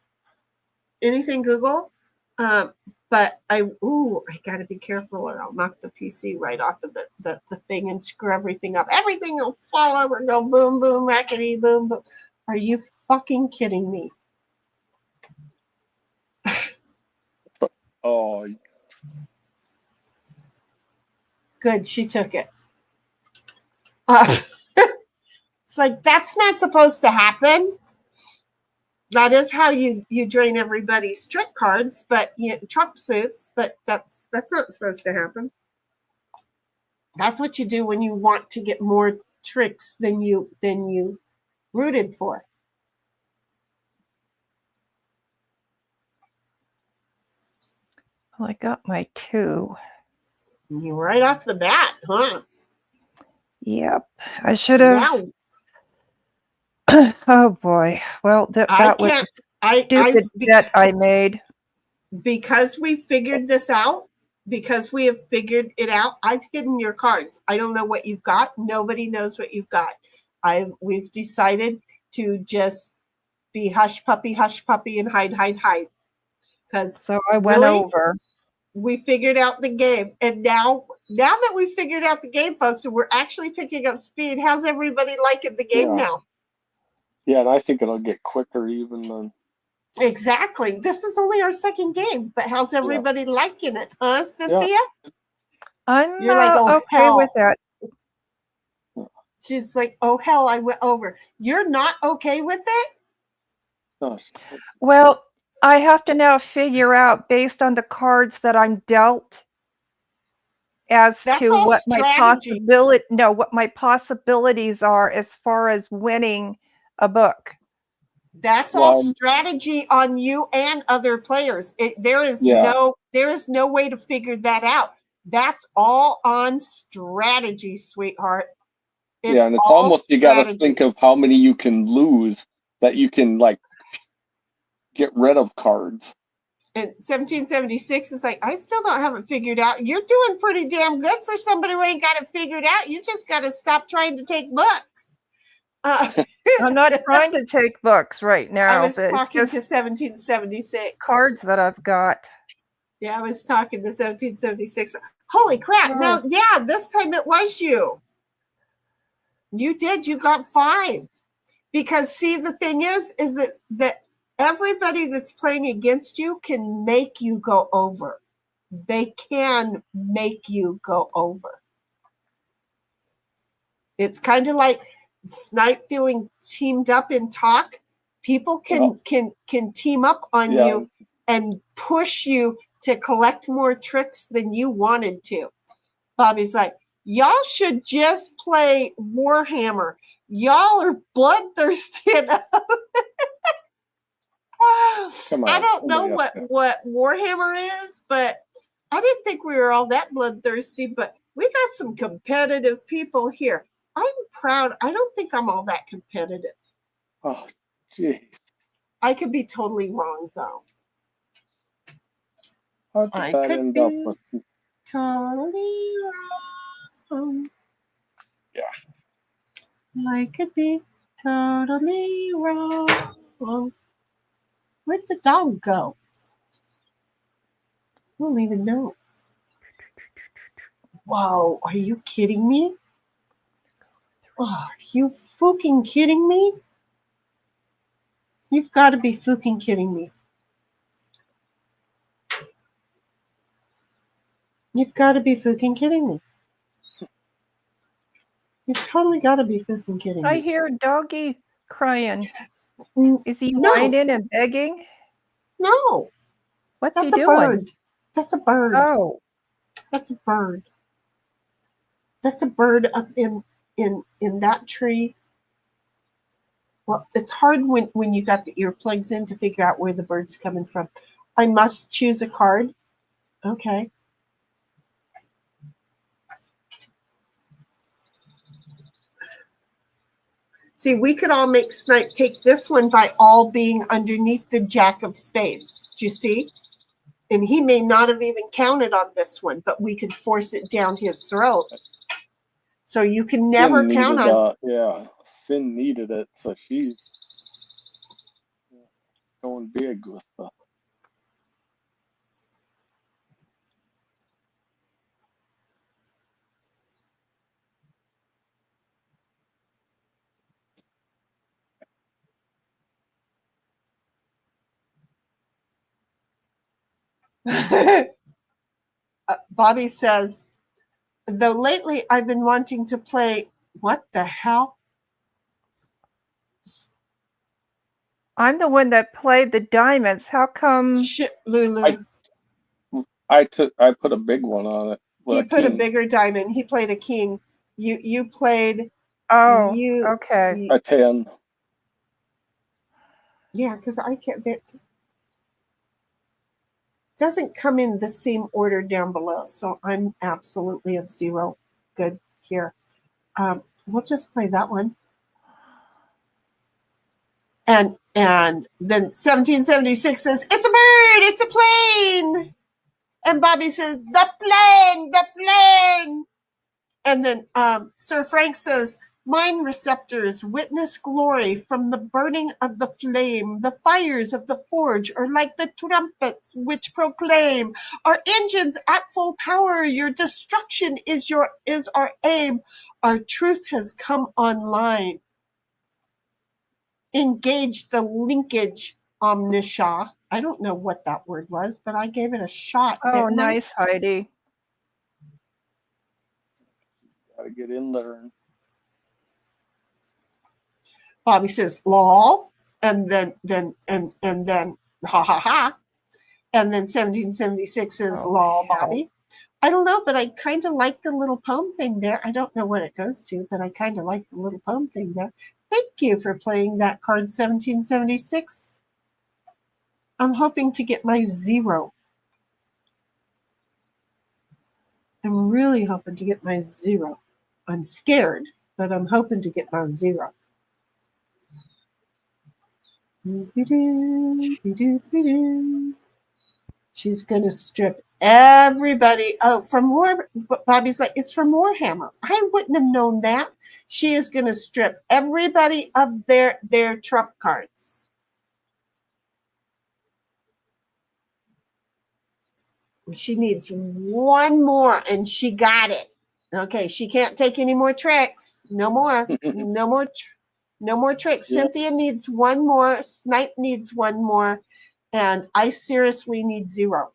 anything Google, but I gotta be careful or I'll knock the PC right off of the thing and screw everything up. Everything will fall over and go boom, boom, rackety, boom, boom. Are you fucking kidding me? Oh, Good, she took it. It's like, that's not supposed to happen. That is how you drain everybody's trick cards, but trump suits, but that's not supposed to happen. That's what you do when you want to get more tricks than you rooted for. Well, I got my 2. You right off the bat, huh? Yep. I should have. Now Oh boy. Well, I that was can't. a stupid bet I made. Because we figured this out. Because we have figured it out. I've hidden your cards. I don't know what you've got. Nobody knows what you've got. We've decided to just be hush puppy, and hide. Because So I went really, over. we figured out the game. And now that we've figured out the game, folks, and we're actually picking up speed, how's everybody liking the game now? Yeah, and I think it'll get quicker even than. Exactly. This is only our second game, but how's everybody liking it, huh, Cynthia? Yeah. I'm You're like, oh, okay hell. with that. She's like, oh, hell, I went over. You're not okay with it? No, Well, I have to now figure out, based on the cards that I'm dealt, as That's to all what strategy. what my possibilities are as far as winning a book. That's all strategy on you and other players. There is no way to figure that out. That's all on strategy, sweetheart. And it's almost you got to think of how many you can lose that you can like get rid of cards. And 1776 is like, I still don't have it figured out. You're doing pretty damn good for somebody who ain't got it figured out. You just got to stop trying to take books. I'm not trying to take books right now. I was but it's talking to just 1776. cards that I've got. Yeah, I was talking to 1776. Holy crap. Oh. Now, yeah, this time it was you. You did. You got 5. Because, see, the thing is that everybody that's playing against you can make you go over. They can make you go over. It's kind of like Snipe feeling teamed up in talk. People can team up on you and push you to collect more tricks than you wanted to. Bobby's like, y'all should just play Warhammer. Y'all are bloodthirsty enough. I don't know what Warhammer is, but I didn't think we were all that bloodthirsty, but we got some competitive people here. I'm proud. I don't think I'm all that competitive. Oh, geez. I could be totally wrong, though. I could be totally wrong. Yeah. I could be totally wrong. Where'd the dog go? I don't even know. Whoa, are you kidding me? Oh, are you fucking kidding me? You've got to be fucking kidding me. You've got to be fucking kidding me. You've totally got to be fucking kidding me. I hear doggy crying. Is he No. whining and begging? No. What's That's he a doing? bird. That's a bird. Oh. That's a bird. That's a bird up in that tree. Well, it's hard when you got the earplugs in to figure out where the bird's coming from. I must choose a card. Okay. See, we could all make Snipe take this one by all being underneath the Jack of Spades. Do you see? And he may not have even counted on this one, but we could force it down his throat. So you can never count on. Sin needed it, so she's going big with the. Bobby says, though lately I've been wanting to play. What the hell? I'm the one that played the diamonds. How come? Shit, Lulu. I put a big one on it. He put a bigger diamond. He played a king. You played Oh, You, okay. A 10. yeah, because I can't. It doesn't come in the same order down below, so I'm absolutely of 0. Good here. We'll just play that one. And then 1776 says, "It's a bird, it's a plane." And Bobby says, "The plane, the plane." And then Sir Frank says, "Mind receptors witness glory from the burning of the flame. The fires of the forge are like the trumpets which proclaim. Our engines at full power, your destruction is our aim. Our truth has come online. Engage the linkage omniscia." I don't know what that word was, but I gave it a shot. Oh, didn't I? nice, Heidi. Gotta get in there. Bobby says, "Lol," and then ha ha ha, and then 1776 says, Oh, "Lol, hell. Bobby." I don't know, but I kind of like the little poem thing there. I don't know what it goes to, but I kind of like the little poem thing there. Thank you for playing that card, 1776. I'm hoping to get my 0. I'm really hoping to get my 0. I'm scared, but I'm hoping to get my 0. She's going to strip everybody. Oh, from War. Bobby's like, "It's from Warhammer." I wouldn't have known that. She is going to strip everybody of their trump cards. She needs one more, and she got it. Okay, she can't take any more tricks. No more. No more. No more tricks. Yeah. Cynthia needs one more. Snipe needs one more, and I seriously need 0.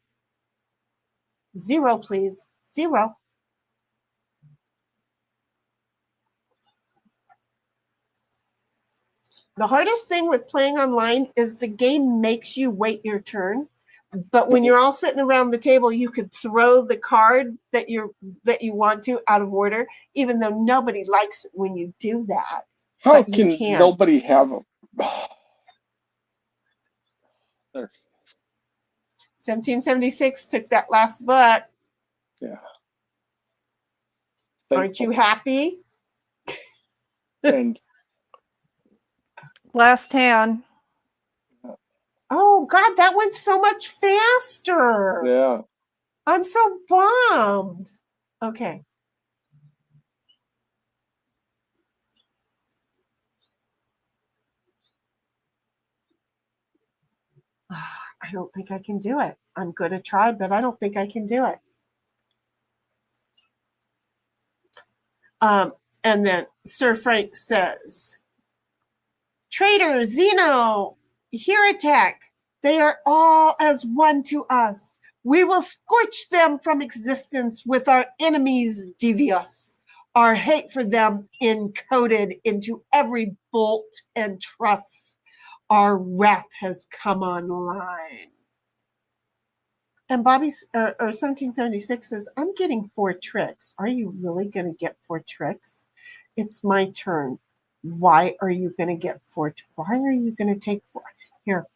0, please. 0. The hardest thing with playing online is the game makes you wait your turn. But when you're all sitting around the table, you could throw the card that you want to out of order, even though nobody likes it when you do that. How But you can can. nobody have a? There. 1776 took that last book. Yeah. Aren't you happy? And Last hand. Oh, God, that went so much faster. yeah, I'm so bummed. Okay. I don't think I can do it. I'm going to try, but I don't think I can do it. And then Sir Frank says, "Traitor, Zeno, heretic, they are all as one to us. We will scorch them from existence with our enemies devious, our hate for them encoded into every bolt and truss. Our wrath has come online." And Bobby's or 1776 says, "I'm getting 4 tricks. Are you really going to get 4 tricks? It's my turn. Why are you going to get 4? Why are you going to take 4? Here,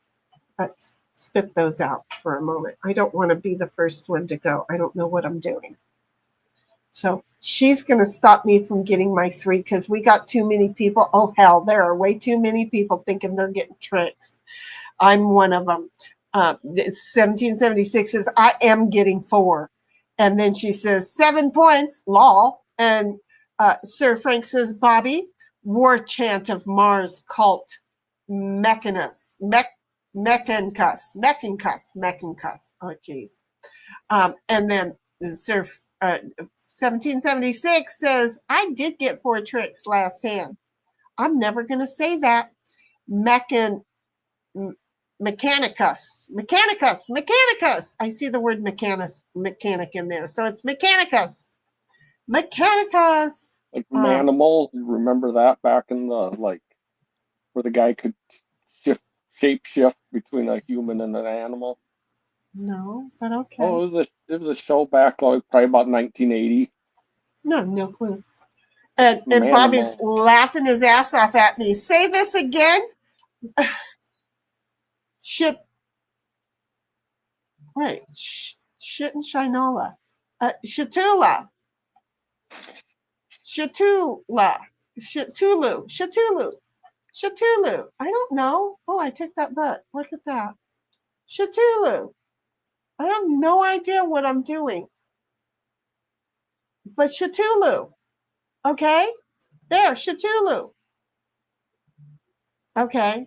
let's spit those out for a moment. I don't want to be the first one to go. I don't know what I'm doing. So she's going to stop me from getting my 3 because we got too many people. Oh, hell, there are way too many people thinking they're getting tricks. I'm one of them. 1776 says, "I am getting 4." And then she says, 7 points, lol. And Sir Frank says, "Bobby, war chant of Mars cult, Mechanus. Oh, geez. And then Sir 1776 says, "I did get 4 tricks last hand." I'm never going to say that. Mechanicus. I see the word mechanic in there. So it's Mechanicus. like Manimal. You remember that back in the where the guy could shape shift between a human and an animal. No, but okay. Oh, it was a show back probably about 1980. No clue. And Bobby's Manimal. laughing his ass off at me. Say this again. Shit. Wait. Shit and Shinola. Shatula. Shatula. Shatulu. Shatulu. Shatulu. I don't know. Oh, I took that butt. Look at that. Shatulu. I have no idea what I'm doing. But Shatulu. Okay? There, Shatulu. Okay.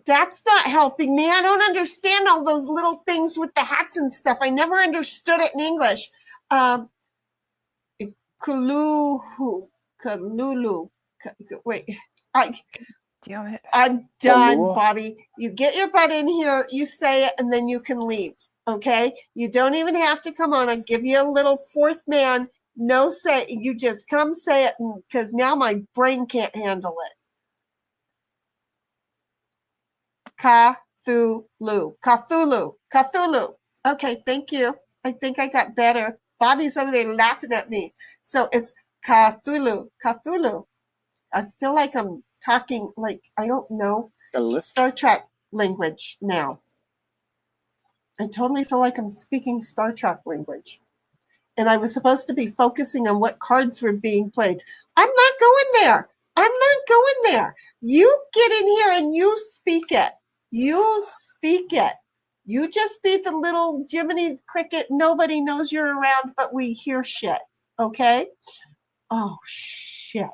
That's not helping me. I don't understand all those little things with the hats and stuff. I never understood it in English. Kalulu. Wait. Damn it. I'm done, Kalua? Bobby. You get your butt in here, you say it, and then you can leave. Okay? You don't even have to come on. I'll give you a little fourth man. No say. You just come say it because now my brain can't handle it. Cthulhu. Cthulhu. Cthulhu. Okay, thank you. I think I got better. Bobby's over there laughing at me. So it's Cthulhu. Cthulhu. I feel like I'm talking like, I don't know, Star Trek language now. I totally feel like I'm speaking Star Trek language. And I was supposed to be focusing on what cards were being played. I'm not going there. I'm not going there. You get in here and you speak it. You speak it. You just be the little Jiminy Cricket. Nobody knows you're around, but we hear shit. Okay? Oh, shit.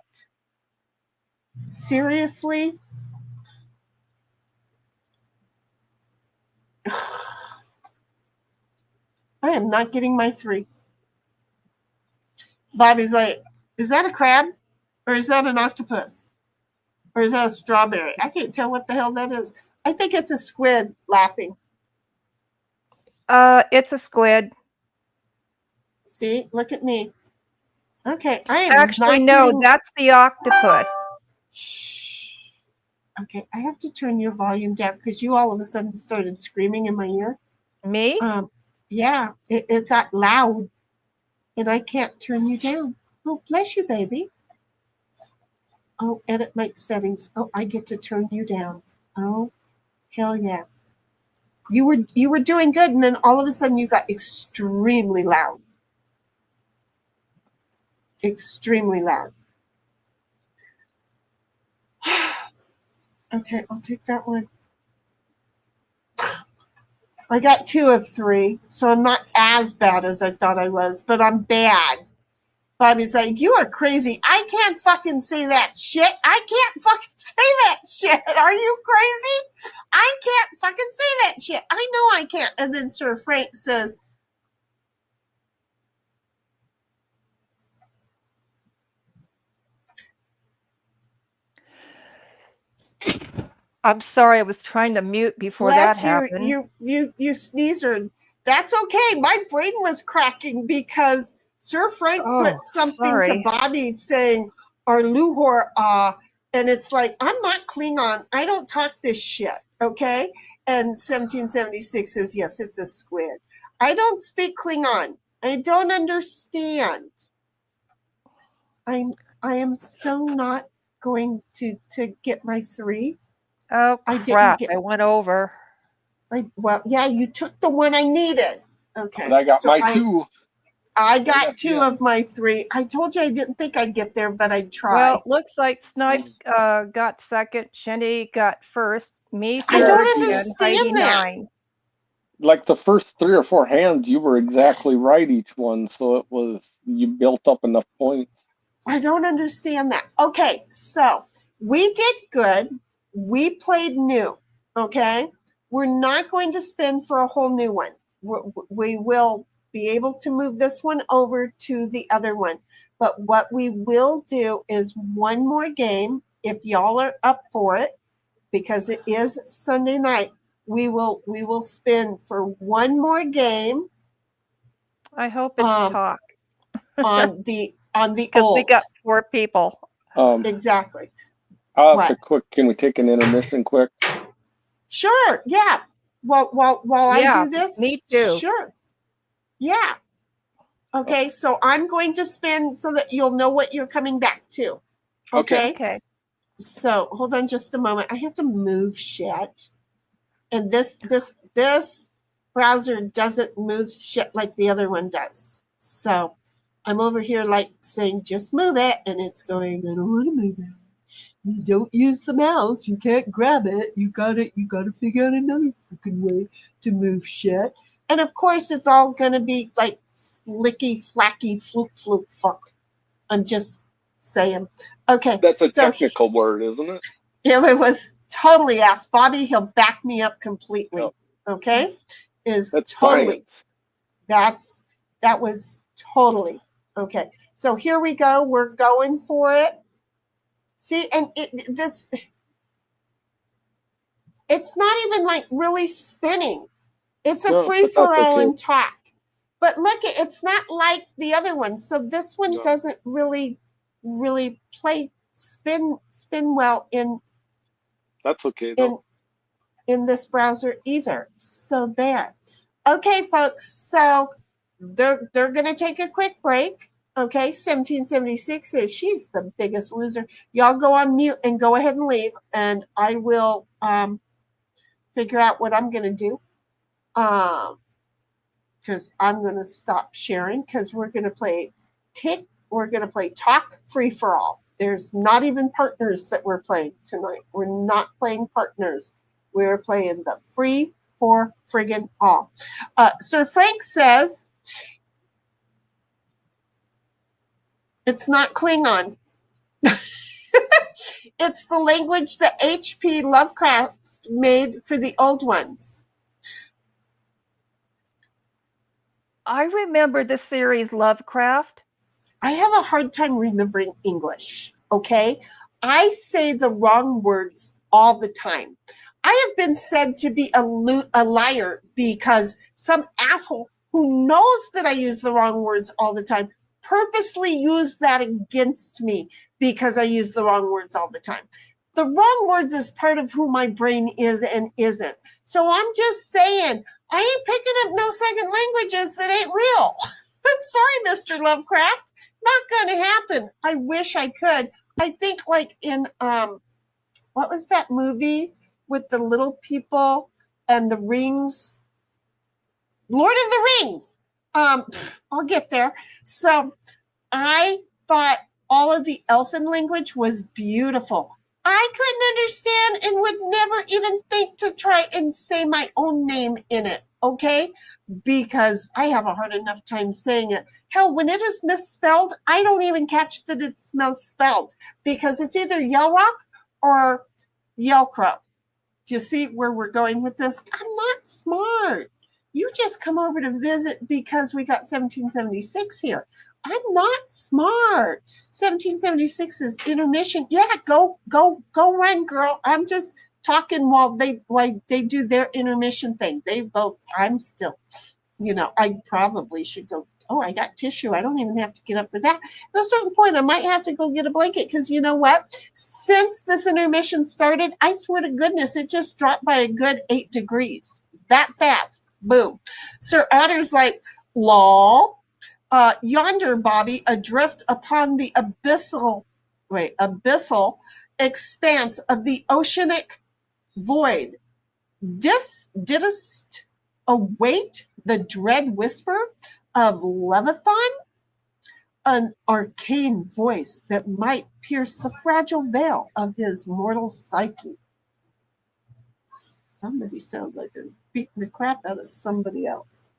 Seriously? I am not getting my 3. Bobby's like, is that a crab? Or is that an octopus? Or is that a strawberry? I can't tell what the hell that is. I think it's a squid laughing. It's a squid. See, look at me. Okay, I am Actually, not no, getting... that's the octopus. Shh. Okay, I have to turn your volume down because you all of a sudden started screaming in my ear. Me? Yeah, it got loud, and I can't turn you down. Oh, bless you, baby. Oh, edit mic settings. Oh, I get to turn you down. Oh, hell yeah. You were doing good, and then all of a sudden you got extremely loud. Extremely loud. Okay, I'll take that one. I got 2 of 3, so I'm not as bad as I thought I was, but I'm bad. Bobby's like, you are crazy. I can't fucking say that shit. I can't fucking say that shit. Are you crazy? I can't fucking say that shit. I know I can't. And then Sir Frank says, I'm sorry, I was trying to mute before that happened. you sneezer. That's okay. My brain was cracking because Sir Frank put something to Bobby saying, or Luhor, and it's like, I'm not Klingon. I don't talk this shit, okay? And 1776 says, yes, it's a squid. I don't speak Klingon. I don't understand. I am so not going to get my 3. Oh, crap. I went over. Well, yeah, you took the one I needed. Okay. But I got so my 2. I got 2 of my 3. I told you I didn't think I'd get there, but I'd try. Well, looks like Snipe got second, Shindy got first, me I third, don't and understand Heidi that. 9. Like the first 3 or 4 hands, you were exactly right each one, so it was, you built up enough points. I don't understand that. Okay, so we did good. We played new, okay? We're not going to spin for a whole new one. We will be able to move this one over to the other one. But what we will do is one more game, if y'all are up for it, because it is Sunday night. We will spin for one more game. I hope it's talk. on the Because we got 4 people. Exactly. I'll have to quick. Can we take an intermission quick? Sure. Yeah. While I do this. Me too. Sure. Yeah. Okay, so I'm going to spin so that you'll know what you're coming back to. Okay. Okay. So hold on just a moment. I have to move shit. And this browser doesn't move shit like the other one does. So I'm over here like saying, just move it. And it's going, I don't want to move it. You don't use the mouse. You can't grab it. You gotta figure out another freaking way to move shit. And of course it's all gonna be like flicky, flacky, fluke, fuck. I'm just saying. Okay. That's a so technical word, isn't it? it was totally asked. Bobby, he'll back me up completely. Yep. Okay? Is That's totally. science. That was totally. Okay. So here we go. We're going for it. See, and it's not even like really spinning. It's a No, free but for that's all okay. and talk. But look, it's not like the other one. So this one No. doesn't really spin well in That's okay though. in this browser either. So there. Okay, folks. So they're going to take a quick break. Okay, 1776 says she's the biggest loser. Y'all go on mute and go ahead and leave, and I will figure out what I'm going to do. Because I'm going to stop sharing because we're going to play we're going to play talk free for all. There's not even partners that we're playing tonight. We're not playing partners. We're playing the free for friggin' all. Sir Frank says it's not Klingon. It's the language that H.P. Lovecraft made for the old ones. I remember the series Lovecraft. I have a hard time remembering English, okay? I say the wrong words all the time. I have been said to be a liar because some asshole who knows that I use the wrong words all the time purposely used that against me because I use the wrong words all the time. The wrong words is part of who my brain is and isn't. So I'm just saying, I ain't picking up no second languages that ain't real. I'm sorry, Mr. Lovecraft. Not going to happen. I wish I could. I think like in, what was that movie with the little people and the rings? Lord of the Rings. I'll get there. So I thought all of the elfin language was beautiful. I couldn't understand and would never even think to try and say my own name in it, okay? Because I have a hard enough time saying it. Hell, when it is misspelled, I don't even catch that it's misspelled because it's either Yellrock or Yellcrow. Do you see where we're going with this? I'm not smart. You just come over to visit because we got 1776 here. I'm not smart. 1776 is intermission. Yeah, go run, girl. I'm just talking while they do their intermission thing. I'm still, I probably should go. Oh, I got tissue. I don't even have to get up for that. At a certain point, I might have to go get a blanket because you know what? Since this intermission started, I swear to goodness, it just dropped by a good 8 degrees. That fast. Boom. Sir Otter's like, lol. Yonder, Bobby, adrift upon the abyssal expanse of the oceanic void. Didst await the dread whisper of Leviathan? An arcane voice that might pierce the fragile veil of his mortal psyche. Somebody sounds like they're beating the crap out of somebody else.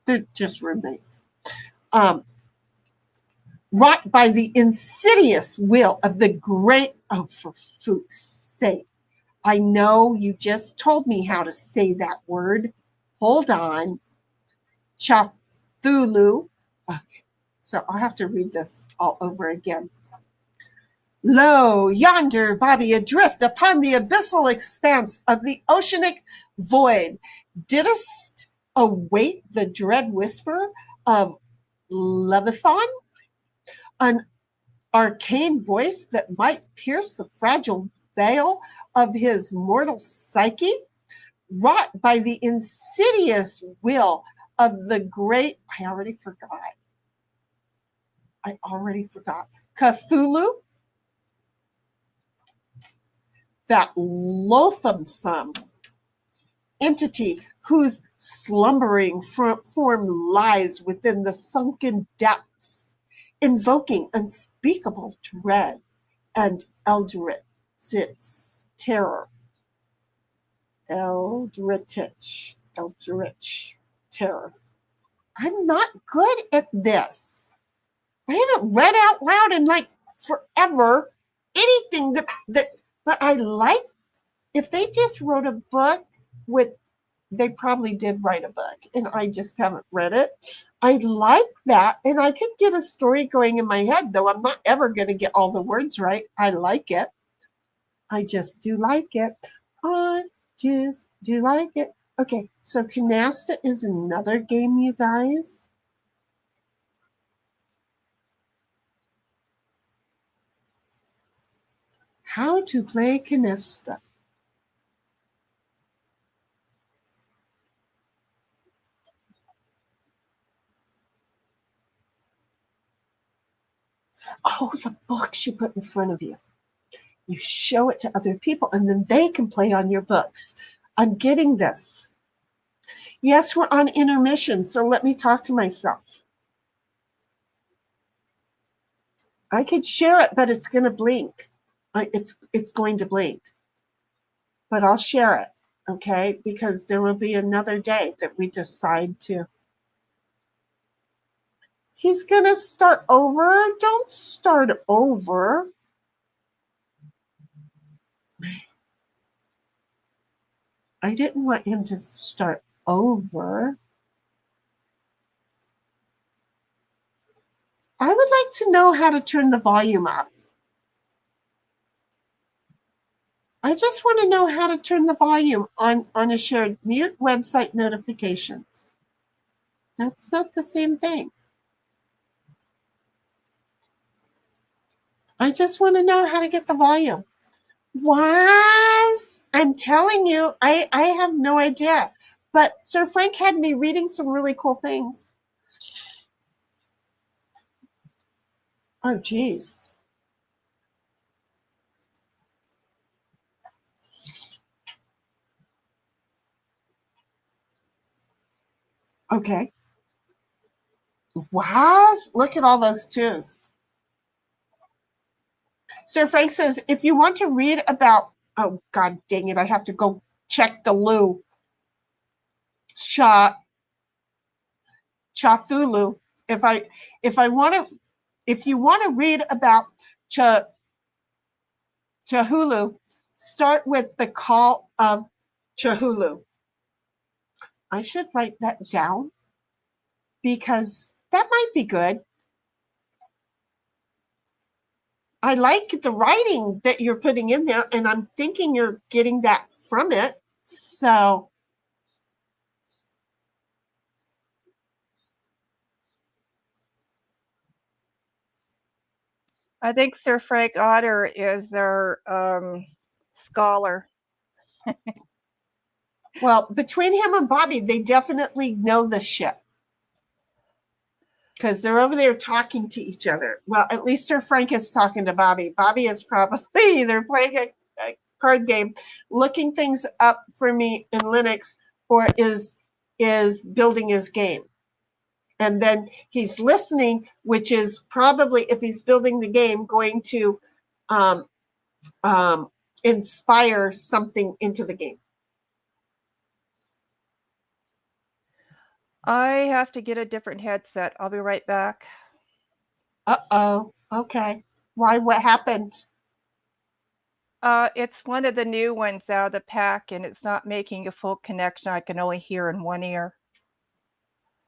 They're just roommates. Wrought by the insidious will of the great, oh, for food's sake. I know you just told me how to say that word. Hold on. Cthulhu. Okay, so I'll have to read this all over again. Lo, yonder, Bobby, adrift upon the abyssal expanse of the oceanic void. Didst await the dread whisper of Leviathan? An arcane voice that might pierce the fragile veil of his mortal psyche? Wrought by the insidious will of the great, I already forgot. Cthulhu, that loathsome entity whose slumbering form lies within the sunken depths, invoking unspeakable dread and eldritch terror. Eldritch terror. I'm not good at this. I haven't read out loud in like forever anything but I like, if they just wrote a book with, they probably did write a book and I just haven't read it. I like that, and I could get a story going in my head, though I'm not ever going to get all the words right. I like it. I just do like it. I just do like it. Okay, so Canasta is another game, you guys. How to play Canasta. Oh, the books you put in front of you. You show it to other people, and then they can play on your books. I'm getting this. Yes, we're on intermission, so let me talk to myself. I could share it, but it's going to blink. It's going to blink. But I'll share it, okay? Because there will be another day that we decide to. He's going to start over. Don't start over. I didn't want him to start over. I would like to know how to turn the volume up. I just want to know how to turn the volume on a shared mute website notifications. That's not the same thing. I just want to know how to get the volume. Was I'm telling you, I have no idea. But Sir Frank had me reading some really cool things. Oh, geez. Okay. Wow, look at all those twos. Sir Frank says, if you want to read about, oh, God dang it, I have to go check the loo. Cthulhu. If you want to read about Cthulhu, start with the Call of Cthulhu. I should write that down because that might be good. I like the writing that you're putting in there, and I'm thinking you're getting that from it. So I think Sir Frank Otter is our scholar. well, between him and Bobby, they definitely know the shit. Because they're over there talking to each other. Well, at least Sir Frank is talking to Bobby. Bobby is probably either playing a card game, looking things up for me in Linux, or is building his game. And then he's listening, which is probably, if he's building the game, going to inspire something into the game. I have to get a different headset. I'll be right back. Uh-oh. Okay. Why? What happened? It's one of the new ones out of the pack, and it's not making a full connection. I can only hear in one ear.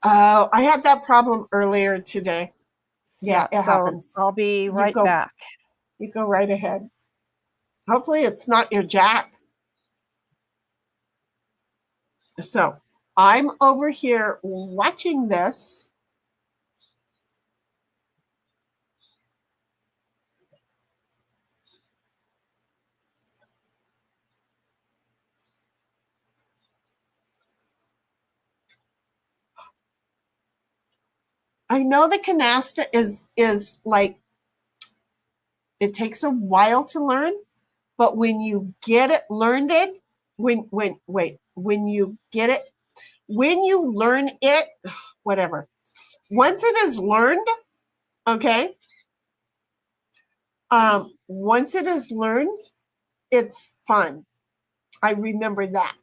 Oh, I had that problem earlier today. Yeah, it so happens. I'll be right back. You go right ahead. Hopefully it's not your jack. So I'm over here watching this. I know the canasta is like, it takes a while to learn, but when you get it learned it, when you get it, when you learn it, whatever. Once it is learned, okay, once it is learned, it's fun. I remember that.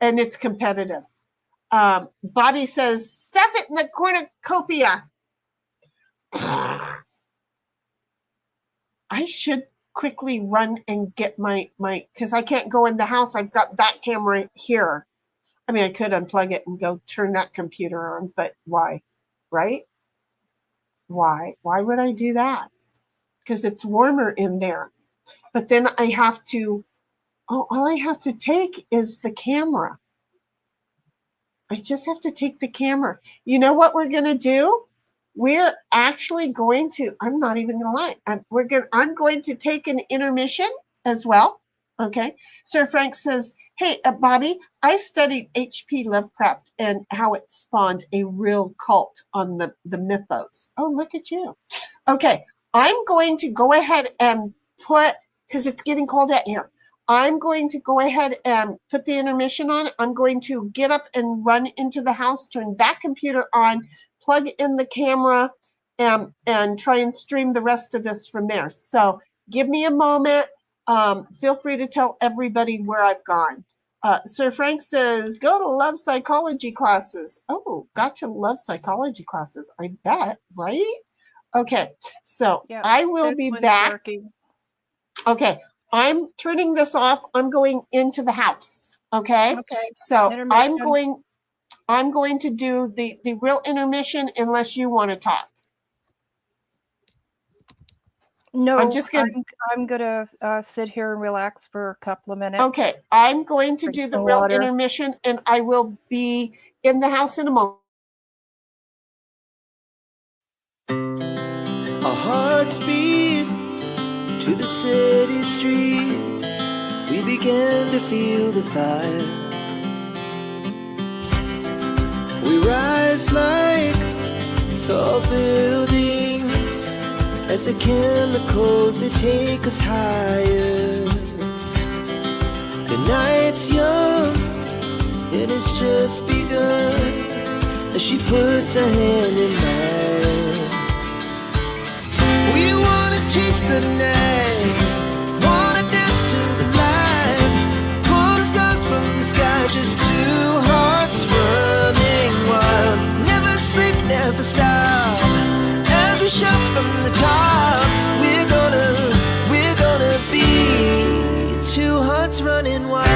And it's competitive. Bobby says, stuff it in the cornucopia. I should quickly run and get my, because I can't go in the house. I've got that camera here. I mean, I could unplug it and go turn that computer on, but why? Right? Why? Why would I do that? Because it's warmer in there. But then I have to, all I have to take is the camera. I just have to take the camera. You know what we're going to do? We're actually going to, I'm not even going to lie. I'm going to take an intermission as well. Okay. Sir Frank says, hey, Bobby, I studied H.P. Lovecraft and how it spawned a real cult on the mythos. Oh, look at you. Okay. I'm going to go ahead and put, because it's getting cold out here, I'm going to go ahead and put the intermission on. I'm going to get up and run into the house, turn that computer on, plug in the camera, and try and stream the rest of this from there. So give me a moment. Feel free to tell everybody where I've gone. Sir Frank says, go to love psychology classes. Oh, got to love psychology classes. I bet, right? Okay, so Yeah, I will this be one's back. working. Okay, I'm turning this off. I'm going into the house. Okay, Okay. so Intermission. I'm going to do the real intermission unless you want to talk. No, I'm just gonna. I'm gonna sit here and relax for a couple of minutes. Okay, I'm going to Drink do the some real water. intermission, and I will be in the house in a moment. Our hearts beat to the city streets. We began to feel the fire. We rise like tall buildings as the chemicals, they take us higher. The night's young and it's just begun as she puts her hand in mine. We wanna chase the night, wanna dance to the light, pull the stars from the sky, just two hearts running wild. Never sleep, never stop, as we shout from the top. We're gonna be two hearts running wild.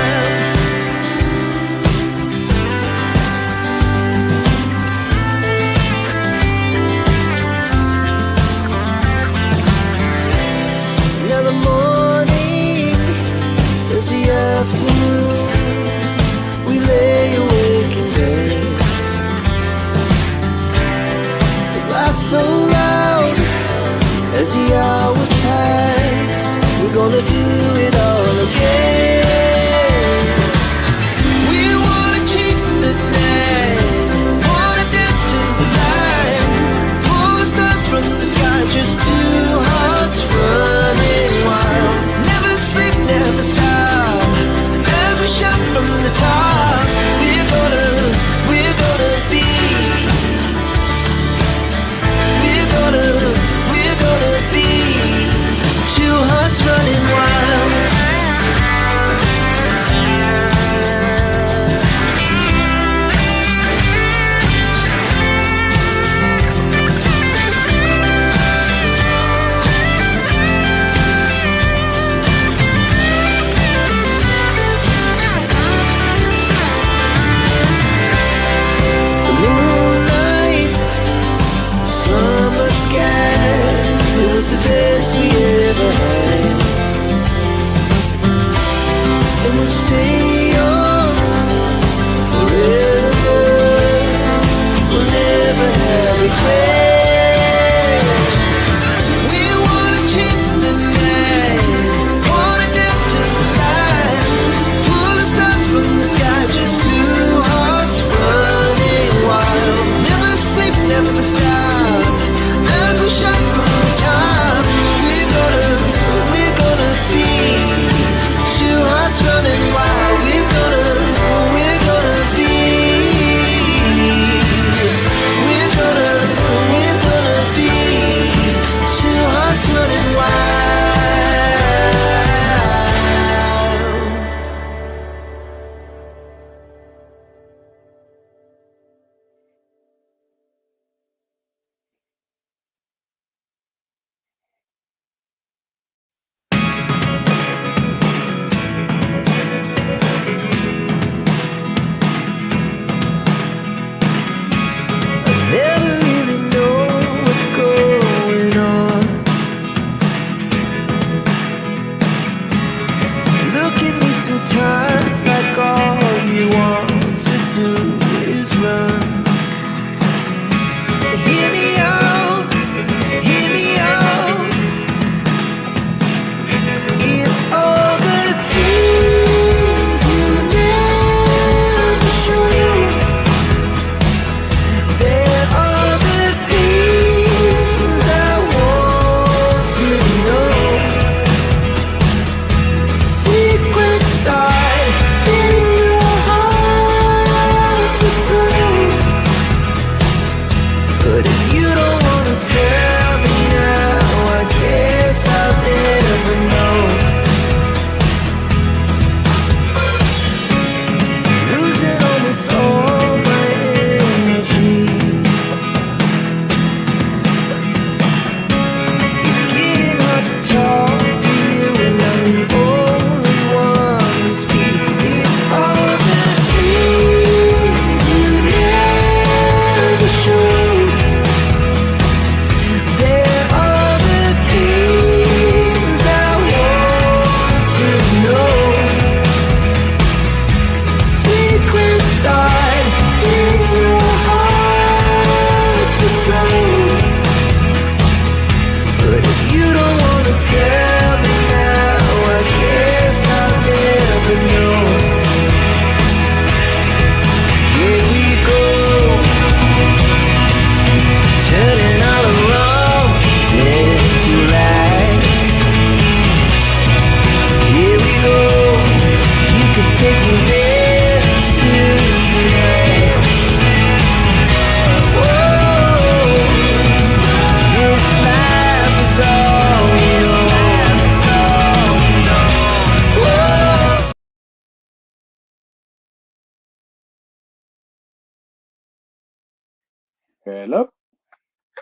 Hello.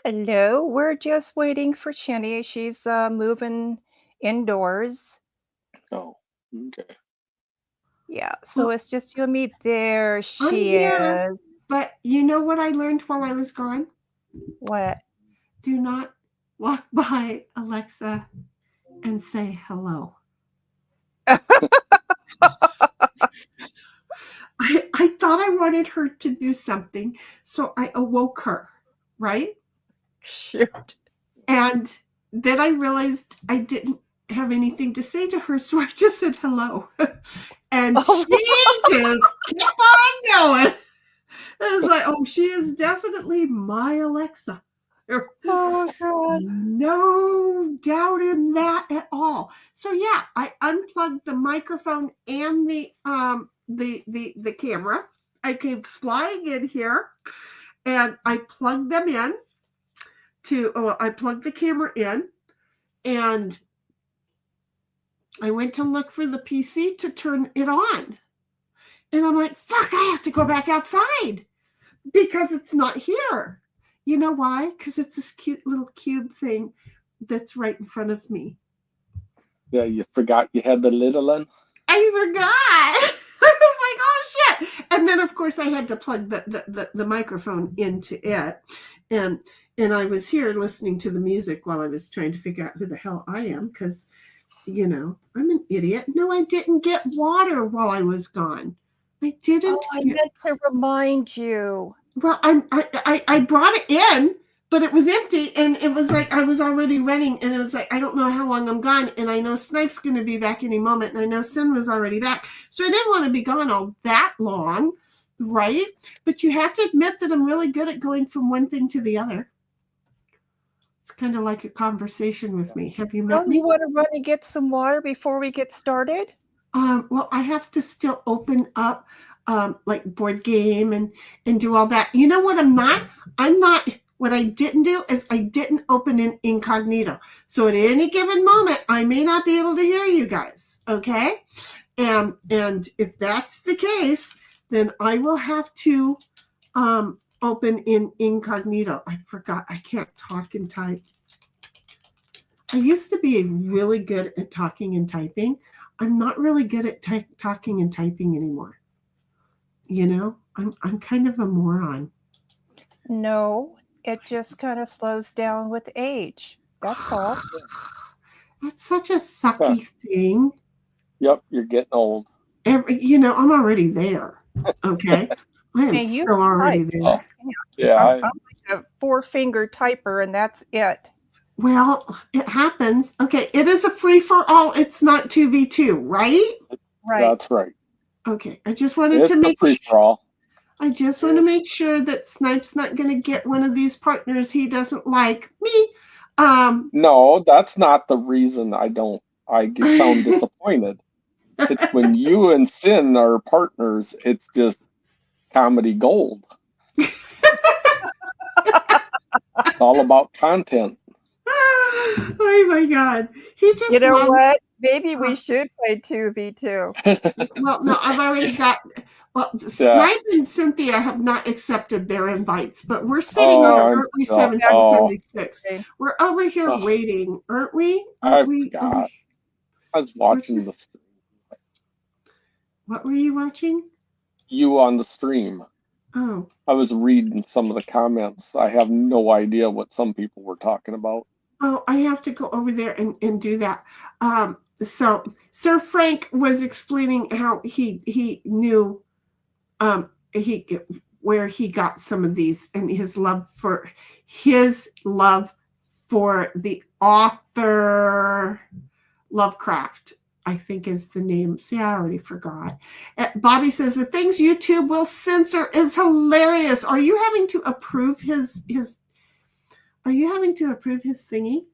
Hello. We're just waiting for Chinny. She's moving indoors. Oh, okay. Yeah, so it's just you and me. There I'm she here. is. But you know what I learned while I was gone? What? Do not walk by Alexa and say hello. I thought I wanted her to do something, so I awoke her, right? Shoot. And then I realized I didn't have anything to say to her, so I just said hello. And Oh. she just kept on going. I was like, oh, she is definitely my Alexa. Oh, God. No doubt in that at all. So yeah, I unplugged the microphone and the camera. I came flying in here and I plugged them in I plugged the camera in and I went to look for the PC to turn it on. And I'm like, fuck, I have to go back outside because it's not here. You know why? Because it's this cute little cube thing that's right in front of me. Yeah, you forgot you had the little one. I forgot. I was like, oh shit. And then of course I had to plug the microphone into it. And I was here listening to the music while I was trying to figure out who the hell I am, because you know, I'm an idiot. No, I didn't get water while I was gone. I didn't. Oh, I meant to remind you. Well, I brought it in, but it was empty, and it was like I was already running, and it was like I don't know how long I'm gone, and I know Snipe's going to be back any moment, and I know Sin was already back, so I didn't want to be gone all that long, right? But you have to admit that I'm really good at going from one thing to the other. It's kind of like a conversation with me. Have you met Oh, me? you want to run and get some water before we get started? Well, I have to still open up like board game and do all that. You know what I'm not? What I didn't do is I didn't open in incognito. So at any given moment, I may not be able to hear you guys. Okay. And if that's the case, then I will have to open in incognito. I forgot. I can't talk and type. I used to be really good at talking and typing. I'm not really good at talking and typing anymore. You know, I'm kind of a moron. No, it just kind of slows down with age. That's all. That's such a sucky thing. Yep, you're getting old. You know, I'm already there. Okay. I am Hey, you so already type. there. Oh, yeah, I'm like a 4-finger typer, and that's it. Well, it happens. Okay, it is a free for all. It's not 2v2, right? Right. that's right. Okay, I just wanted It's to a make free for all. I just want to make sure that Snipe's not going to get one of these partners he doesn't like. Me. No, that's not the reason I sound disappointed. It's when you and Sin are partners, it's just comedy gold. It's all about content. Oh my God. He just You know loves what? Maybe we should play 2v2. Well, no, I've already got. Well, Snipe and Cynthia have not accepted their invites, but we're sitting on I'm aren't we so- 1776? Okay. We're over here Oh. waiting, aren't we? I Aren't we? forgot. I was watching We're just- What were you watching? you on the stream. Oh, I was reading some of the comments. I have no idea what some people were talking about. I have to go over there and do that. So Sir Frank was explaining how he knew where he got some of these and his love for the author Lovecraft, I think is the name. See, I already forgot. Bobby says the things YouTube will censor is hilarious. Are you having to approve his Are you having to approve his thingy?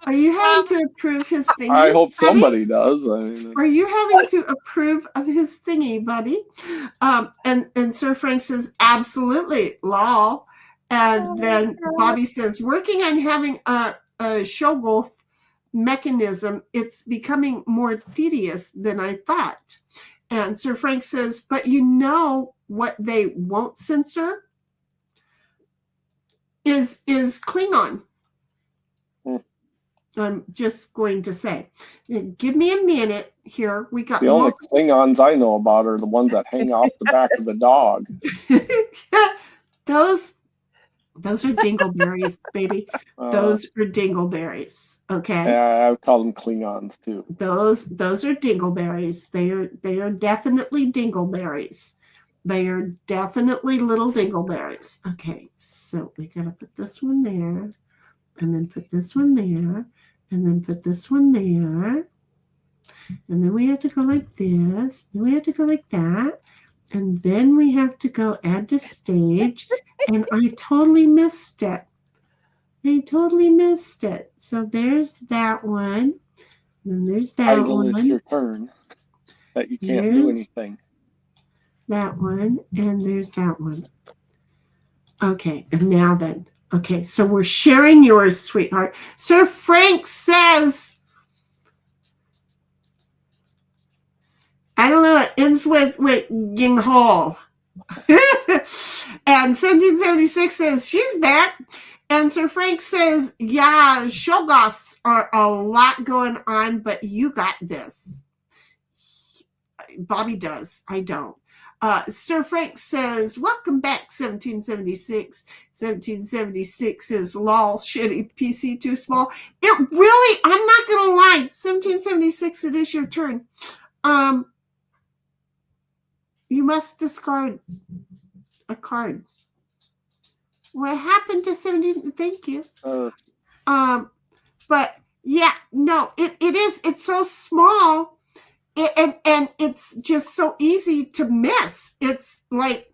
Are you having to approve his thingy? I hope Bobby? somebody does. I mean, Are you having to approve of his thingy, Bobby? And Sir Frank says, absolutely, lol. And then Bobby says, working on having a Shoggoth mechanism, it's becoming more tedious than I thought. And Sir Frank says, but you know what they won't censor is Klingon. I'm just going to say, give me a minute here. We got The only Klingons I know about are the ones that hang off the back of the dog. those are dingleberries, baby. Those are dingleberries. Okay. Yeah, I call them Klingons too. Those are dingleberries. They are definitely dingleberries. They are definitely little dingleberries. Okay, so we gotta put this one there, and then put this one there, and then put this one there, and then we have to go like this. Then we have to go like that, and then we have to go add to stage. And I totally missed it. So there's that one. Then there's that Idle, one. it's your turn. That you can't do anything. That one, and there's that one. Okay, and now then. Okay, so we're sharing yours, sweetheart. Sir Frank says, I don't know, it ends with Ying Hall. And 1776 says, she's back. And Sir Frank says, yeah, Shoggoths are a lot going on, but you got this. Bobby does. I don't. Sir Frank says, welcome back, 1776. 1776 is lol, shitty PC too small. It really, I'm not going to lie, 1776, it is your turn. You must discard a card. What happened to 17? Thank you. But yeah, no, it is. It's so small, and it's just so easy to miss. It's like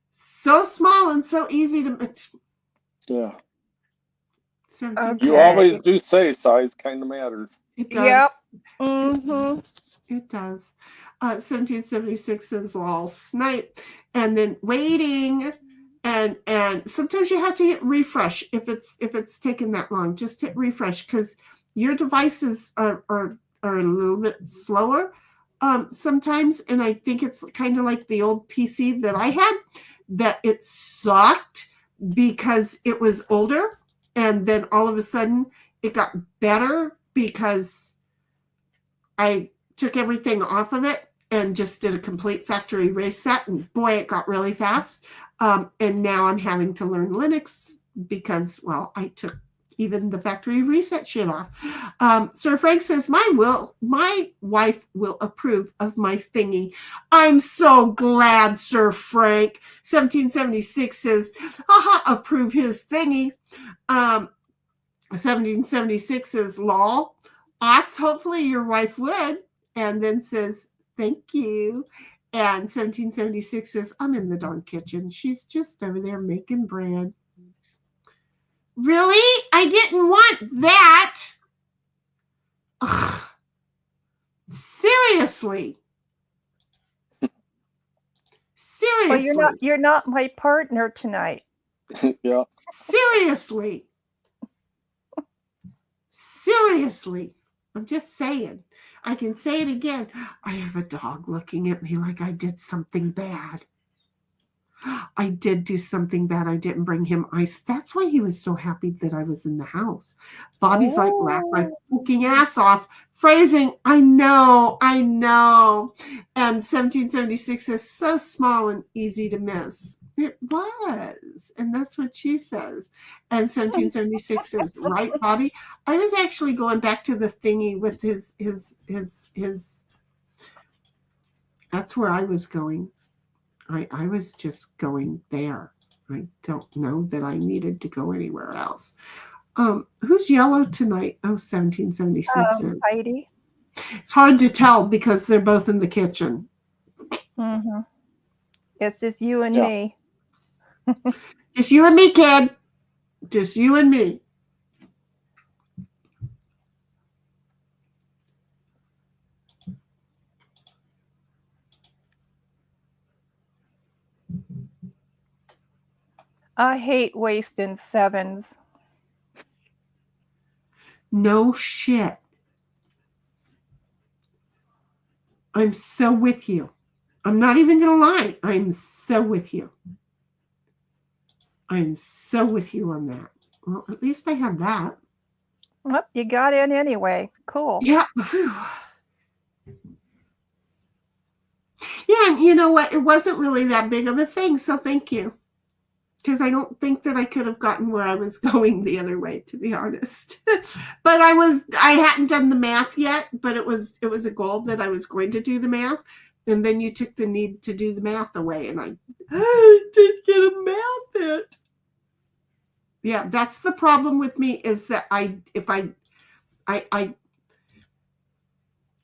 so small and so easy to miss. Yeah. 17. You always do say size kind of matters. It does. Yep. Mm-hmm. It does. 1776 is all snipe, and then waiting, and sometimes you have to hit refresh if it's taken that long. Just hit refresh because your devices are a little bit slower sometimes, and I think it's kind of like the old PC that I had, that it sucked because it was older, and then all of a sudden it got better because I took everything off of it and just did a complete factory reset, and boy, it got really fast. And now I'm having to learn Linux because, well, I took even the factory reset shit off. Sir Frank says, my wife will approve of my thingy. I'm so glad, Sir Frank. 1776 says, haha, approve his thingy. 1776 says, lol. Ox, hopefully your wife would. And then says, thank you. And 1776 says, I'm in the darn kitchen. She's just over there making bread. Really? I didn't want that. Ugh. Seriously. Seriously. Well, you're not my partner tonight. Yeah. Seriously. Seriously. I'm just saying. I can say it again. I have a dog looking at me like I did something bad. I did do something bad. I didn't bring him ice. That's why he was so happy that I was in the house. Bobby's like, laugh my fucking ass off. Phrasing, I know. And 1776 is so small and easy to miss. It was. And that's what she says. And 1776 says, right, Bobby? I was actually going back to the thingy with his that's where I was going. I was just going there. I don't know that I needed to go anywhere else. Who's yellow tonight? Oh, 1776. Heidi. It's hard to tell because they're both in the kitchen. Mm-hmm. It's just you and me. Just you and me, kid. Just you and me. I hate wasting sevens. No shit. I'm so with you. I'm not even going to lie. I'm so with you. I'm so with you on that. Well, at least I had that. Well, you got in anyway. Cool. Yeah. Whew. Yeah, and you know what? It wasn't really that big of a thing, so thank you. Because I don't think that I could have gotten where I was going the other way, to be honest. But I hadn't done the math yet, but it was a goal that I was going to do the math. And then you took the need to do the math away, and I didn't get a math it. Yeah, that's the problem with me, is that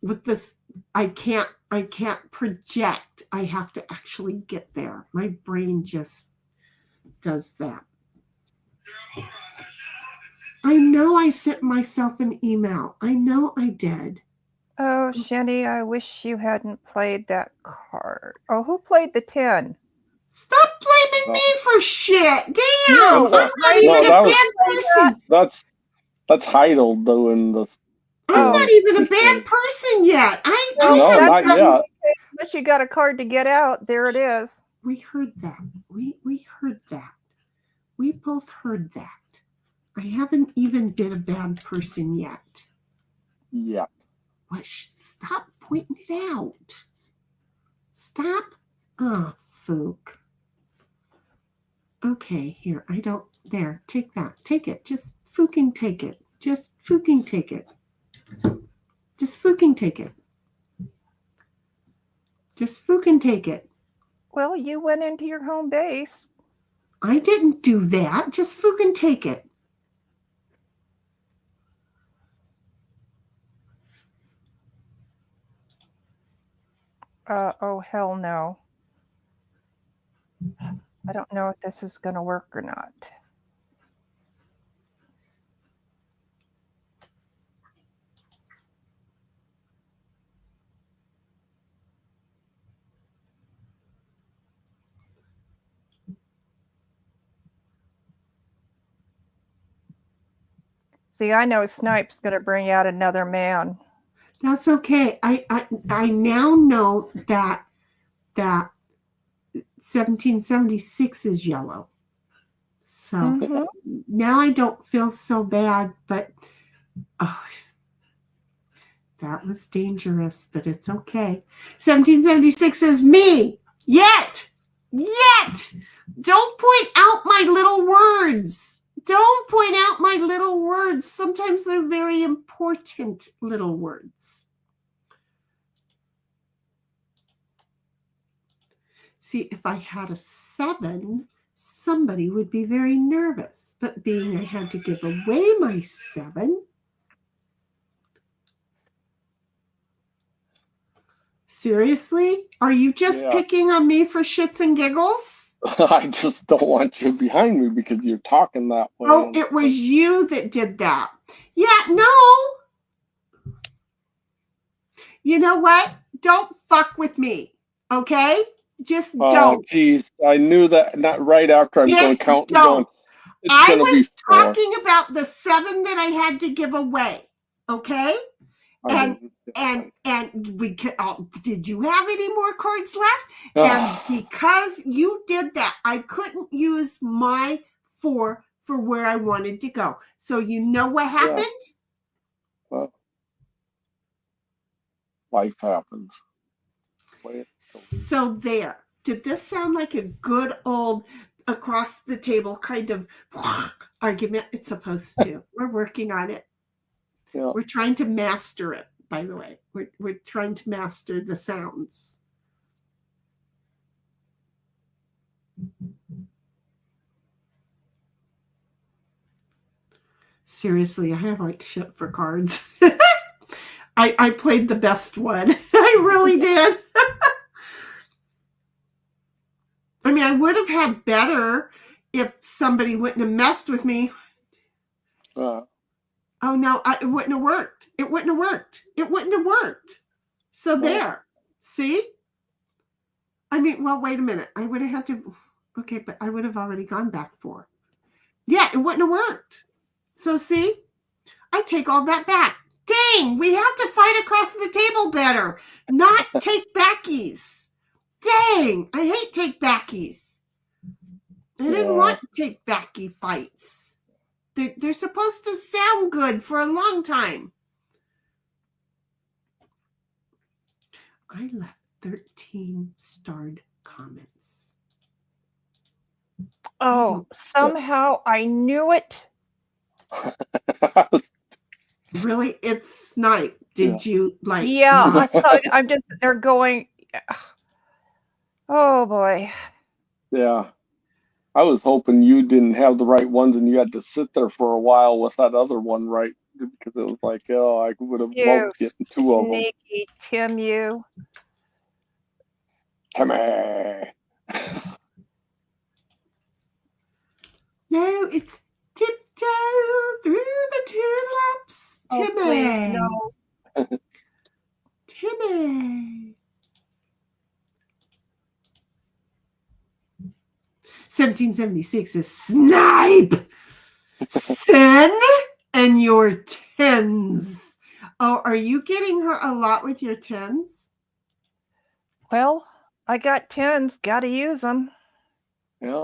with this, I can't project. I have to actually get there. My brain just does that. I know I sent myself an email. I know I did. Oh, Shenny, I wish you hadn't played that card. Oh, who played the 10? Stop blaming me for shit. Damn, No, I'm not I- even No, a bad person. That's Heidel doing the. I'm not even a bad Christian. person yet. No, not yet. Unless you got a card to get out, there it is. We heard that. We heard that. We both heard that. I haven't even been a bad person yet. Yeah. What? Stop pointing it out. Stop. Oh, Fook. Okay, here. There, take that. Take it. Just fucking take it. Just fucking take it. Just fucking take it. Just fucking take it. Well, you went into your home base. I didn't do that. Just fucking take it. Oh, hell no. I don't know if this is going to work or not. See, I know Snipe's going to bring out another man. That's okay. I now know that 1776 is yellow. So now I don't feel so bad, but that was dangerous, but it's okay. 1776 is me. Yet. Don't point out my little words. Don't point out my little words. Sometimes they're very important little words. See, if I had a 7, somebody would be very nervous. But being I had to give away my 7, seriously? Are you just picking on me for shits and giggles? I just don't want you behind me because you're talking that way. Oh, it was you that did that. Yeah, no. You know what? Don't fuck with me, okay? Just don't. Oh, jeez. I knew that not right after I was going to count. I was talking about the 7 that I had to give away, okay? And we could, did you have any more cards left? And because you did that, I couldn't use my 4 for where I wanted to go. So you know what happened? Well, life happens. So there. Did this sound like a good old across the table kind of argument? It's supposed to. We're working on it. Yeah. We're trying to master it, by the way. We're trying to master the sounds. Seriously, I have like shit for cards. I played the best one. I really did. I mean, I would have had better if somebody wouldn't have messed with me. Oh, no, it wouldn't have worked. It wouldn't have worked. It wouldn't have worked. So there. See? I mean, well, wait a minute. I would have had to. Okay, but I would have already gone back 4. Yeah, it wouldn't have worked. So see? I take all that back. Dang, we have to fight across the table better. Not take backies. Dang, I hate take backies. I didn't Yeah. want take backy fights. They're supposed to sound good for a long time. I left 13 starred comments. Oh, somehow I knew it. Really? It's Snipe. Did you like? Yeah, I'm just, they're going, oh boy. Yeah. I was hoping you didn't have the right ones and you had to sit there for a while with that other one right, because it was like, oh, I would have You loved getting two of them. sneaky Tim, you. Come here. No, it's tiptoe through the tulips. Oh, please, no. Timmy. 1776 is Snipe. Sin and your tens. Oh, are you getting her a lot with your tens? Well, I got 10s, gotta use them. Yeah.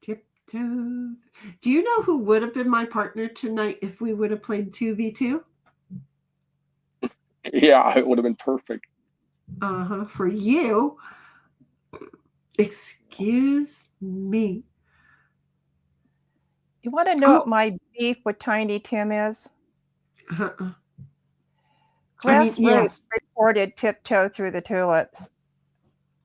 Tiptoe. Do you know who would have been my partner tonight if we would have played 2v2? Yeah, it would have been perfect. For you. Excuse me. You want to know what my beef with Tiny Tim is? Grassroots yes. recorded Tiptoe Through the Tulips.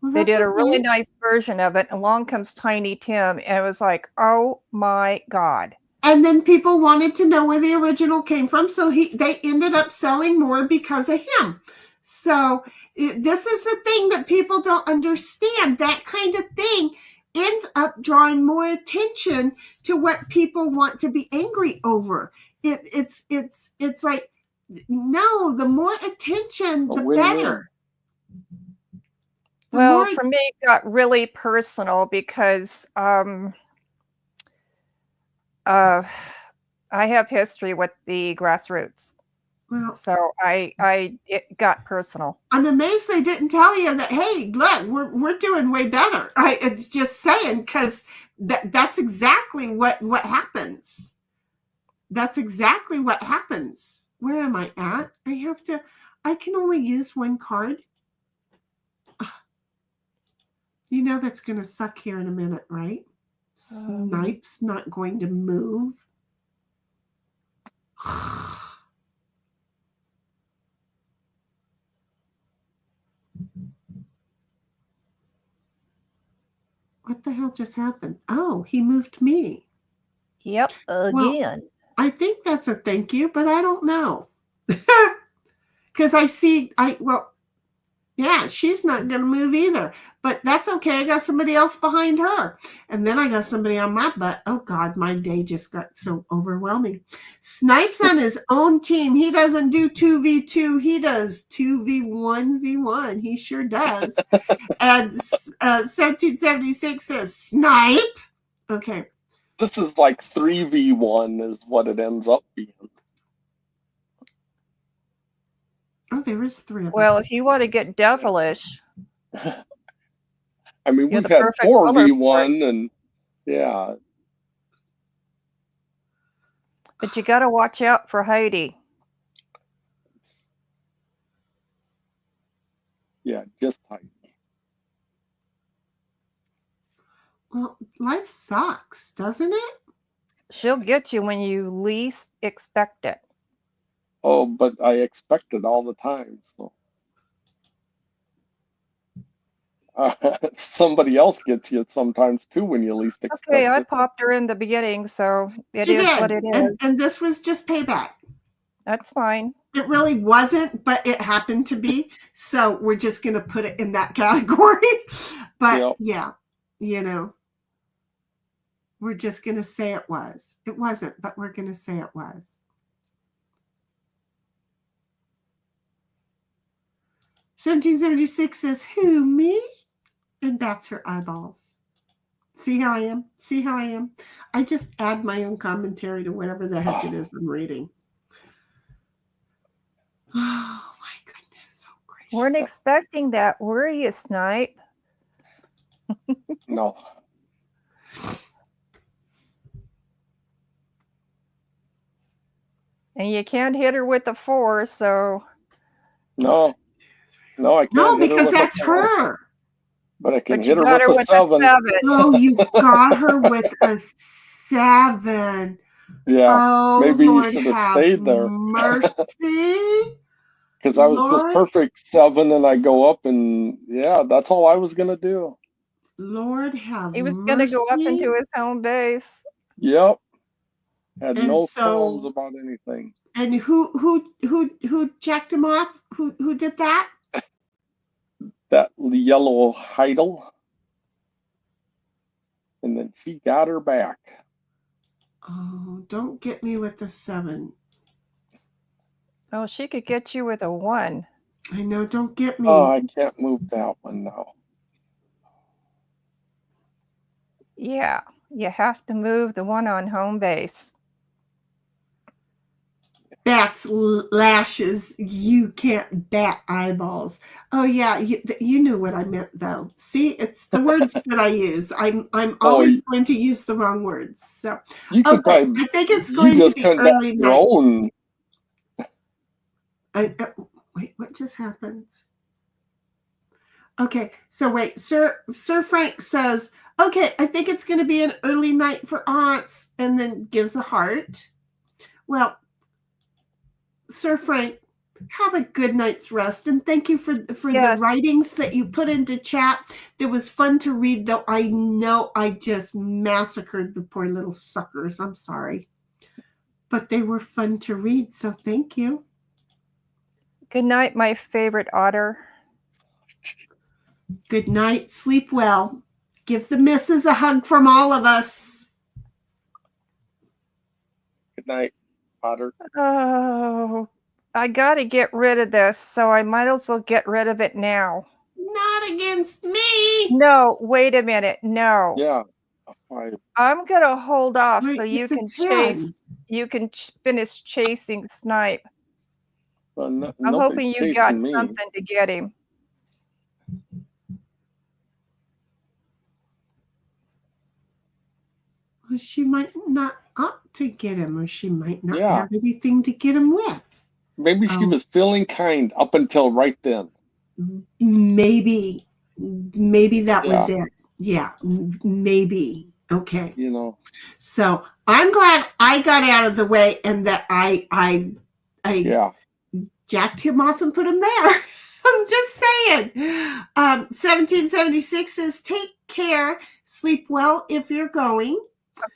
Well, They that's did a really okay. nice version of it. Along comes Tiny Tim, and it was like, oh my God. And then people wanted to know where the original came from, so they ended up selling more because of him. So this is the thing that people don't understand. That kind of thing ends up drawing more attention to what people want to be angry over. It's like, no, the more attention, the better. Well, for me, it got really personal because I have history with the Grassroots. Well, so it got personal. I'm amazed they didn't tell you that, hey, look, we're doing way better. It's just saying, because that's exactly what happens. That's exactly what happens. Where am I at? I can only use one card. You know that's going to suck here in a minute, right? Snipe's not going to move. What the hell just happened? Oh, he moved me. Yep, again. Well, I think that's a thank you, but I don't know. Because yeah, she's not going to move either. But that's okay. I got somebody else behind her. And then I got somebody on my butt. Oh, God, my day just got so overwhelming. Snipe's on his own team. He doesn't do 2v2. He does 2v1v1. He sure does. And 1776 says, Snipe. Okay. This is like 3v1 is what it ends up being. Oh, there is 3 of us. Well, if you want to get devilish. I mean, we've had 4v1 and yeah. But you got to watch out for Heidi. Yeah, just Heidi. Well, life sucks, doesn't it? She'll get you when you least expect it. Oh, but I expect it all the time. So somebody else gets you sometimes too when you least expect it. Okay, I popped her in the beginning, so it is what it is. And this was just payback. That's fine. It really wasn't, but it happened to be. So we're just going to put it in that category. But yeah, we're just going to say it was. It wasn't, but we're going to say it was. 1776 says, who, me? And bats her eyeballs. See how I am? See how I am? I just add my own commentary to whatever the heck it is I'm reading. Oh, my goodness. Weren't expecting that, were you, Snipe? No. And you can't hit her with a 4, so No. No, I can't No, hit her because with that's a 4, her. but I can but hit you her got with her a with 7. a 7. Oh, you got her with a 7. Yeah. Oh, Maybe you Lord should have have stayed there. mercy. Because I was just Lord, perfect 7 and I go up and yeah, that's all I was gonna do. Lord have He was going to go up mercy. into his home base. Yep. Had And no so- qualms about anything. And who jacked him off? Who did that? That yellow Heidel. And then she got her back. Oh, don't get me with the 7. Oh, she could get you with a 1. I know, don't get me. Oh, I can't move that one now. Yeah, you have to move the one on home base. Bats lashes. You can't bat eyeballs. Oh yeah, you knew what I meant though. See, it's the words that I use. I'm always going to use the wrong words. So You could okay, probably I think it's you going to just be couldn't bat early your night. own. Wait, what just happened? Okay, so wait, Sir Frank says, okay, I think it's going to be an early night for aunts, and then gives a heart. Well, Sir Frank, have a good night's rest, and thank you for Yes. the writings that you put into chat. It was fun to read, though I know I just massacred the poor little suckers. I'm sorry. But they were fun to read, so thank you. Good night, my favorite otter. Good night. Sleep well. Give the missus a hug from all of us. Good night, Otter. Oh, I got to get rid of this, so I might as well get rid of it now. Not against me. No, wait a minute. No. Yeah. A 5. I'm going to hold off Wait, so you it's a can 10. chase. You can finish chasing Snipe. Well, I'm nobody's hoping you got chasing me. something to get him. Well, she might not opt to get him, or she might not Yeah. have anything to get him with. Maybe she was feeling kind up until right then. Maybe that was it. Yeah, maybe. Okay. You know. So I'm glad I got out of the way and that I Yeah. jacked him off and put him there. I'm just saying. 1776 says, take care, sleep well if you're going.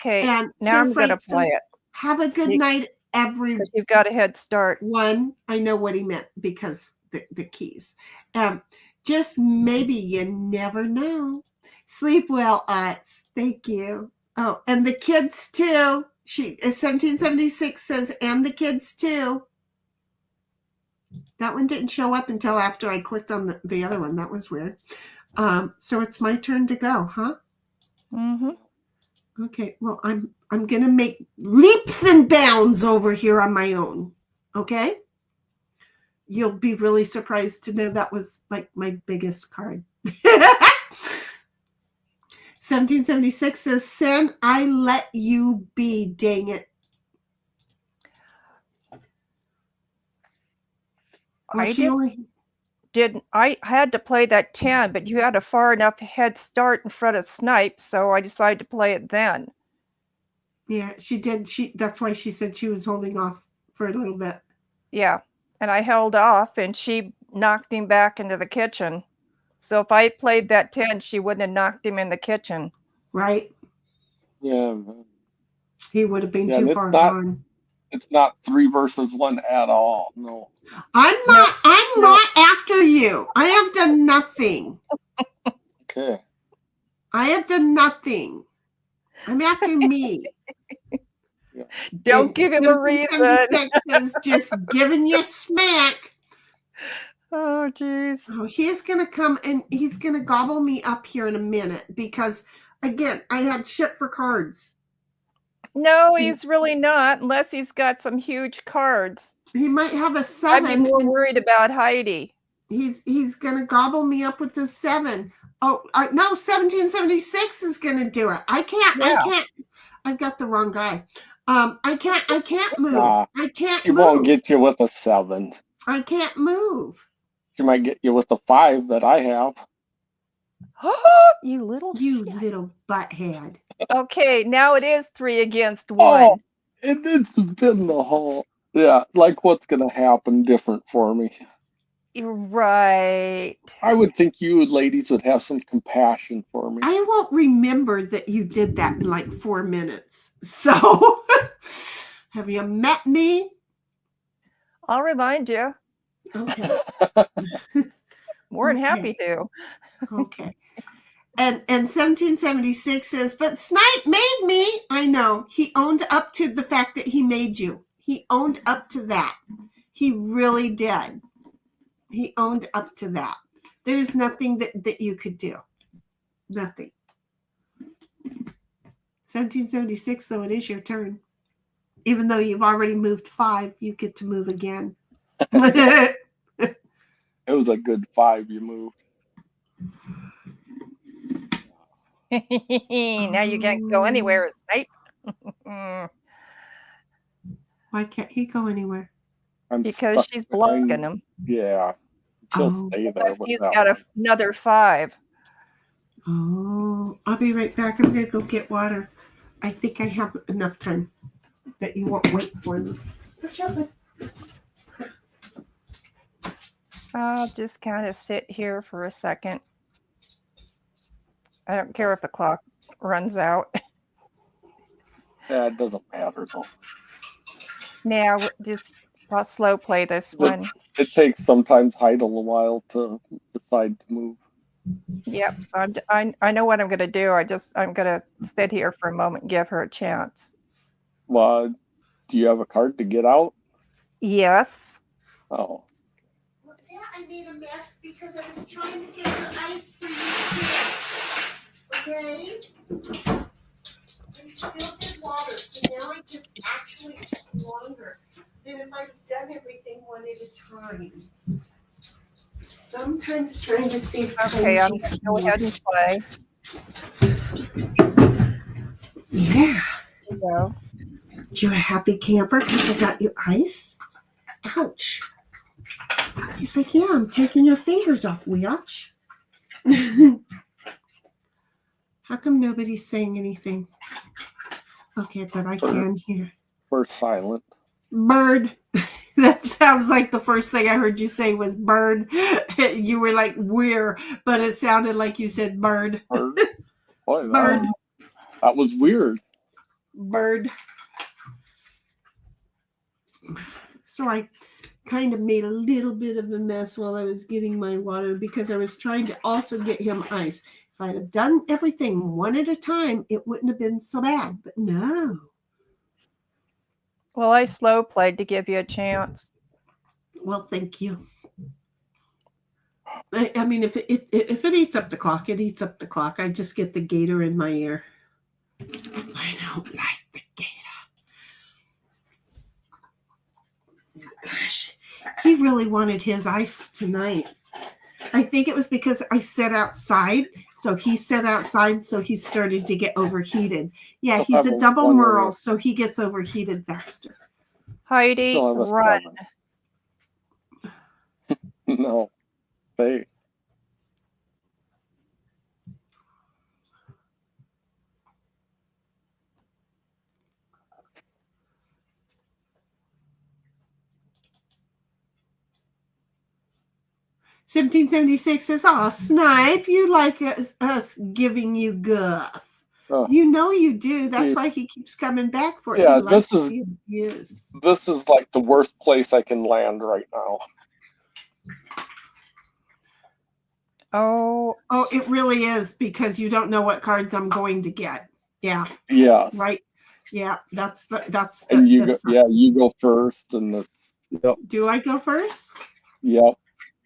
Okay, And now Sir I'm going to Frank play says, it have a good night, everyone. because you've got a head start. I know what he meant because the keys. Just maybe, you never know. Sleep well, Utz. Thank you. Oh, and the kids too. 1776 says, and the kids too. That one didn't show up until after I clicked on the other one. That was weird. So it's my turn to go, huh? Mm-hmm. Okay. Well, I'm gonna make leaps and bounds over here on my own. Okay. You'll be really surprised to know that was like my biggest card. 1776 says, Sin, I let you be, dang it. Well, I had to play that 10, but you had a far enough head start in front of Snipe, so I decided to play it then. Yeah, she did. That's why she said she was holding off for a little bit. Yeah, and I held off, and she knocked him back into the kitchen. So if I played that 10, she wouldn't have knocked him in the kitchen. Right? Yeah. He would have been too far gone. It's not 3 versus 1 at all. No. I'm not after you. I have done nothing. Okay. I have done nothing. I'm after me. Yeah. Don't give him a reason. 1776 is just giving you smack. Oh, jeez. Oh, he's going to come and he's going to gobble me up here in a minute because, again, I had shit for cards. No, he's really not, unless he's got some huge cards. He might have a 7. I'd be more worried about Heidi. He's gonna gobble me up with the 7. Oh no, 1776 is gonna do it. I can't. I've got the wrong guy. I can't move. Nah, I can't she won't move. get you with a 7. I can't move. She might get you with the 5 that I have. You little You shit. little butthead. Okay, now it is 3 against 1. Oh, it's been the whole. Yeah, like what's gonna happen different for me. Right. I would think you ladies would have some compassion for me. I won't remember that you did that in like 4 minutes. So, have you met me? I'll remind you. Okay. More than happy to. Okay. And 1776 says, but Snipe made me. I know. He owned up to the fact that he made you. He owned up to that. He really did. He owned up to that. There's nothing that you could do. Nothing. 1776, though, it is your turn. Even though you've already moved 5, you get to move again. It was a good 5 you moved. Now you can't go anywhere, Snipe. Why can't he go anywhere? I'm Because stuck she's behind- blocking him. Yeah, she'll Oh. stay there Because with he's that got one. another 5. Oh, I'll be right back. I'm going to go get water. I think I have enough time that you won't wait for me. I'll just kind of sit here for a second. I don't care if the clock runs out. Yeah, it doesn't matter though. Now, I'll slow play this one. It takes sometimes Heidel a while to decide to move. Yep. So I know what I'm going to do. I'm going to sit here for a moment and give her a chance. Well, do you have a card to get out? Yes. Oh, Yeah, I made a mess because I was trying to get the ice for you. Okay? I spilled your water, so now I just actually took longer than if I'd done everything one at a time. Sometimes trying to save time. Okay, I'm going takes to go more. ahead and play. Yeah. There you go. You're a happy camper because I got you ice? Ouch. He's like, yeah, I'm taking your fingers off, Weotch. How come nobody's saying anything? Okay, but I can hear. we're silent. Bird. That sounds like the first thing I heard you say was bird. You were like, we're, but it sounded like you said bird. Bird. Boy, Bird. that was weird. Bird. So I kind of made a little bit of a mess while I was getting my water because I was trying to also get him ice. If I'd have done everything one at a time, it wouldn't have been so bad. But no. Well, I slow played to give you a chance. Well, thank you. I mean, if it eats up the clock, it eats up the clock. I just get the gator in my ear. I don't like the gator. Gosh, he really wanted his ice tonight. I think it was because I sat outside. So he sat outside, so he started to get overheated. Yeah, I'll he's have a a double one merle, minute. so he gets overheated faster. Heidi, Still have a run. 7. No, stay. $17.76 says, "Aw, Snipe, you like us giving you guff. Oh, You know you do. That's Yeah. why he keeps coming back for it. Yeah, He likes this is- the abuse." this is like the worst place I can land right now. Oh, Oh, it really is because you don't know what cards I'm going to get. Yeah, Yes. right. Yeah, that's the And you the go, yeah, you go first, and the, yep, Do I go first? yep.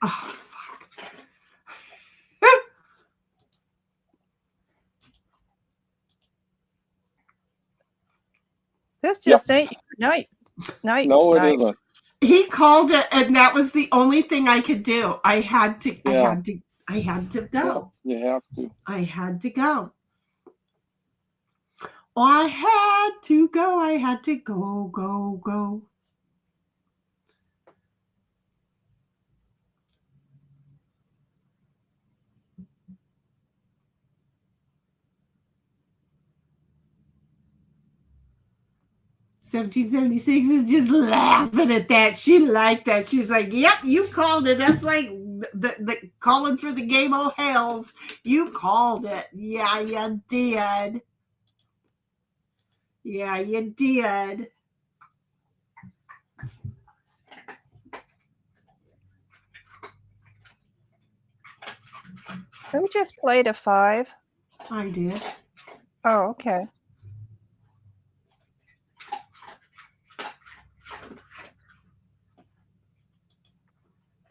Oh, fuck. this Yep. just ain't your night. No, it night. isn't. He called it, and that was the only thing I could do. I had to Yeah. go. You have to. I had to go. I had to go. I had to go. "1776 is just laughing at that. She liked that. She's like, yep, you called it. That's like the calling for the game of hells. You called it. Yeah, you did. Yeah, you did." Who just played a 5? I did. Oh, okay.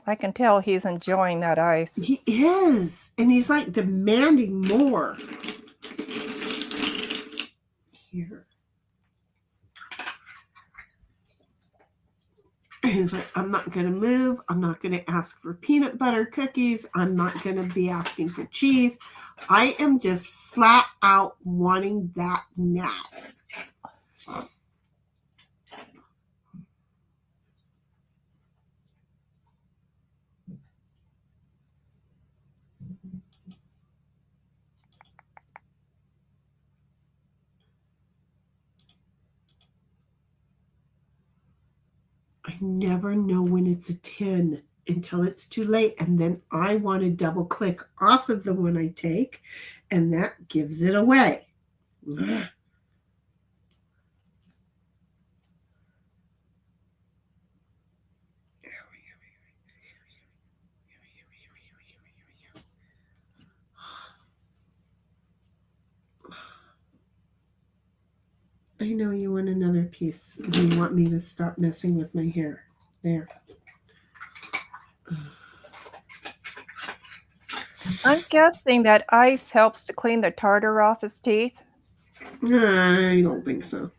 I can tell he's enjoying that ice. He is. And he's like demanding more. Here. He's like, I'm not going to move. I'm not going to ask for peanut butter cookies. I'm not going to be asking for cheese. I am just flat out wanting that now. I never know when it's a 10 until it's too late. And then I want to double click off of the one I take, and that gives it away. I know you want another piece. You want me to stop messing with my hair. There. I'm guessing that ice helps to clean the tartar off his teeth. I don't think so.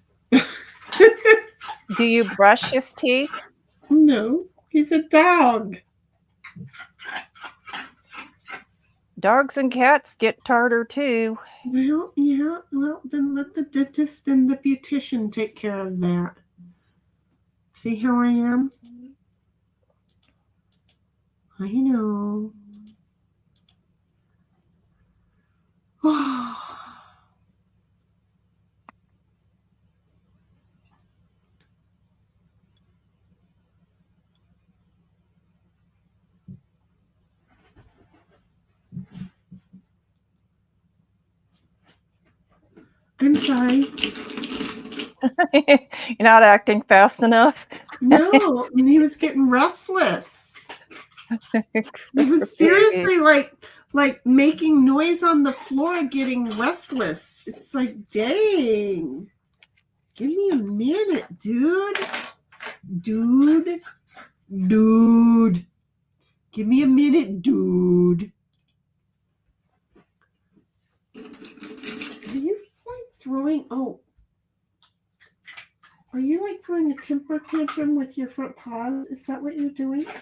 Do you brush his teeth? No, he's a dog. Dogs and cats get tartar too. Well, yeah. Well, then let the dentist and the beautician take care of that. See how I am? I know. I'm sorry. You're not acting fast enough. No, and he was getting restless. He was seriously like making noise on the floor, getting restless. It's like, dang. Give me a minute, dude. Dude. Give me a minute, dude. Are you like throwing, are you like throwing a temper tantrum with your front paws? Is that what you're doing? Don't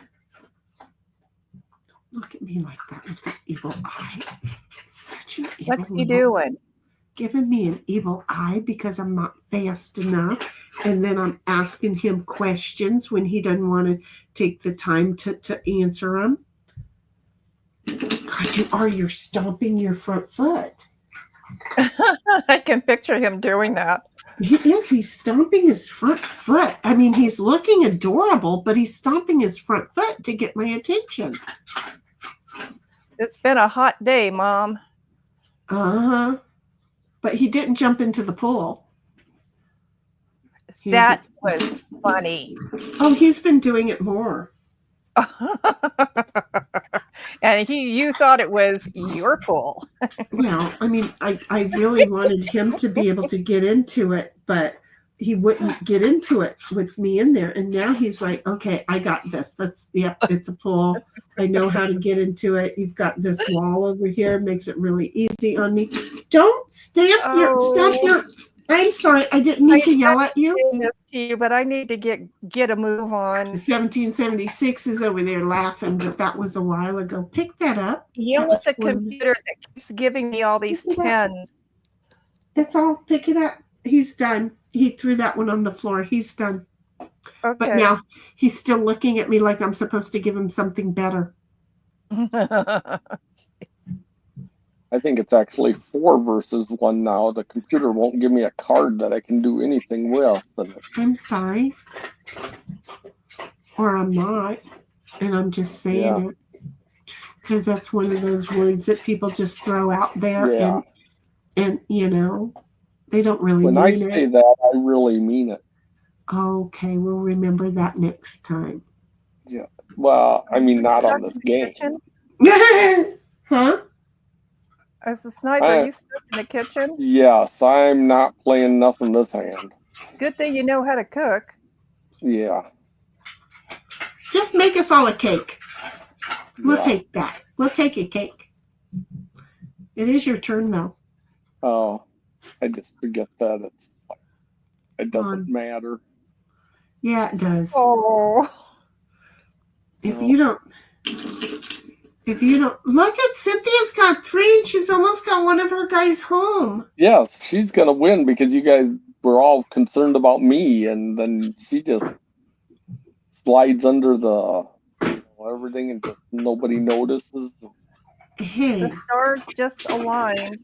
look at me like that with the evil eye. Such an evil What's he doing? Giving me an evil eye because I'm not fast enough. And then I'm asking him questions when he doesn't want to take the time to answer them. God, you're stomping your front foot. I can picture him doing that. He is. He's stomping his front foot. I mean, he's looking adorable, but he's stomping his front foot to get my attention. It's been a hot day, Mom. Uh-huh. But he didn't jump into the pool. That was funny. Oh, he's been doing it more. And you thought it was your pool. Well, I mean, I really wanted him to be able to get into it, but he wouldn't get into it with me in there. And now he's like, okay, I got this. It's a pool. I know how to get into it. You've got this wall over here. Makes it really easy on me. Don't stamp your I'm sorry, I didn't mean to yell at you. saying this to you, but I need to get a move on. 1776 is over there laughing, but that was a while ago. Pick that up. Yell That at the was computer that keeps giving me all these Pick it up. tens. That's all. Pick it up. He's done. He threw that one on the floor. He's done. Okay. But now he's still looking at me like I'm supposed to give him something better. I think it's actually 4 versus 1 now. The computer won't give me a card that I can do anything with. I'm sorry. Or I'm not. And I'm just saying it. Because that's one of those words that people just throw out there. Yeah. And you know, they don't really When mean I it. say that, I really mean it. Okay, we'll remember that next time. Yeah. Well, I mean, not on this game. Huh? As the sniper, are you stuck in the kitchen? Yes, I'm not playing nothing this hand. Good thing you know how to cook. Yeah. Just make us all a cake. We'll Yeah. take that. We'll take a cake. It is your turn, though. Oh, I just forget that it doesn't matter. Yeah, it does. Oh. If you don't look at Cynthia's got 3 and she's almost got one of her guys home. Yes, she's gonna win because you guys were all concerned about me, and then she just slides under the everything, and just nobody notices. Hey. The stars just aligned.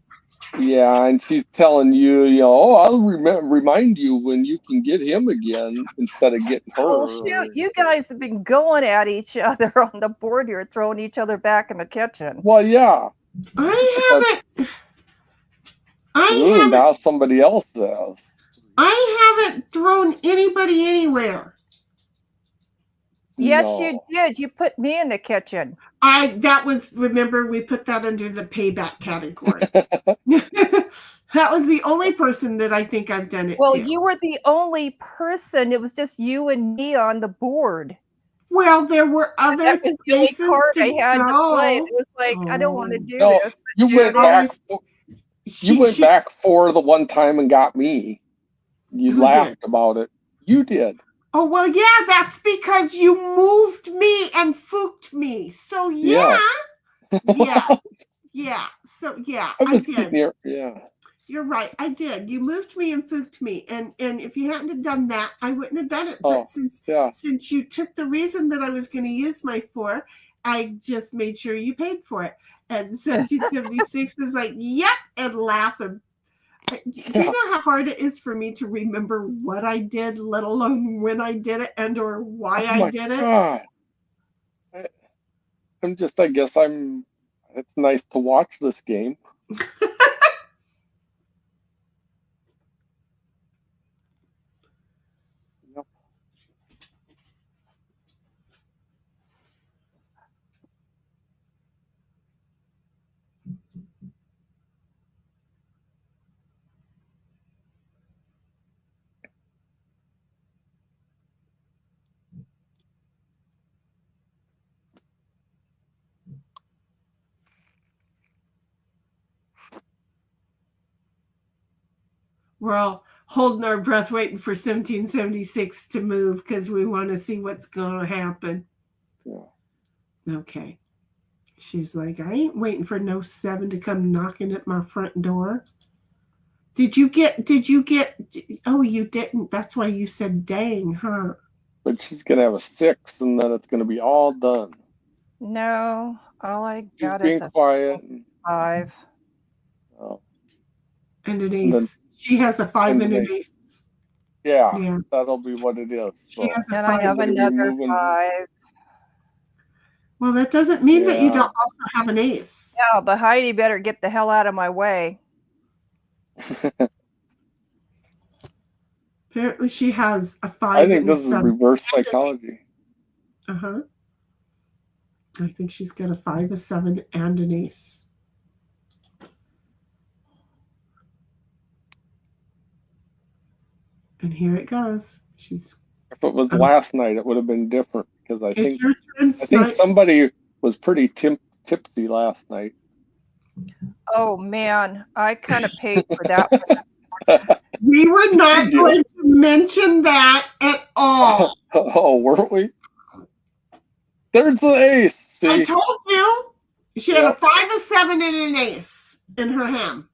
Yeah, and she's telling you, oh, I'll remind you when you can get him again instead of getting her. Oh, shoot. You guys have been going at each other on the board here, throwing each other back in the kitchen. Well, yeah. I Ooh, haven't now somebody else says. I haven't thrown anybody anywhere. Yes, No. you did. You put me in the kitchen. Remember, we put that under the payback category. That was the only person that I think I've done it Well, to. you were the only person. It was just you and me on the board. Well, there were other That was the only places card to I had to go. play. It was like, I don't want to do No, this. But you went back. She- You went she- back 4 the one time and got me. You Who laughed about it. You did. Oh, well, yeah, that's because you moved me and fooked me. So, yeah. Yeah. So, yeah, I I was did. sitting here. Yeah. You're right. I did. You moved me and fooked me. And if you hadn't have done that, I wouldn't have done it. Oh, But since yeah. you took the reason that I was going to use my 4, I just made sure you paid for it. And 1776 is like, yep, and laughing. Do you know how hard it is for me to remember what I did, let alone when I did it and or why Oh my I did it? God. I guess it's nice to watch this game. Yep. We're all holding our breath waiting for 1776 to move because we want to see what's going to happen. Yeah. Okay. She's like, I ain't waiting for no 7 to come knocking at my front door. Did you get, oh, you didn't. That's why you said dang, huh? But she's going to have a 6, and then it's going to be all done. No, all I She's got being is a quiet. 5. Oh. And an ace. And then- She has a 5 and and an an ace. Yeah, Yeah. that'll be what it is. She has a And I 5. have gonna be another moving. 5. Well, that doesn't mean that you Yeah. don't also have an ace. Yeah, but Heidi better get the hell out of my way. Apparently she has a 5 I think and this is 7. reverse psychology. Uh-huh. I think she's got a 5, a 7, and an ace. And here it goes. She's If it was last night, it would have been different because I it's think your turn, Snipe. somebody was pretty tipsy last night. Oh, man. I kind of paid for that one. We were not Did you? going to mention that at all. Oh, weren't we? There's the ace. I See? told you she had a Yep. 5, a 7, and an ace in her hand.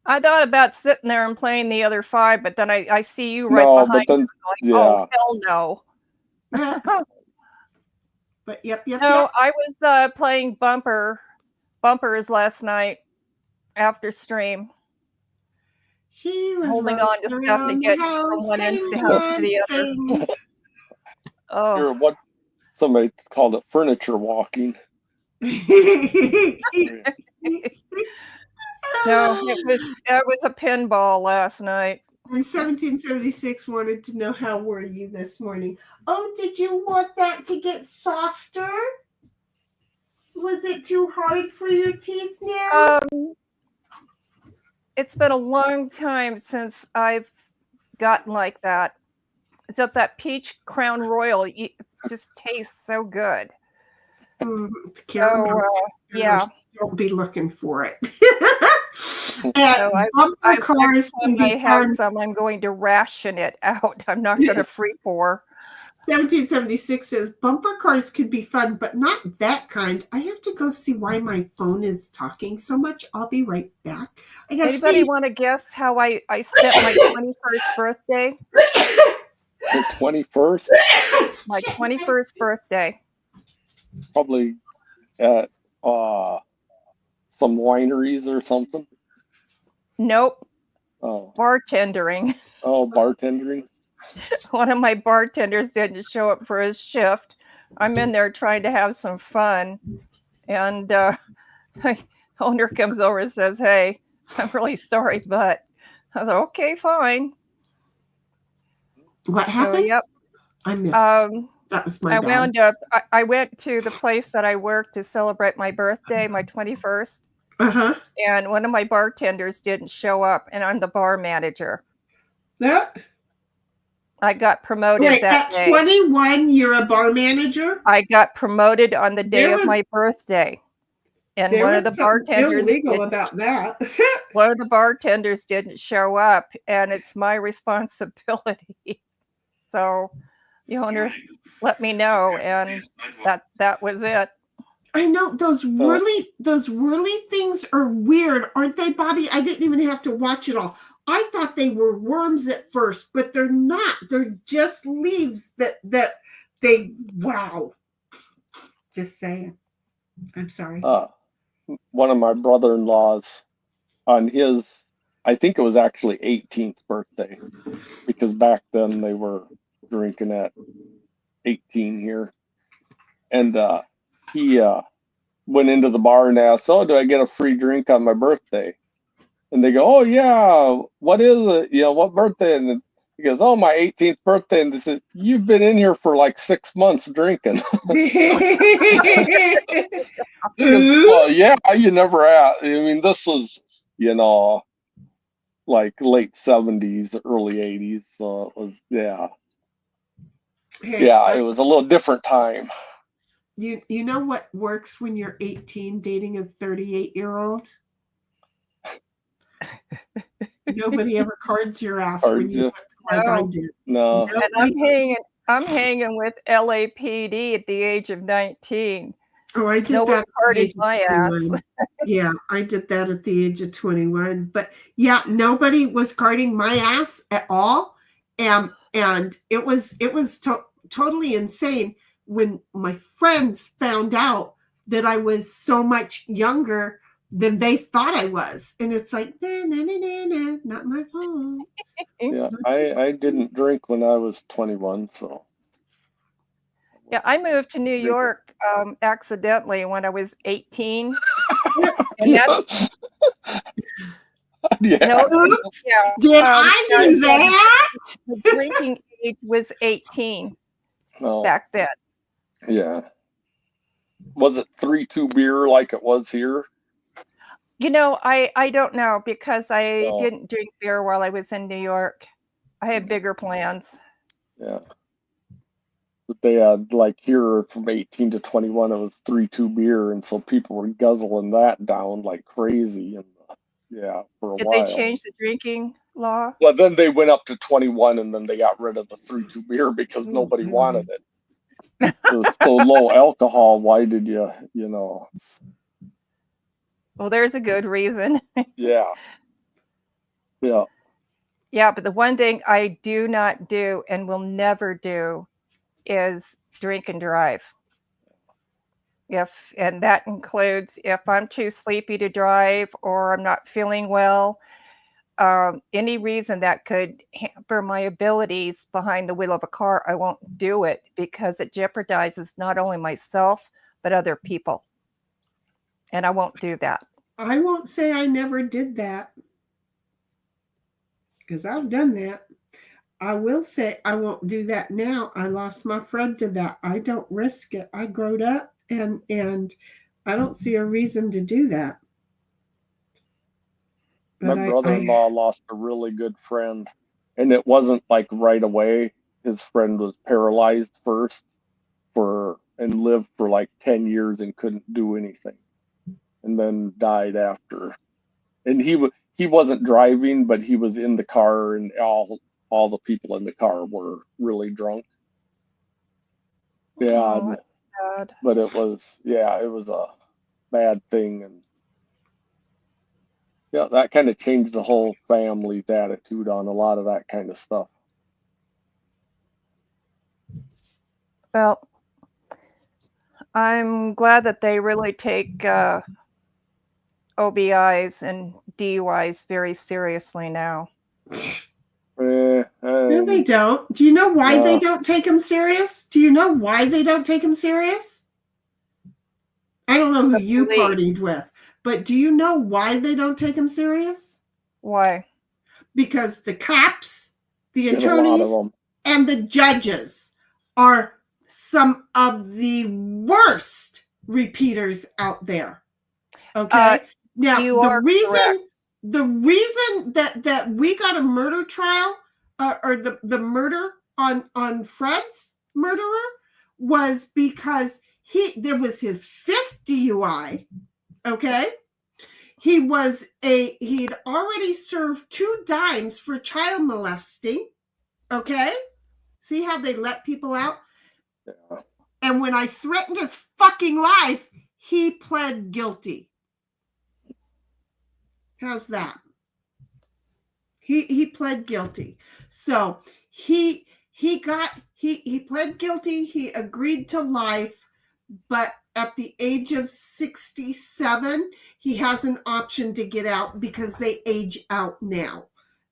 I thought about sitting there and playing the other 5, but then I see you right No, behind but then, me yeah. going, oh, hell no. But yep. No, I was playing bumpers last night after stream, She was holding on to stuff to around get the from house one end of the saying house to the fun other. things. You're Oh, what somebody called it furniture walking. no, it was a pinball last night. And 1776 wanted to know how were you this morning. Oh, did you want that to get softer? Was it too hard for your teeth now? It's been a long time since I've gotten like that. It's up that peach Crown Royal. It just tastes so good. It's caramel. Yeah. Don't be looking for it. So Bumper cars can I be have fun. some. I'm going to ration it out. I'm not going to free pour. 1776 says bumper cars can be fun, but not that kind. I have to go see why my phone is talking so much. I'll be right back. I guess Anybody want to guess how I spent my 21st birthday? The 21st? My 21st birthday. Probably at some wineries or something. Nope. Oh, Bartendering. bartendering. One of my bartenders didn't show up for his shift. I'm in there trying to have some fun. And the owner comes over and says, hey, I'm really sorry, but I was like, okay, fine. What happened? So, yep. I missed. That was my I bad. wound up, I went to the place that I worked to celebrate my birthday, my 21st. Uh-huh. And one of my bartenders didn't show up, and I'm the bar manager. Yeah. I got promoted Wait, that at day. 21, you're a bar manager? I got promoted on the day of my birthday. And There one was of the something bartenders illegal about that. one of the bartenders didn't show up, and it's my responsibility. So the owner let me know, and that was it. I know those whirly things are weird, aren't they, Bobby? I didn't even have to watch it all. I thought they were worms at first, but they're not. They're just leaves that they wow. Just saying. I'm sorry. One of my brother-in-laws on his, I think it was actually 18th birthday, because back then they were drinking at 18 here. And he went into the bar and asked, oh, do I get a free drink on my birthday? And they go, oh, yeah, what is it? You know, what birthday? And he goes, oh, my 18th birthday. And they said, you've been in here for like 6 months drinking. He goes, well, yeah, you never asked. I mean, this was, you know, like late 70s, early 80s. So it was, yeah. Hey, Yeah, it was a little different time. You know what works when you're 18 dating a 38-year-old? Nobody ever cards your ass when you went to cards. I did. No. And I'm hanging with LAPD at the age of 19. Oh, I did No one that. carded my ass. Yeah, I did that at the age of 21. But yeah, nobody was carding my ass at all, and it was totally insane when my friends found out that I was so much younger than they thought I was, and it's like, not my fault. Yeah, I didn't drink when I was 21, so. Yeah, I moved to New York accidentally when I was 18. And yeah. No, yeah. Did I do that? The drinking age was 18 back then. Yeah. Was it 3-2 beer like it was here? You know, I don't know, because I didn't drink beer while I was in New York. I had bigger plans. Yeah. But they had, like, here from 18 to 21, it was 3-2 beer, and so people were guzzling that down like crazy. And Yeah, for a Did while. they change the drinking law? Well, then they went up to 21, and then they got rid of the 3-2 beer because nobody wanted it. It was so low alcohol. Why did you know? Well, there's a good reason. Yeah. Yeah. Yeah, but the one thing I do not do and will never do is drink and drive. And that includes if I'm too sleepy to drive or I'm not feeling well, any reason that could hamper my abilities behind the wheel of a car, I won't do it because it jeopardizes not only myself, but other people. And I won't do that. I won't say I never did that, because I've done that. I will say I won't do that now. I lost my friend to that. I don't risk it. I growed up, and I don't see a reason to do that. My But brother-in-law lost a really good friend, and it wasn't like right away. His friend was paralyzed first and lived for like 10 years and couldn't do anything, and then died after. And he wasn't driving, but he was in the car, and all the people in the car were really drunk. Yeah, Oh, that's sad. but it was a bad thing, and yeah, that kind of changed the whole family's attitude on a lot of that kind of stuff. Well, I'm glad that they really take OBIs and DUIs very seriously now. no, they don't. Do you know why they don't take them serious? Do you know why they don't take them serious? I don't know who you partied with, but do you know why they don't take them serious? Why? Because the cops, the attorneys, and the judges are some of the worst repeaters out there. Okay. Now, the reason that we got a murder trial or the murder on Fred's murderer was because there was his 5th DUI. Okay. He'd already served 2 dimes for child molesting. Okay. See how they let people out? Yeah. And when I threatened his fucking life, he pled guilty. How's that? He pled guilty. So he pled guilty. He agreed to life, but at the age of 67, he has an option to get out because they age out now.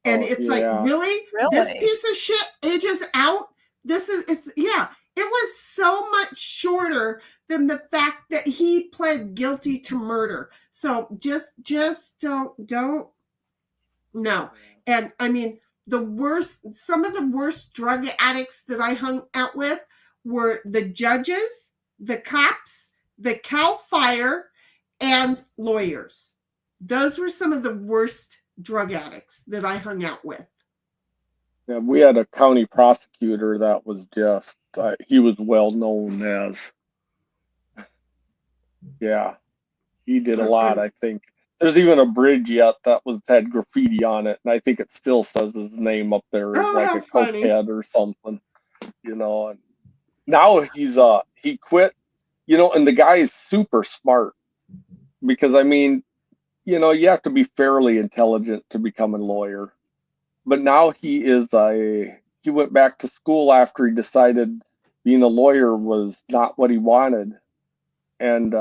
And it's like, really? This piece of shit ages out? It was so much shorter than the fact that he pled guilty to murder. So just don't. No. And I mean, some of the worst drug addicts that I hung out with were the judges, the cops, the CAL FIRE, and lawyers. Those were some of the worst drug addicts that I hung out with. Yeah, we had a county prosecutor that was just, he was well known as, he did a lot, I think. There's even a bridge yet that had graffiti on it, and I think it still says his name up there as like a cokehead or something, and now he quit, and the guy is super smart because, I mean, you have to be fairly intelligent to become a lawyer. But now he went back to school after he decided being a lawyer was not what he wanted. And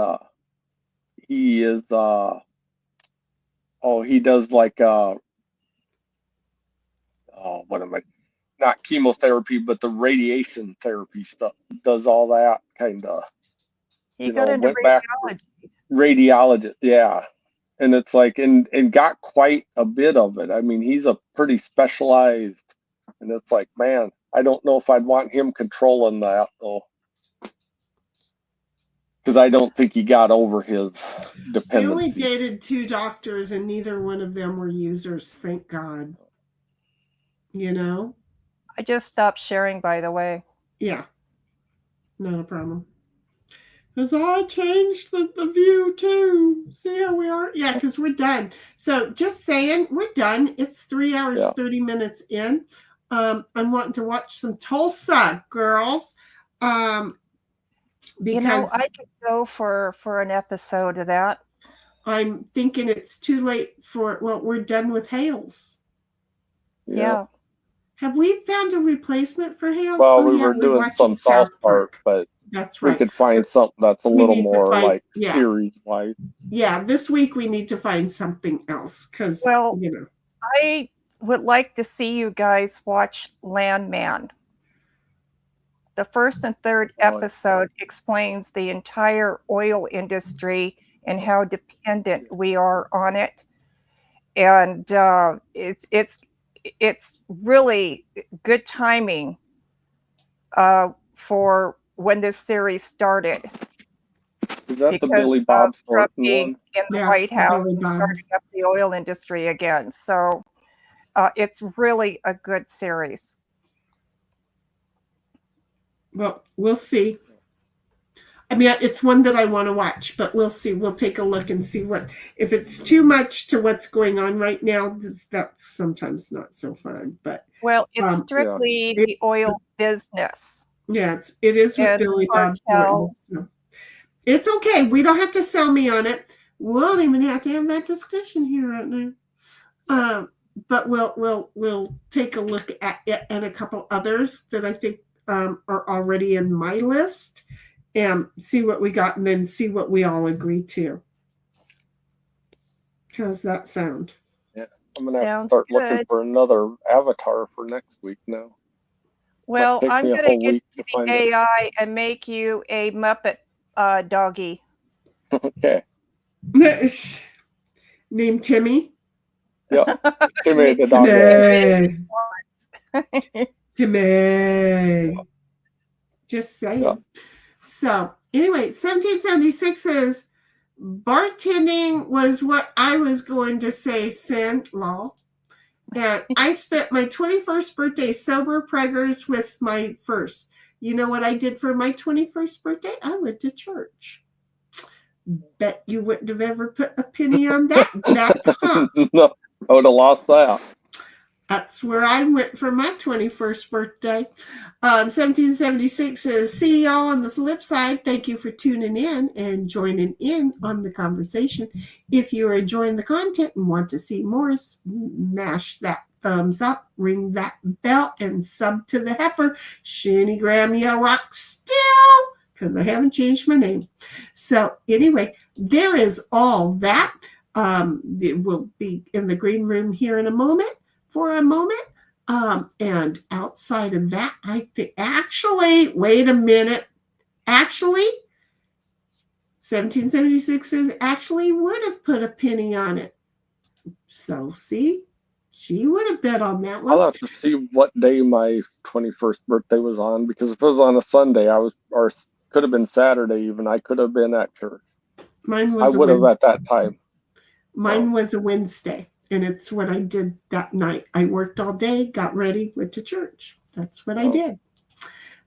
he is, he does like, not chemotherapy, but the radiation therapy stuff, does all that kind of, he got into radiology. Radiologist, yeah. And it's like, and got quite a bit of it. I mean, he's a pretty specialized, and it's like, man, I don't know if I'd want him controlling that though. Because I don't think he got over his dependency. He only dated 2 doctors, and neither one of them were users, thank God. I just stopped sharing, by the way. Yeah. Not a problem. Because I changed the view too. See how we are? Yeah, because we're done. So just saying, we're done. It's 3 hours, Yeah. 30 minutes in. I'm wanting to watch some Tulsa, girls. Because You know, I could go for an episode of that. I'm thinking it's too late for, well, we're done with Hales. Yeah. Have we found a replacement for Hales? Well, Oh, we yeah, were we're doing watching some South Park, but That's we right. could find something that's a We little need to more find- like yeah. series wise. Yeah, this week we need to find something else because, Well, you know. I would like to see you guys watch Landman. The first and third episode explains the entire oil industry and how dependent we are on it. And it's really good timing for when this series started. Is that the Because Billy of Bob Trump Thornton being one? in the Yes, White the House Billy and Bob. starting up the oil industry again. So it's really a good series. Well, we'll see. I mean, it's one that I want to watch, but we'll see. We'll take a look and see what, if it's too much to what's going on right now, that's sometimes not so fun. But Well, it's Yeah. strictly the oil business. yeah, it is with And Billy Bob cartel. Thornton. So. It's okay. We don't have to sell me on it. We don't even have to have that discussion here right now. But we'll take a look at it and a couple others that I think are already in my list and see what we got and then see what we all agree to. How's that sound? I'm gonna have to Sounds start looking good. for another avatar for next week now. Well, take I'm me a going to whole get week to to find the it. AI and make you a Muppet doggy. Okay. Name Timmy. Yep. Timmy the dog. Timmy. Just saying. Yeah. So anyway, 1776 is bartending was what I was going to say, Sin Law. And I spent my 21st birthday sober preggers with my first. You know what I did for my 21st birthday? I went to church. Bet you wouldn't have ever put a penny on that, huh? No, I would have lost that. That's where I went for my 21st birthday. 1776 says, see y'all on the flip side. Thank you for tuning in and joining in on the conversation. If you're enjoying the content and want to see more, smash that thumbs up, ring that bell, and sub to the Heifer. Shinny Graham, you rock still, because I haven't changed my name. So anyway, there is all that. It will be in the green room here in a moment. For a moment. And outside of that, I think actually, wait a minute. Actually, 1776 says actually would have put a penny on it. So see, she would have bet on that one. I'll have to see what day my 21st birthday was on, because if it was on a Sunday, or could have been Saturday even, I could have been at church. Mine was I would have at that time. Mine was a Wednesday. And it's what I did that night. I worked all day, got ready, went to church. That's what I did.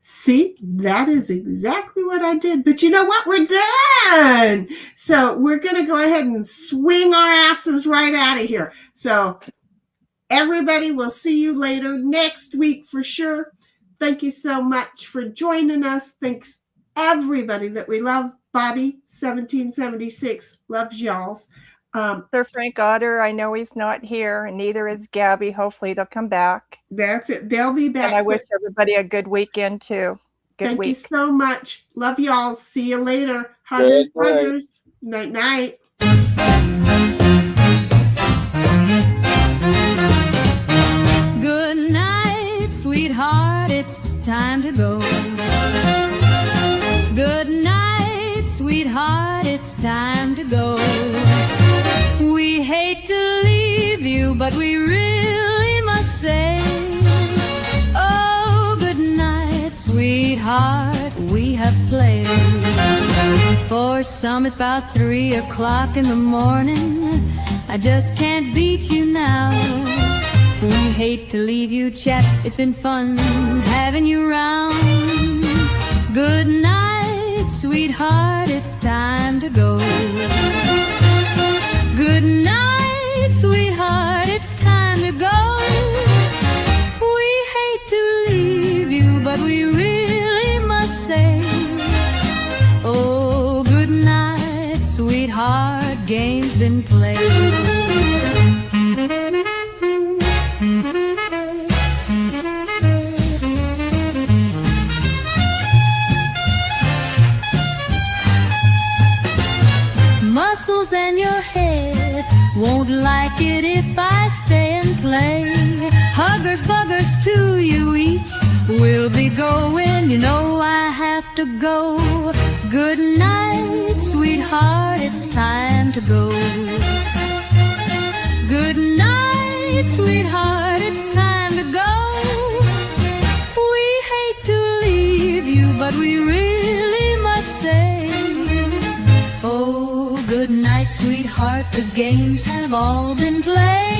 See, that is exactly what I did. But you know what? We're done. So we're going to go ahead and swing our asses right out of here. So everybody, we'll see you later next week for sure. Thank you so much for joining us. Thanks everybody that we love. Bobby, 1776, loves y'all's. Sir Frank Otter, I know he's not here, and neither is Gabby. Hopefully they'll come back. That's it. They'll be back. And I wish everybody a good weekend too. Good Thank week. you so much. Love y'all. See you later. Huggers, Good night. huggers. Night, night. Good night, sweetheart, it's time to go. Good night, sweetheart, it's time to go. We hate to leave you, but we really must say, oh, good night, sweetheart, we have played. For some it's about 3 o'clock in the morning, I just can't beat you now. We hate to leave you, chap, it's been fun having you round. Good night, sweetheart, it's time to go. Good night, sweetheart, it's time to go. We hate to leave you, but we really must say, oh, good night, sweetheart, game's been played. Muscles and your head won't like it if I stay and play. Huggers, buggers to you each. We'll be going, you know I have to go. Good night, sweetheart, it's time to go. Good night, sweetheart, it's time to go. We hate to leave you, but we really must say, oh, good night, sweetheart, the games have all been played.